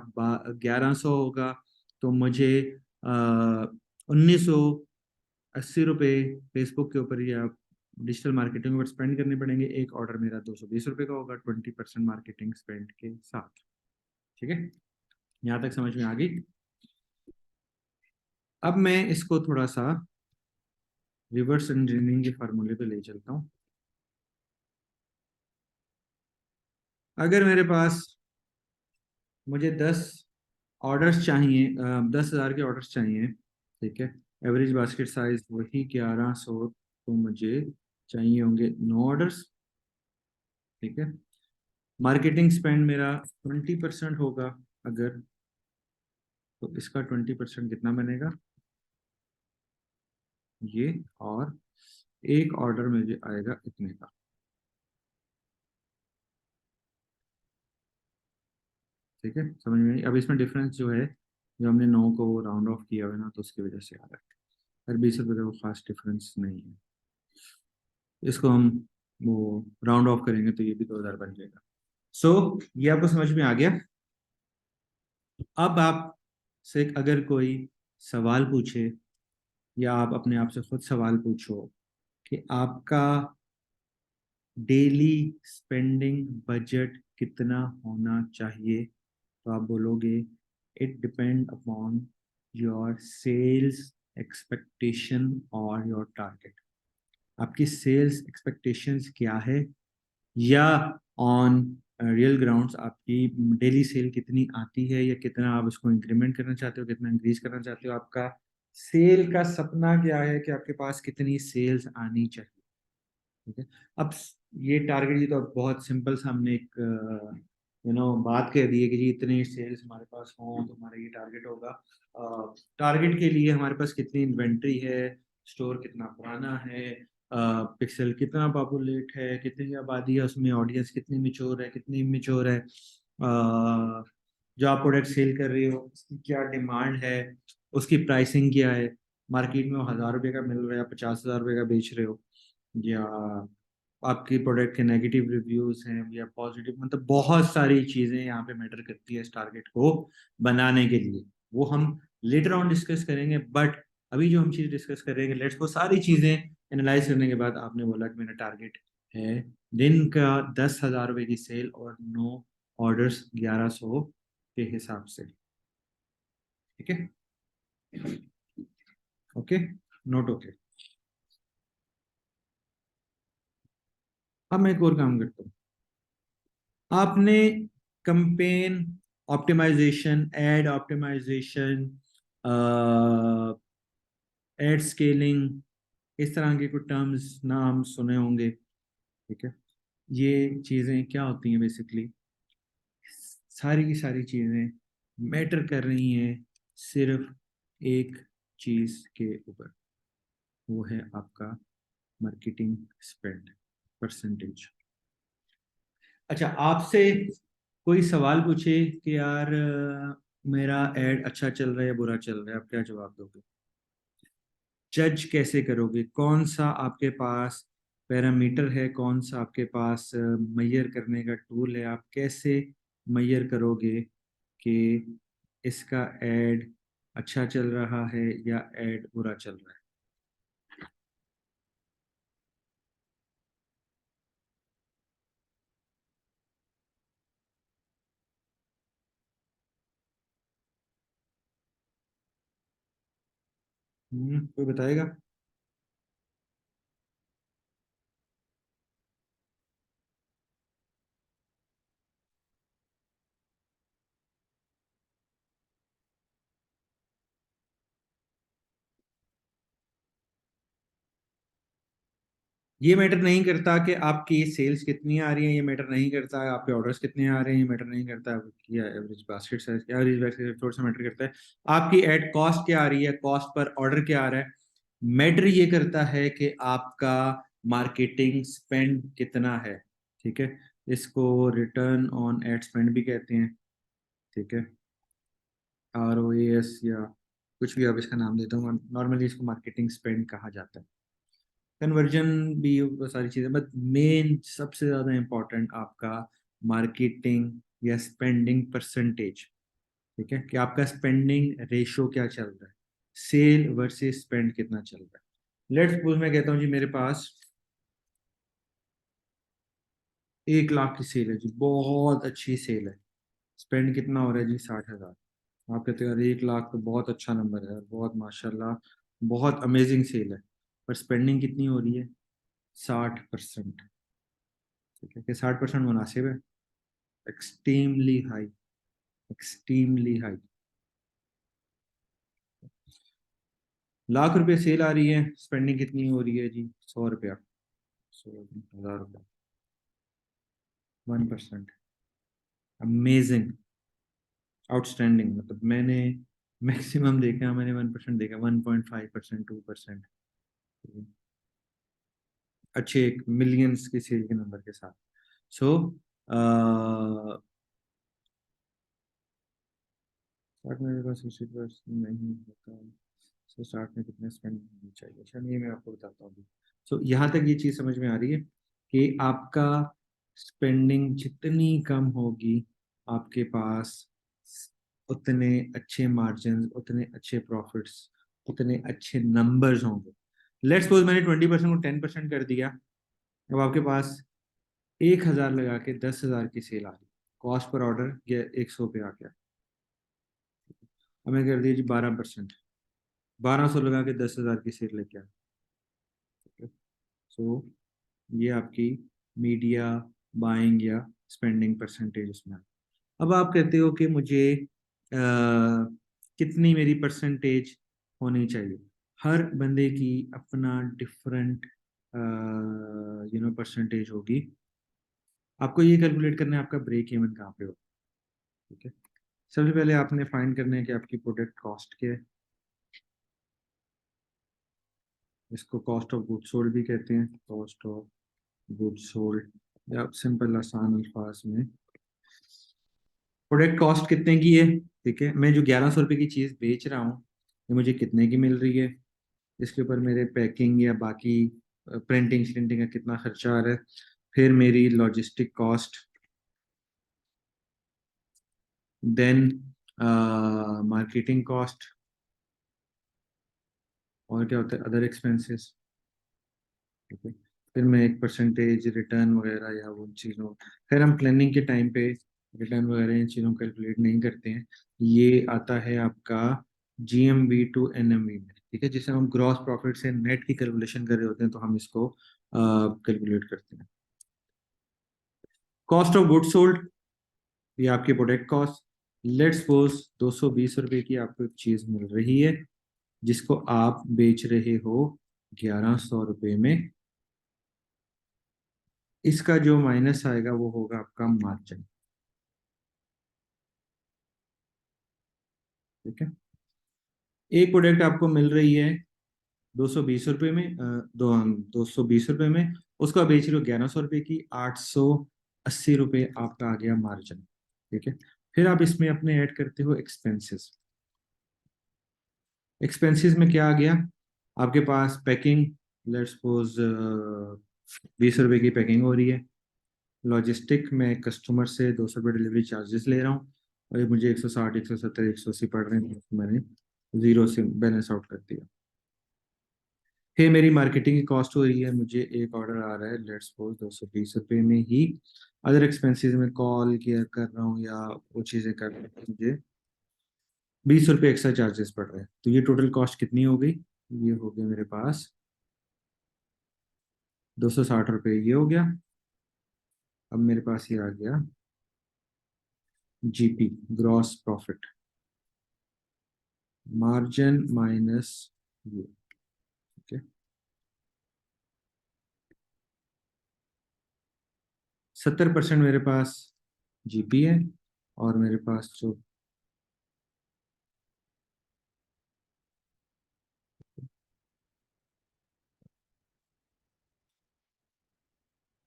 1100 होगा, तो मुझे 1980 रुपये फेसबुक के ऊपर या डिजिटल मार्केटिंग पर स्पेंड करने पड़ेंगे। एक ऑर्डर मेरा 220 रुपये का होगा, 20% मार्केटिंग स्पेंड के साथ। ठीक है, यहाँ तक समझ में आ गई? अब मैं इसको थोड़ा सा रिवर्स इंजीनियरिंग के फार्मूले पे ले चलता हूँ। अगर मेरे पास मुझे 10 ऑर्डर्स चाहिए, 10,000 के ऑर्डर्स चाहिए, ठीक है, एवरेज बास्केट साइज वही 1100, तो मुझे चाहिए होंगे 9 ऑर्डर्स। ठीक है, मार्केटिंग स्पेंड मेरा 20% होगा अगर, तो इसका 20% कितना बनेगा, ये, और एक ऑर्डर मुझे आएगा इतने का। ठीक है, समझ में आई? अब इसमें डिफरेंस जो है, जो हमने 9 को राउंड ऑफ किया हुआ है ना, तो उसकी वजह से आ रहा है। हर 20 रुपये का वो खास डिफरेंस नहीं है। इसको हम वो राउंड ऑफ करेंगे तो ये भी 2,000 बन जाएगा। सो ये आपको समझ में आ गया? अब आप से अगर कोई सवाल पूछे, या आप अपने आप से खुद सवाल पूछो कि आपका डेली स्पेंडिंग बजट कितना होना चाहिए, तो आप बोलोगे it depend upon your sales expectation और योर टारगेट। आपकी सेल्स एक्सपेक्टेशंस क्या है, या ऑन रियल ग्राउंड्स आपकी डेली सेल कितनी आती है, या कितना आप उसको इंक्रीमेंट करना चाहते हो, कितना इंक्रीज करना चाहते हो। आपका सेल का सपना क्या है कि आपके पास कितनी सेल्स आनी चाहिए। ठीक है, अब ये टारगेट, ये तो बहुत सिंपल सा हमने एक बात कह दी है कि जी इतने सेल्स हमारे पास हों तो हमारा ये टारगेट होगा। टारगेट के लिए हमारे पास कितनी इन्वेंट्री है, स्टोर कितना पुराना है, पिक्सल कितना पॉपुलेट है, कितनी आबादी है उसमें, ऑडियंस कितनी मिच्योर है, कितनी इमेच्योर है, जो आप प्रोडक्ट सेल कर रहे हो उसकी क्या डिमांड है, उसकी प्राइसिंग क्या है, मार्केट में वो 1,000 रुपये का मिल रहा है या 50,000 रुपये का बेच रहे हो, या आपकी प्रोडक्ट के नेगेटिव रिव्यूज हैं या पॉजिटिव, मतलब बहुत सारी चीजें यहाँ पे मैटर करती है इस टारगेट को बनाने के लिए। वो हम लेटर ऑन डिस्कस करेंगे, बट अभी जो हम चीज डिस्कस करेंगे, लेट्स वो सारी चीजें एनालाइज करने के बाद आपने बोला कि मेरा टारगेट है दिन का 10,000 रुपये की सेल और 9 ऑर्डर्स 1,100 के हिसाब से। ठीक है, ओके, नोट ओके। अब मैं एक और काम करता हूँ। आपने campaign optimisation, ad optimisation, ad scaling, इस तरह के कुछ टर्म्स नाम सुने होंगे। ठीक है, ये चीज़ें क्या होती हैं बेसिकली, सारी की सारी चीज़ें मैटर कर रही हैं सिर्फ एक चीज़ के ऊपर, वो है आपका मार्केटिंग स्पेंड परसेंटेज। अच्छा, आपसे कोई सवाल पूछे कि यार मेरा एड अच्छा चल रहा है या बुरा चल रहा है, आप क्या जवाब दोगे? जज कैसे करोगे, कौन सा आपके पास पैरामीटर है, कौन सा आपके पास मैयर करने का टूल है, आप कैसे मैयर करोगे कि इसका एड अच्छा चल रहा है या एड बुरा चल रहा है? कोई बताएगा? ये मैटर नहीं करता कि आपकी सेल्स कितनी आ रही है, ये मैटर नहीं करता है आपके ऑर्डर्स कितने आ रहे हैं, ये मैटर नहीं करता है आपकी average basket size, average basket थोड़ा सा मैटर करता है। आपकी एड कॉस्ट क्या आ रही है, कॉस्ट पर ऑर्डर क्या आ रहा है। मैटर ये करता है कि आपका मार्केटिंग स्पेंड कितना है। ठीक है, इसको रिटर्न ऑन एड स्पेंड भी कहते हैं। ठीक है, ROAS या कुछ भी आप इसका नाम देता हूँ, नॉर्मली इसको मार्केटिंग स्पेंड कहा जाता है। कन्वर्जन भी, वो सारी चीज़ें, बट मेन सबसे ज़्यादा इम्पोर्टेंट आपका मार्केटिंग या स्पेंडिंग परसेंटेज। ठीक है, कि आपका स्पेंडिंग रेशो क्या चल रहा है, सेल वर्सेस स्पेंड कितना चल रहा है। लेट्स सपोज मैं कहता हूँ जी मेरे पास 1 लाख की सेल है जी, बहुत अच्छी सेल है। स्पेंड कितना हो रहा है जी? 60,000। आप कहते हैं अरे 1 लाख तो बहुत अच्छा नंबर है, बहुत माशाल्लाह, बहुत अमेजिंग सेल है। पर स्पेंडिंग कितनी हो रही है? 60%। ठीक है, कि 60% मुनासिब है? Extremely high, extremely high. Lakh रुपए सेल आ रही है, स्पेंडिंग कितनी हो रही है जी? 100 रुपया। 100,000 रुपया, 1%। Amazing, outstanding. मतलब मैंने मैक्सिमम देखा, मैंने 1% देखा, 1.5%, 2%। अच्छे एक मिलियंस की सेल के नंबर के साथ। सो स्टार्ट में मेरे पास उसी पर नहीं होता। सो स्टार्ट में कितने स्पेंड होनी चाहिए, अच्छा ये मैं आपको बताता हूँ। सो यहाँ तक ये चीज़ समझ में आ रही है कि आपका स्पेंडिंग जितनी कम होगी, आपके पास उतने अच्छे मार्जिन, उतने अच्छे प्रॉफिट्स, उतने अच्छे नंबर्स होंगे। लेट्स सपोज मैंने 20% को 10% कर दिया। अब आपके पास 1,000 लगा के 10,000 की सेल आ रही, कॉस्ट पर ऑर्डर ये 100 पे आ गया। हमें कर दिया जी 12%, 1200 लगा के 10,000 की सेल लेके आ। सो ये आपकी मीडिया बाइंग या स्पेंडिंग परसेंटेज इसमें। अब आप कहते हो कि मुझे कितनी मेरी परसेंटेज होनी चाहिए। हर बंदे की अपना डिफरेंट परसेंटेज होगी। आपको ये कैलकुलेट करना है आपका ब्रेक इवन कहाँ पे हो। ठीक है, सबसे पहले आपने फाइंड करना है कि आपकी प्रोडक्ट कॉस्ट क्या है। इसको कॉस्ट ऑफ गुड सोल्ड भी कहते हैं, कॉस्ट ऑफ गुड सोल्ड, या सिंपल आसान अल्फाज में प्रोडक्ट कॉस्ट कितने की है। ठीक है, मैं जो 1100 रुपये की चीज़ बेच रहा हूँ, ये मुझे कितने की मिल रही है। इसके ऊपर मेरे पैकिंग या बाकी प्रिंटिंग श्रिंटिंग का कितना खर्चा आ रहा है। फिर मेरी logistic cost, then marketing cost, और क्या होता है अदर एक्सपेंसेस। ठीक है, फिर मैं एक परसेंटेज रिटर्न वगैरह या उन चीज़ों, फिर हम प्लानिंग के टाइम पे रिटर्न वगैरह इन चीज़ों को कैलकुलेट नहीं करते हैं। ये आता है आपका GMV टू NMV में। ठीक है, जिसे हम ग्रॉस प्रॉफिट से नेट की कैलकुलेशन कर रहे होते हैं, तो हम इसको कैलकुलेट करते हैं। कॉस्ट ऑफ गुड सोल्ड, ये आपकी प्रोडक्ट कॉस्ट। लेट्स सपोज 220 रुपये की आपको एक चीज़ मिल रही है, जिसको आप बेच रहे हो 1100 रुपये में। इसका जो माइनस आएगा वो होगा आपका मार्जिन। ठीक है, एक प्रोडक्ट आपको मिल रही है 220 रुपये में, 220 रुपये में, उसको आप बेच रहे हो 1100 रुपये की, 880 रुपये आपका आ गया मार्जिन। ठीक है, फिर आप इसमें अपने ऐड करते हो एक्सपेंसेस। एक्सपेंसेस में क्या आ गया आपके पास? पैकिंग, लेट्स सपोज 20 रुपये की पैकिंग हो रही है। लॉजिस्टिक में कस्टमर से 200 रुपये डिलीवरी चार्जेस ले रहा हूँ, और ये मुझे 160, 170, 180 पड़ रहे हैं, तो मैंने जीरो से बैलेंस आउट कर दिया। फिर मेरी मार्केटिंग की कॉस्ट हो रही है, मुझे एक ऑर्डर आ रहा है लेट्स सपोज 220 रुपये में ही। अदर एक्सपेंसेस में कॉल केयर कर रहा हूँ या वो चीज़ें कर रहा हूँ, मुझे 20 रुपये एक्स्ट्रा चार्जेस पड़ रहे हैं। तो ये टोटल कॉस्ट कितनी हो गई? ये हो गया मेरे पास 260 रुपये, ये हो गया। अब मेरे पास ये आ गया GP, gross profit, margin minus ये। ओके, 70% मेरे पास जीपी है, और मेरे पास जो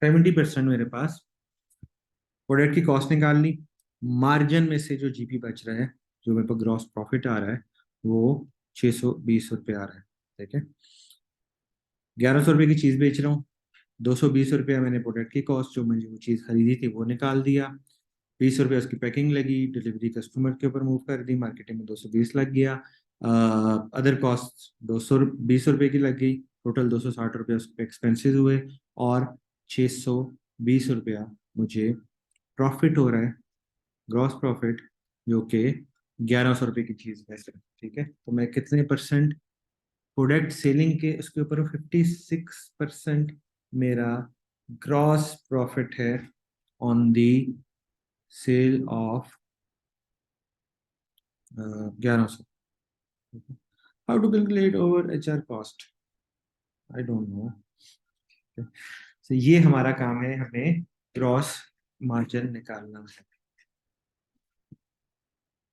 70% मेरे पास प्रोडक्ट की कॉस्ट निकाल ली। मार्जिन में से जो जीपी बच रहा है, जो मेरे पास ग्रॉस प्रॉफिट आ रहा है, वो 620 रुपये आ रहा है। ठीक है, 1100 रुपये की चीज़ बेच रहा हूँ, 220 रुपया मैंने प्रोडक्ट की कॉस्ट, जो मुझे वो चीज़ खरीदी थी, वो निकाल दिया। 20 रुपये उसकी पैकिंग लगी, डिलीवरी कस्टमर के ऊपर मूव कर दी, मार्केटिंग में 220 लग गया, अदर कॉस्ट 220 रुपये की लग गई, टोटल 260 रुपया उसके एक्सपेंसेस हुए, और 620 रुपया मुझे प्रॉफिट हो रहा है, ग्रॉस प्रॉफिट, जो कि 1100 रुपये की चीज़ है सर। ठीक है, तो मैं कितने परसेंट प्रोडक्ट सेलिंग के उसके ऊपर 56% मेरा ग्रॉस प्रॉफिट है on the sale of 1100। How to calculate over HR cost, I don't know. तो ये हमारा काम है, हमें ग्रॉस मार्जिन निकालना है।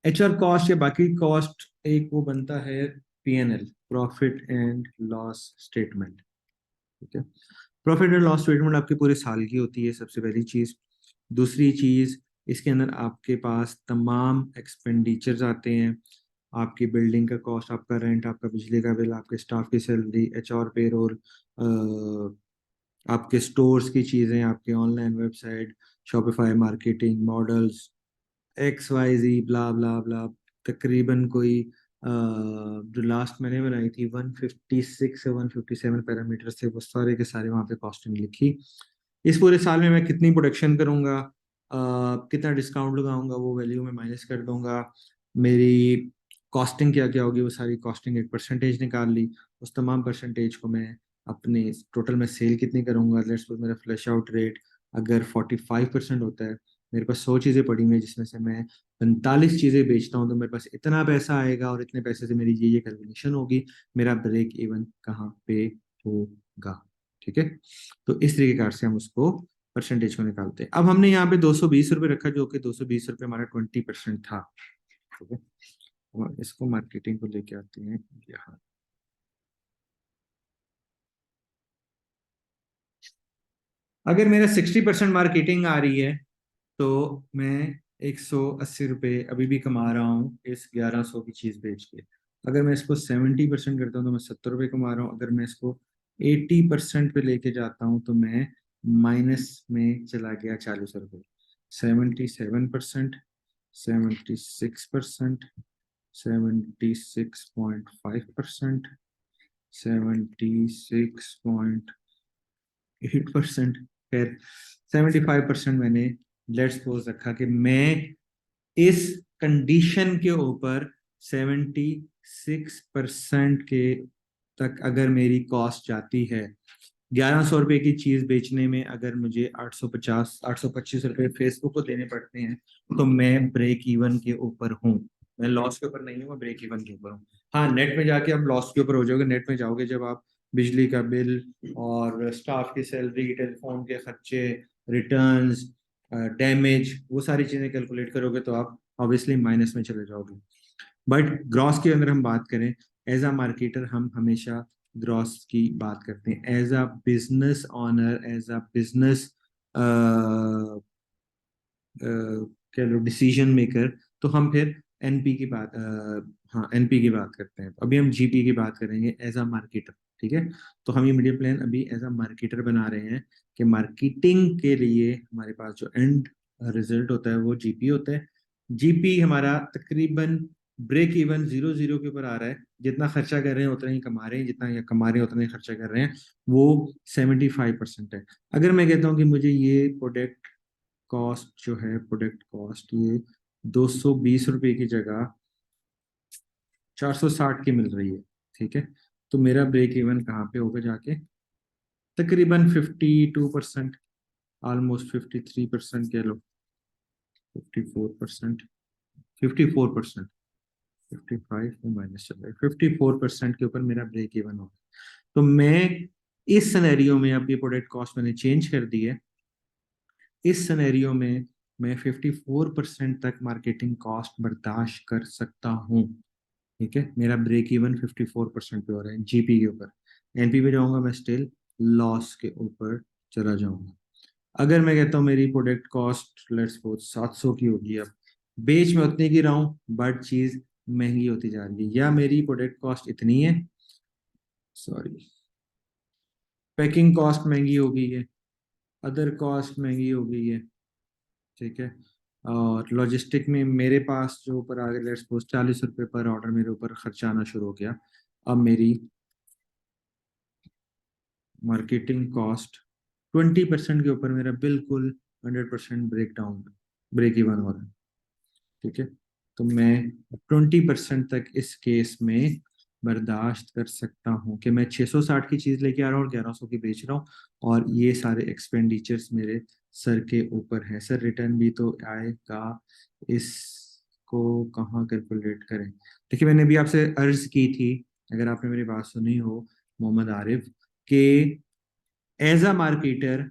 HR कॉस्ट या बाकी कॉस्ट एक वो बनता है PNL, profit and loss statement. ठीक है, प्रॉफिट एंड लॉस स्टेटमेंट आपके पूरे साल की होती है, सबसे पहली चीज। दूसरी चीज, इसके अंदर आपके पास तमाम एक्सपेंडिचर्स आते हैं, आपकी बिल्डिंग का कॉस्ट, आपका रेंट, आपका बिजली का बिल, आपके स्टाफ की सैलरी, HR पेरोल, आपके स्टोर्स की चीज़ें, आपके online website, Shopify, marketing models, XYZ ब्ला ब्ला ब्ला। तकरीबन कोई जो लास्ट मैंने बनाई थी 156 से 157 पैरामीटर थे, वो सारे के सारे वहाँ पे कॉस्टिंग लिखी। इस पूरे साल में मैं कितनी प्रोडक्शन करूँगा, कितना डिस्काउंट लगाऊंगा, वो वैल्यू में माइनस कर दूंगा। मेरी कॉस्टिंग क्या क्या होगी, वो सारी कॉस्टिंग एक परसेंटेज निकाल ली। उस तमाम परसेंटेज को मैं अपने टोटल में सेल कितनी करूंगा, लेट्स सपोज मेरा फ्लैश आउट रेट अगर 45% होता है, मेरे पास 100 चीज़ें पड़ी हुई हैं जिसमें से मैं 45 चीज़ें बेचता हूँ, तो मेरे पास इतना पैसा आएगा, और इतने पैसे से मेरी ये कैलकुलेशन होगी, मेरा ब्रेक इवन कहाँ पे होगा। ठीक है, तो इस तरीके से हम उसको परसेंटेज को निकालते हैं। अब हमने यहाँ पे 220 रुपये रखा, जो कि 220 रुपये हमारा 20% था। ठीक है, और इसको मार्केटिंग को लेके आते हैं यहाँ। अगर मेरा 60% मार्केटिंग आ रही है, तो मैं 180 रुपये अभी भी कमा रहा हूँ इस 1100 की चीज़ बेच के। अगर मैं इसको 70% करता हूँ तो मैं 70 रुपये कमा रहा हूँ। अगर मैं इसको 80% पे लेके जाता हूँ तो मैं माइनस में चला गया 40 रुपये। 77%, 76%, 76.5%, 76.8%, फिर 75% मैंने लेट्स सपोज रखा कि मैं इस कंडीशन के ऊपर 76% के तक अगर मेरी कॉस्ट जाती है, 1100 रुपये की चीज बेचने में अगर मुझे 850 825 रुपये फेसबुक को देने पड़ते हैं, तो मैं ब्रेक इवन के ऊपर हूँ। मैं लॉस के ऊपर नहीं हूँ, मैं ब्रेक इवन के ऊपर हूँ। हाँ, नेट में जाके आप लॉस के ऊपर हो जाओगे, नेट में जाओगे जब आप बिजली का बिल और स्टाफ की सैलरी, टेलीफोन के खर्चे, रिटर्न्स, डैमेज, वो सारी चीजें कैलकुलेट करोगे तो आप ऑब्वियसली माइनस में चले जाओगे। बट ग्रॉस के अंदर हम बात करें, एज अ मार्केटर हम हमेशा ग्रॉस की बात करते हैं। As a business owner, as a business कह लो डिसीजन मेकर, तो हम फिर एनपी की बात हाँ एनपी की बात करते हैं। अभी हम जीपी की बात करेंगे एज अ मार्केटर। ठीक है, तो हम ये मीडिया प्लान अभी एज अ मार्केटर बना रहे हैं कि मार्केटिंग के लिए हमारे पास जो एंड रिजल्ट होता है वो जीपी होता है। जीपी हमारा तकरीबन ब्रेक इवन 0-0 के ऊपर आ रहा है। जितना खर्चा कर रहे हैं उतना ही कमा रहे हैं, जितना या कमा रहे हैं उतना ही खर्चा कर रहे हैं, वो 75% है। अगर मैं कहता हूँ कि मुझे ये प्रोडक्ट कॉस्ट जो है, प्रोडक्ट कॉस्ट ये 220 रुपये की जगह 460 की मिल रही है। ठीक है, तो मेरा ब्रेक इवन कहाँ पे होगा जाके, तकरीबन 52%, ऑलमोस्ट 53% कह लो, 54%, 54%, 55 में माइनस चल रहा है, 54% के ऊपर मेरा ब्रेक इवन होगा। तो मैं इस सिनेरियो में, अब ये प्रोडक्ट कॉस्ट मैंने चेंज कर दी है, इस सिनेरियो में मैं 54% तक मार्केटिंग कॉस्ट बर्दाश्त कर सकता हूँ। ठीक है, मेरा ब्रेक इवन 54% पे हो रहा है जीपी के ऊपर। एनपी पे जाऊंगा मैं स्टिल लॉस के ऊपर चला जाऊंगा। अगर मैं कहता हूँ मेरी प्रोडक्ट कॉस्ट लेट्स सपोज 700 की होगी, अब बेच में उतने की रहा हूँ बट चीज महंगी होती जा रही है, या मेरी प्रोडक्ट कॉस्ट इतनी है, सॉरी, पैकिंग कॉस्ट महंगी हो गई है, अदर कॉस्ट महंगी हो गई है, ठीक है, और लॉजिस्टिक में मेरे पास जो ऊपर आ गया, लेट्स सपोज 40 रुपये पर ऑर्डर मेरे ऊपर खर्चा आना शुरू हो गया। अब मेरी मार्केटिंग कॉस्ट 20% के ऊपर मेरा बिल्कुल 100% ब्रेक डाउन, ब्रेक इवन हो रहा है। ठीक है, तो मैं 20% तक इस केस में बर्दाश्त कर सकता हूँ कि मैं 660 की चीज़ लेके आ रहा हूँ और 1100 की बेच रहा हूँ, और ये सारे एक्सपेंडिचर्स मेरे सर के ऊपर है। सर रिटर्न भी तो आएगा, इसको कहाँ कैलकुलेट करें? देखिए, मैंने भी आपसे अर्ज की थी, अगर आपने मेरी बात सुनी हो मोहम्मद आरिफ, कि एज अ मार्केटर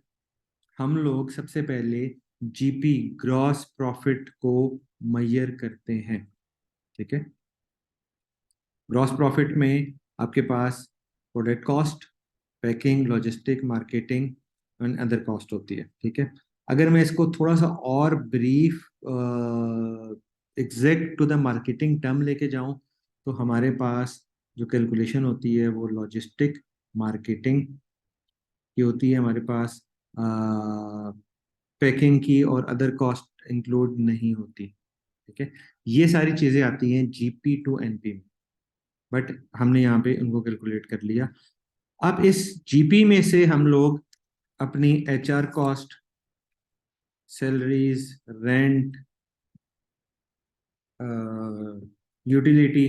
हम लोग सबसे पहले जीपी, ग्रॉस प्रॉफिट को मैयर करते हैं। ठीक है, ग्रॉस प्रॉफिट में आपके पास product cost, packing, logistic, marketing and other cost होती है। ठीक है, अगर मैं इसको थोड़ा सा और brief exact to the marketing term लेके जाऊं, तो हमारे पास जो कैलकुलेशन होती है वो लॉजिस्टिक, मार्केटिंग की होती है, हमारे पास पैकिंग की और अदर कॉस्ट इंक्लूड नहीं होती। ठीक है, ये सारी चीजें आती हैं जीपी टू एनपी में, बट हमने यहाँ पे उनको कैलकुलेट कर लिया। अब इस जीपी में से हम लोग अपनी HR cost, salaries, rent, utility,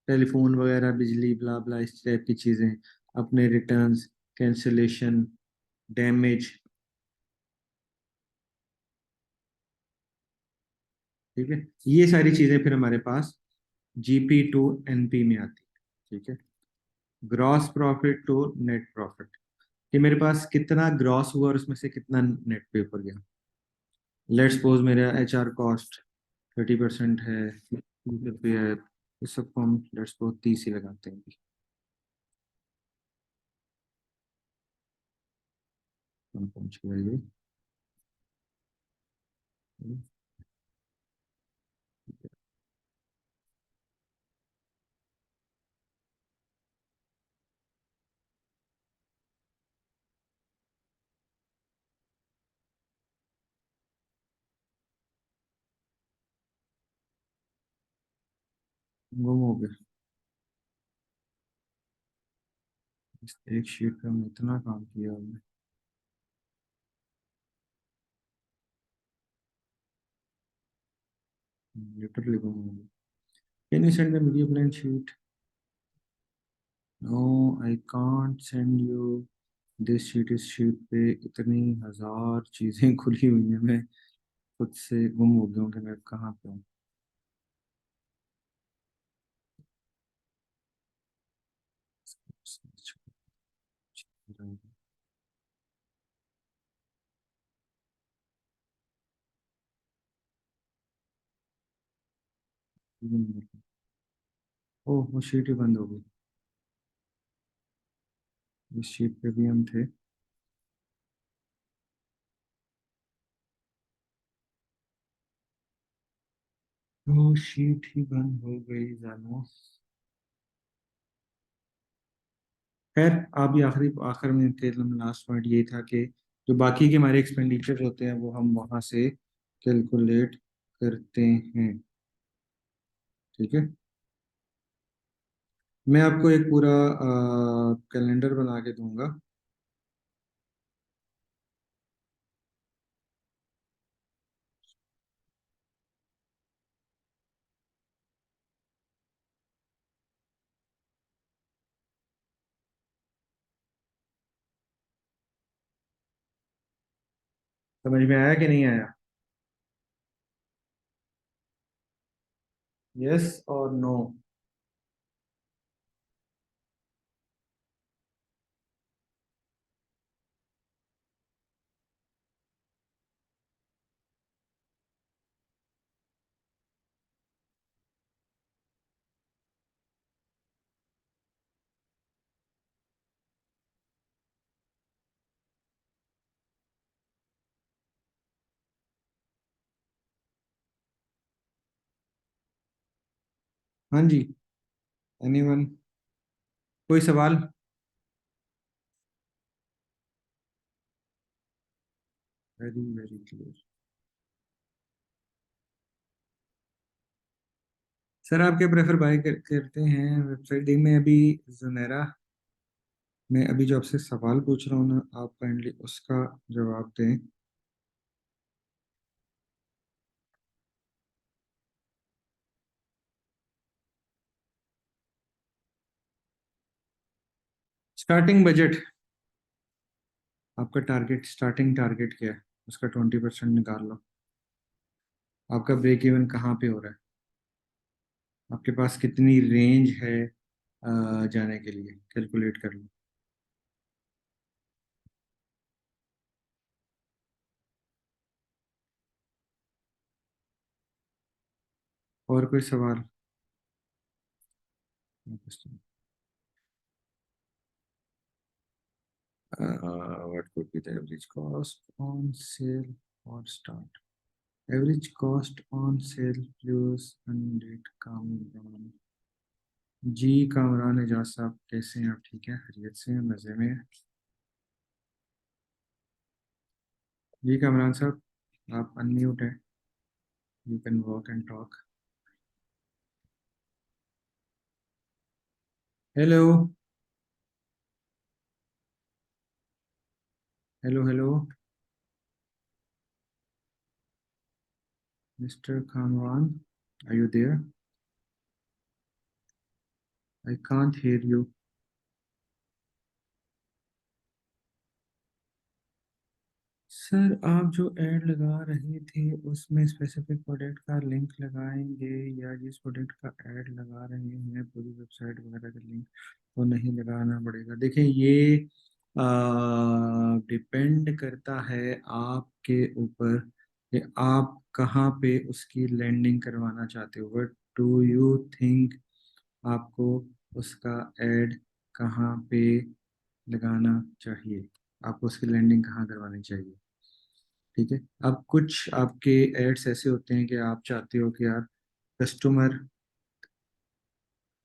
telephone वगैरह, बिजली, ब्ला ब्ला, इस टाइप की चीजें, अपने रिटर्न्स, कैंसिलेशन, डैमेज, ठीक है, ये सारी चीजें फिर हमारे पास जीपी टू एनपी में आती है। ठीक है, gross profit to net profit, कि मेरे पास कितना ग्रॉस हुआ और उसमें से कितना नेट पे ऊपर गया। लेट्स सपोज मेरा एचआर कॉस्ट 30% है, 30 रुपये है, इस सबको हम लेट्स सपोज 30 ही लगाते हैं। हम पहुंच गए ये, गुम हो गया। इस एक शीट पे हमने इतना काम किया हमने, लिटरली गुम हो गया। Can you send the video plan sheet? No, I can't send you this sheet. इस शीट पे इतनी हजार चीजें खुली हुई हैं, मैं खुद से गुम हो गया हूँ कि मैं कहाँ पे हूँ। ओह, वो शीट ही बंद हो गई। इस शीट पे भी हम थे। वो शीट ही बंद हो गई जानो। खैर, आप भी आखिरी आखिर में थे, लास्ट पॉइंट ये था कि जो बाकी के हमारे एक्सपेंडिचर होते हैं वो हम वहां से कैलकुलेट करते हैं। ठीक है, मैं आपको एक पूरा कैलेंडर बना के दूंगा। समझ में आया कि नहीं आया? यस और नो? हाँ जी, एनीवन? कोई सवाल? Very very clear. सर आप क्या प्रेफर बाय करते हैं वेबसाइट में? अभी ज़ुमेरा, मैं अभी जो आपसे सवाल पूछ रहा हूँ ना, आप काइंडली उसका जवाब दें। स्टार्टिंग बजट, आपका टारगेट, स्टार्टिंग टारगेट क्या है? उसका 20% निकाल लो। आपका ब्रेक इवन कहाँ पे हो रहा है? आपके पास कितनी रेंज है जाने के लिए? कैलकुलेट कर लो। और कोई सवाल? what could be the average cost on sale or start? Average cost on sale plus unit Kamran. जी कामरान एजाज साहब, कैसे हैं आप? ठीक है, खैरियत से हैं, मज़े में हैं? जी कामरान साहब, आप अनम्यूट है, you can walk and talk. Hello, hello hello, mister Kamran, are you there? I can't hear you. Sir आप जो ऐड लगा रहे थे उसमें स्पेसिफिक प्रोडक्ट का लिंक लगाएंगे, या जिस प्रोडक्ट का ऐड लगा रहे हैं पूरी वेबसाइट वगैरह का लिंक तो नहीं लगाना पड़ेगा? देखिए ये डिपेंड करता है आपके ऊपर कि आप कहाँ पे उसकी लैंडिंग करवाना चाहते हो। What do you think? आपको उसका ऐड कहाँ पे लगाना चाहिए? आपको उसकी लैंडिंग कहाँ करवानी चाहिए? ठीक है। अब कुछ आपके एड्स ऐसे होते हैं कि आप चाहते हो कि यार कस्टमर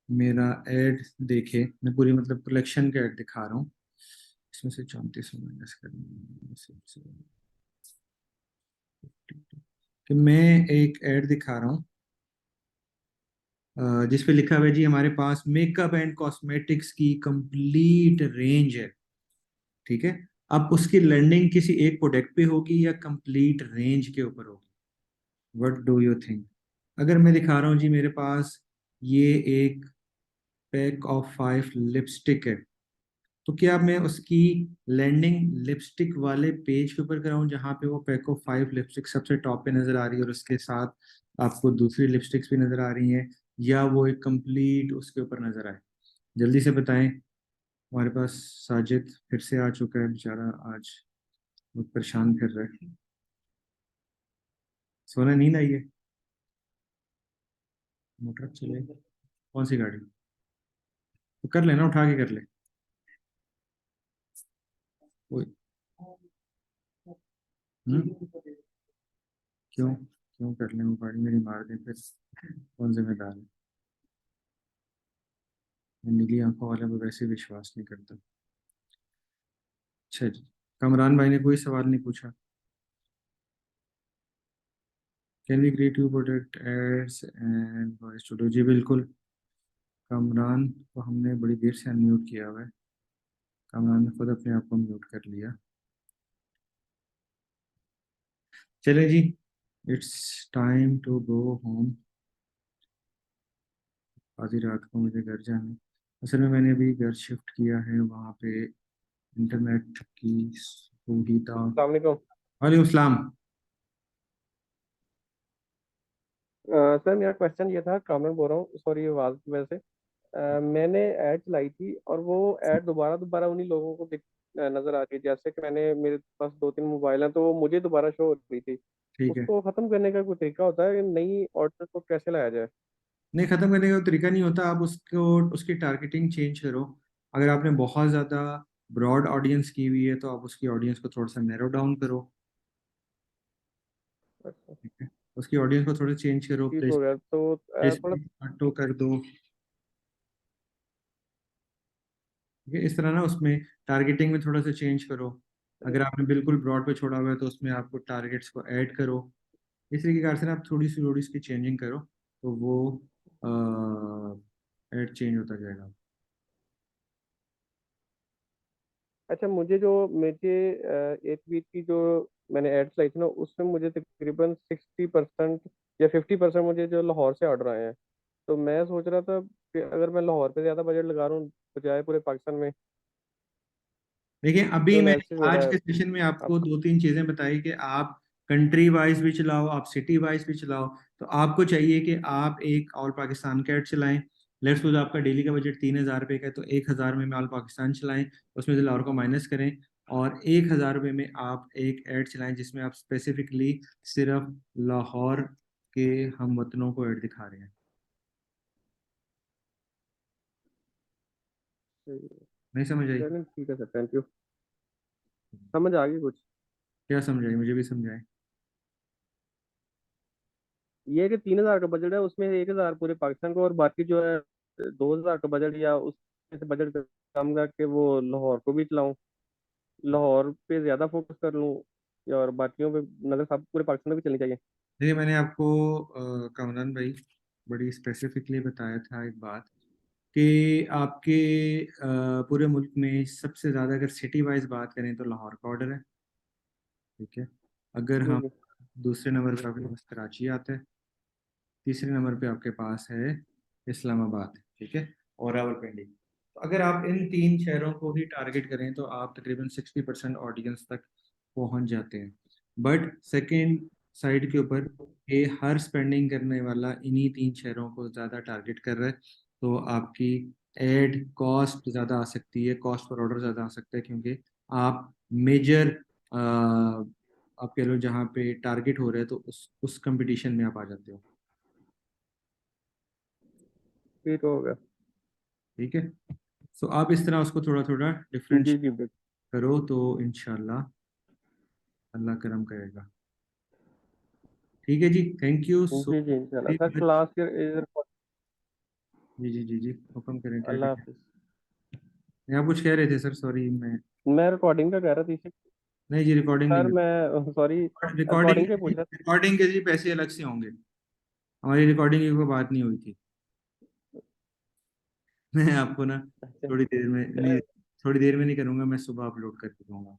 मेरा एड देखे, मैं पूरी मतलब कलेक्शन का एड दिखा रहा हूँ, इसमें से 34 माइनस करना, कि मैं एक ऐड दिखा रहा हूँ जिस पे लिखा हुआ है जी हमारे पास मेकअप एंड कॉस्मेटिक्स की कंप्लीट रेंज है। ठीक है। अब उसकी लैंडिंग किसी एक प्रोडक्ट पे होगी या कंप्लीट रेंज के ऊपर होगी? What do you think? अगर मैं दिखा रहा हूँ जी मेरे पास ये एक पैक ऑफ 5 लिपस्टिक है, तो क्या मैं उसकी लैंडिंग लिपस्टिक वाले पेज के ऊपर कराऊं जहाँ पे वो पैक ऑफ 5 लिपस्टिक सबसे टॉप पे नजर आ रही है और उसके साथ आपको दूसरी लिपस्टिक्स भी नजर आ रही हैं, या वो एक कंप्लीट उसके ऊपर नजर आए? जल्दी से बताएं। हमारे पास साजिद फिर से आ चुका है बेचारा, आज बहुत परेशान कर रहा है। सोना नींद आई है? मोटर चले? कौन सी गाड़ी? तो कर लेना, उठा के कर ले। कोई क्यों क्यों कर ले? वो गाड़ी मेरी मार दे फिर कौन जिम्मेदार है? मैं नीली आंखों वाले पे वैसे विश्वास नहीं करता। अच्छा जी, कमरान भाई ने कोई सवाल नहीं पूछा? Can we create you product ads and voice studio? जी बिल्कुल। कमरान को हमने बड़ी देर से अनम्यूट किया हुआ है, कमरान ने खुद अपने आप को म्यूट कर लिया। चले जी, it's time to go home. आधी रात को मुझे घर जाना है। असल में मैंने अभी घर शिफ्ट किया है, वहाँ पे इंटरनेट की सुविधा। अस्सलाम वालेकुम। वालेकुम सलाम। सर मेरा क्वेश्चन ये था, कामन बोल रहा हूँ, सॉरी आवाज़ की वजह से। मैंने ऐड चलाई थी और वो ऐड दोबारा दोबारा उन्हीं लोगों को नजर आ रही है। जैसे कि मेरे पास दो तीन मोबाइल हैं, तो वो मुझे दोबारा शो हो रही थी। ठीक है। उसको खत्म करने का कोई तरीका होता है? नई ऑर्डर को कैसे लाया जाए? नहीं, खत्म करने का तरीका नहीं होता, आप उसको उसकी टारगेटिंग चेंज करो। अगर आपने बहुत ज़्यादा ब्रॉड ऑडियंस की हुई है तो आप उसकी ऑडियंस को थोड़ा सा नैरो डाउन करो। अच्छा, ठीक है। उसकी ऑडियंस को थोड़ा चेंज करो, ठीक प्लेस हो गया तो थोड़ा। प्लेसमेंट ऑटो कर दो। ठीक है, इस तरह ना उसमें टारगेटिंग में थोड़ा सा चेंज करो। अगर आपने बिल्कुल ब्रॉड पे छोड़ा हुआ है तो उसमें आपको टारगेट्स को ऐड करो। इस तरीके से ना आप थोड़ी सी चेंजिंग करो तो वो ऐड चेंज होता जाएगा। अच्छा, मुझे 8 वीक की जो मैंने एड चलाई थी ना, उसमें मुझे तकरीबन 60% या 50% मुझे जो लाहौर से ऑर्डर आए हैं। तो मैं सोच रहा था कि अगर मैं लाहौर पे ज्यादा बजट लगा रहा हूँ बजाय पूरे पाकिस्तान में, देखिए, अभी जो मैंने एनालिसिस हो आज रहा है। के सेशन में आप आपको दो तीन चीजें बताई कि आप कंट्री वाइज भी चलाओ, आप सिटी वाइज भी चलाओ। तो आपको चाहिए कि आप एक ऑल पाकिस्तान का ऐड चलाएं। लेट्स सपोज आपका डेली का बजट 3,000 रुपये का है, तो 1,000 में ऑल पाकिस्तान चलाएं, उसमें से लाहौर को माइनस करें, और 1,000 रुपये में आप एक ऐड चलाएं जिसमें आप स्पेसिफिकली सिर्फ लाहौर के हम वतनों को ऐड दिखा रहे हैं। नहीं समझ आई? चलें, ठीक है सर, थैंक यू। समझ आ गई कुछ। क्या समझ आई, मुझे भी समझाए। ये है कि 3,000 का बजट है, उसमें 1,000 पूरे पाकिस्तान को, और बाकी जो है 2,000 का बजट, या उसमें से बजट कम करके वो लाहौर को भी चलाऊं, लाहौर पे ज्यादा फोकस कर लूं, या और बाकियों पे नजर सब पूरे पाकिस्तान में भी चलनी चाहिए? देखिए, मैंने आपको कमरान भाई बड़ी स्पेसिफिकली बताया था एक बात कि आपके पूरे मुल्क में सबसे ज़्यादा अगर सिटी वाइज बात करें तो लाहौर का ऑर्डर है। ठीक है। अगर जी हम जी। दूसरे नंबर पर आपके पास कराची आता है, तीसरे नंबर पे आपके पास है इस्लामाबाद। ठीक है। और रावलपिंडी। तो अगर आप इन तीन शहरों को ही टारगेट करें तो आप तकरीबन 60% ऑडियंस तक पहुंच जाते हैं। बट सेकेंड साइड के ऊपर ये हर स्पेंडिंग करने वाला इन्हीं तीन शहरों को ज़्यादा टारगेट कर रहा है, तो आपकी एड कॉस्ट ज़्यादा आ सकती है, कॉस्ट पर ऑर्डर ज़्यादा आ सकता है, क्योंकि आप मेजर आप कह लो जहाँ पे टारगेट हो रहा है तो उस कंपटीशन में आप आ जाते हो। ठीक हो गया। ठीक है। सो आप इस तरह उसको थोड़ा थोड़ा डिफरेंट जी जी बिल्कुल। करो तो इंशाल्लाह अल्लाह करम करेगा। ठीक है जी, थैंक यू सो जी जी इंशाल्लाह सर, मच। क्लास के जी जी जी जी, हुक्म करें, क्या अल्लाह करें? हाफिज। नहीं, आप कुछ कह रहे थे सर, सॉरी मैं। मैं रिकॉर्डिंग का कह रहा था इसे। नहीं जी, रिकॉर्डिंग नहीं सर मैं सॉरी, कर रिकॉर्डिंग। रिकॉर्डिंग के पूछ रहा रिकॉर्डिंग के जी पैसे अलग से होंगे, हमारी रिकॉर्डिंग की कोई बात नहीं हुई थी। मैं आपको ना था। अच्छा, थोड़ी देर में नहीं, थोड़ी देर में नहीं करूंगा, मैं सुबह अपलोड करके दूंगा।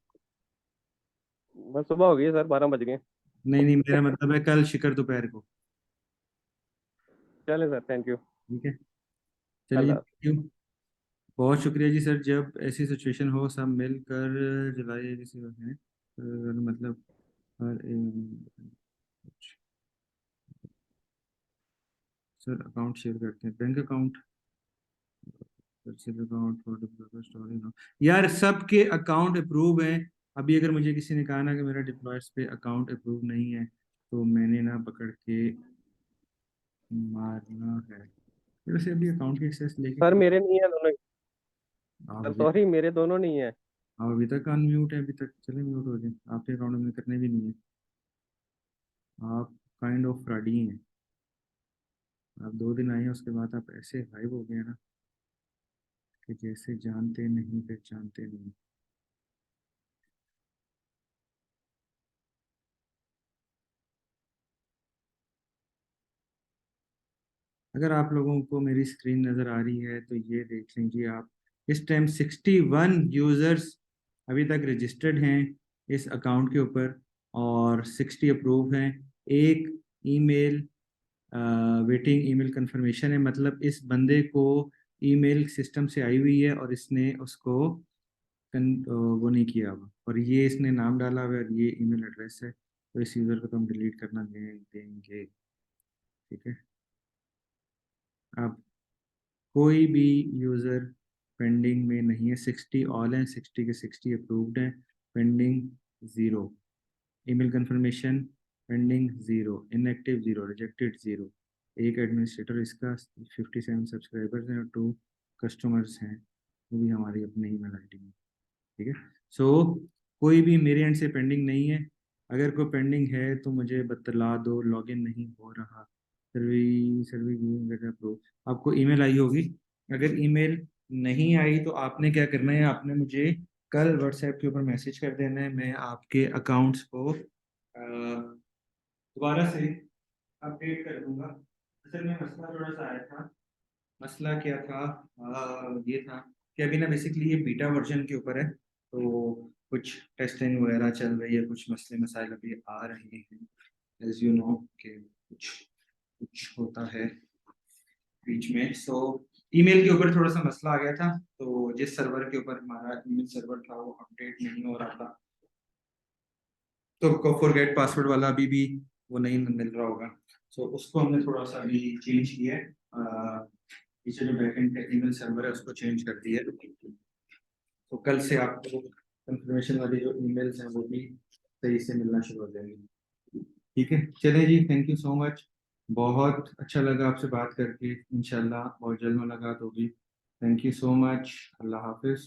बस सुबह हो गई है सर, 12 बज गए। नहीं नहीं, मेरा मतलब है कल शिकर दोपहर को। चले सर, थैंक यू। ठीक है। चलिए, अल्लाह। Thank you. बहुत शुक्रिया जी सर, जब ऐसी सिचुएशन हो सब मिलकर जलाइए किसी को है, मतलब हर सर अकाउंट शेयर करते हैं, bank account, account for story no. यार सबके अकाउंट अप्रूव हैं। अभी अगर मुझे किसी ने कहा ना कि मेरा डिप्लॉयर्स पे अकाउंट अप्रूव नहीं है, तो मैंने ना पकड़ के मारना है। वैसे अभी अकाउंट की एक्सेस लेके सर क्या? मेरे नहीं है दोनों। आप सर अभी सॉरी, मेरे दोनों नहीं है। आप अभी तक अनम्यूट है, अभी तक चले म्यूट हो जाए, आपके अकाउंट में करने भी नहीं है। आप काइंड ऑफ फ्रॉडी हैं। आप 2 दिन आए हैं, उसके बाद आप ऐसे गायब हो गए ना कि जैसे जानते नहीं पहचानते नहीं। अगर आप लोगों को मेरी स्क्रीन नज़र आ रही है तो ये देख लीजिए आप, इस टाइम 61 यूज़र्स अभी तक रजिस्टर्ड हैं इस अकाउंट के ऊपर, और 60 अप्रूव हैं। एक ईमेल वेटिंग ईमेल कंफर्मेशन है, मतलब इस बंदे को ईमेल सिस्टम से आई हुई है और इसने उसको वो नहीं किया हुआ, और ये इसने नाम डाला हुआ है और ये ईमेल एड्रेस है, तो इस यूज़र को तो हम डिलीट करना देंगे। ठीक है, अब कोई भी यूज़र पेंडिंग में नहीं है, 60 ऑल हैं, 60 के 60 अप्रूव्ड हैं, pending 0, email confirmation pending 0, inactive 0, rejected 0, एक एडमिनिस्ट्रेटर, इसका 57 सब्सक्राइबर्स हैं और 2 कस्टमर्स हैं, वो भी हमारी अपनी ईमेल आईडी में। ठीक है, सो कोई भी मेरे एंड से पेंडिंग नहीं है। अगर कोई पेंडिंग है तो मुझे बतला दो, लॉगिन नहीं हो रहा, सर्वी प्रो, आपको ईमेल आई होगी। अगर ईमेल नहीं आई तो आपने क्या करना है, आपने मुझे कल व्हाट्सएप के ऊपर मैसेज कर देना है, मैं आपके अकाउंट्स को दोबारा से अपडेट कर दूंगा। असल में मसला थोड़ा सा आया था, मसला क्या था, ये था कि अभी ना बेसिकली ये बीटा वर्जन के ऊपर है, तो कुछ टेस्टिंग वगैरह चल रही है, कुछ मसले मसाइल अभी आ रहे हैं, एज यू नो कि कुछ कुछ होता है बीच में। सो ईमेल के ऊपर थोड़ा सा मसला आ गया था, तो जिस सर्वर के ऊपर हमारा ईमेल सर्वर था वो अपडेट नहीं हो रहा था, तो फॉरगेट पासवर्ड वाला अभी भी वो नहीं मिल रहा होगा। सो उसको हमने थोड़ा सा अभी चेंज किया है, पीछे जो बैकएंड ईमेल सर्वर है उसको चेंज कर दिया है, तो कल से आपको कंफर्मेशन वाली जो ईमेल्स हैं वो भी सही से मिलना शुरू हो जाएंगी। ठीक है, चलिए जी, थैंक यू सो मच, बहुत अच्छा लगा आपसे बात करके, इंशाल्लाह बहुत जल्द मुलाकात होगी। थैंक यू सो मच, अल्लाह हाफिज़।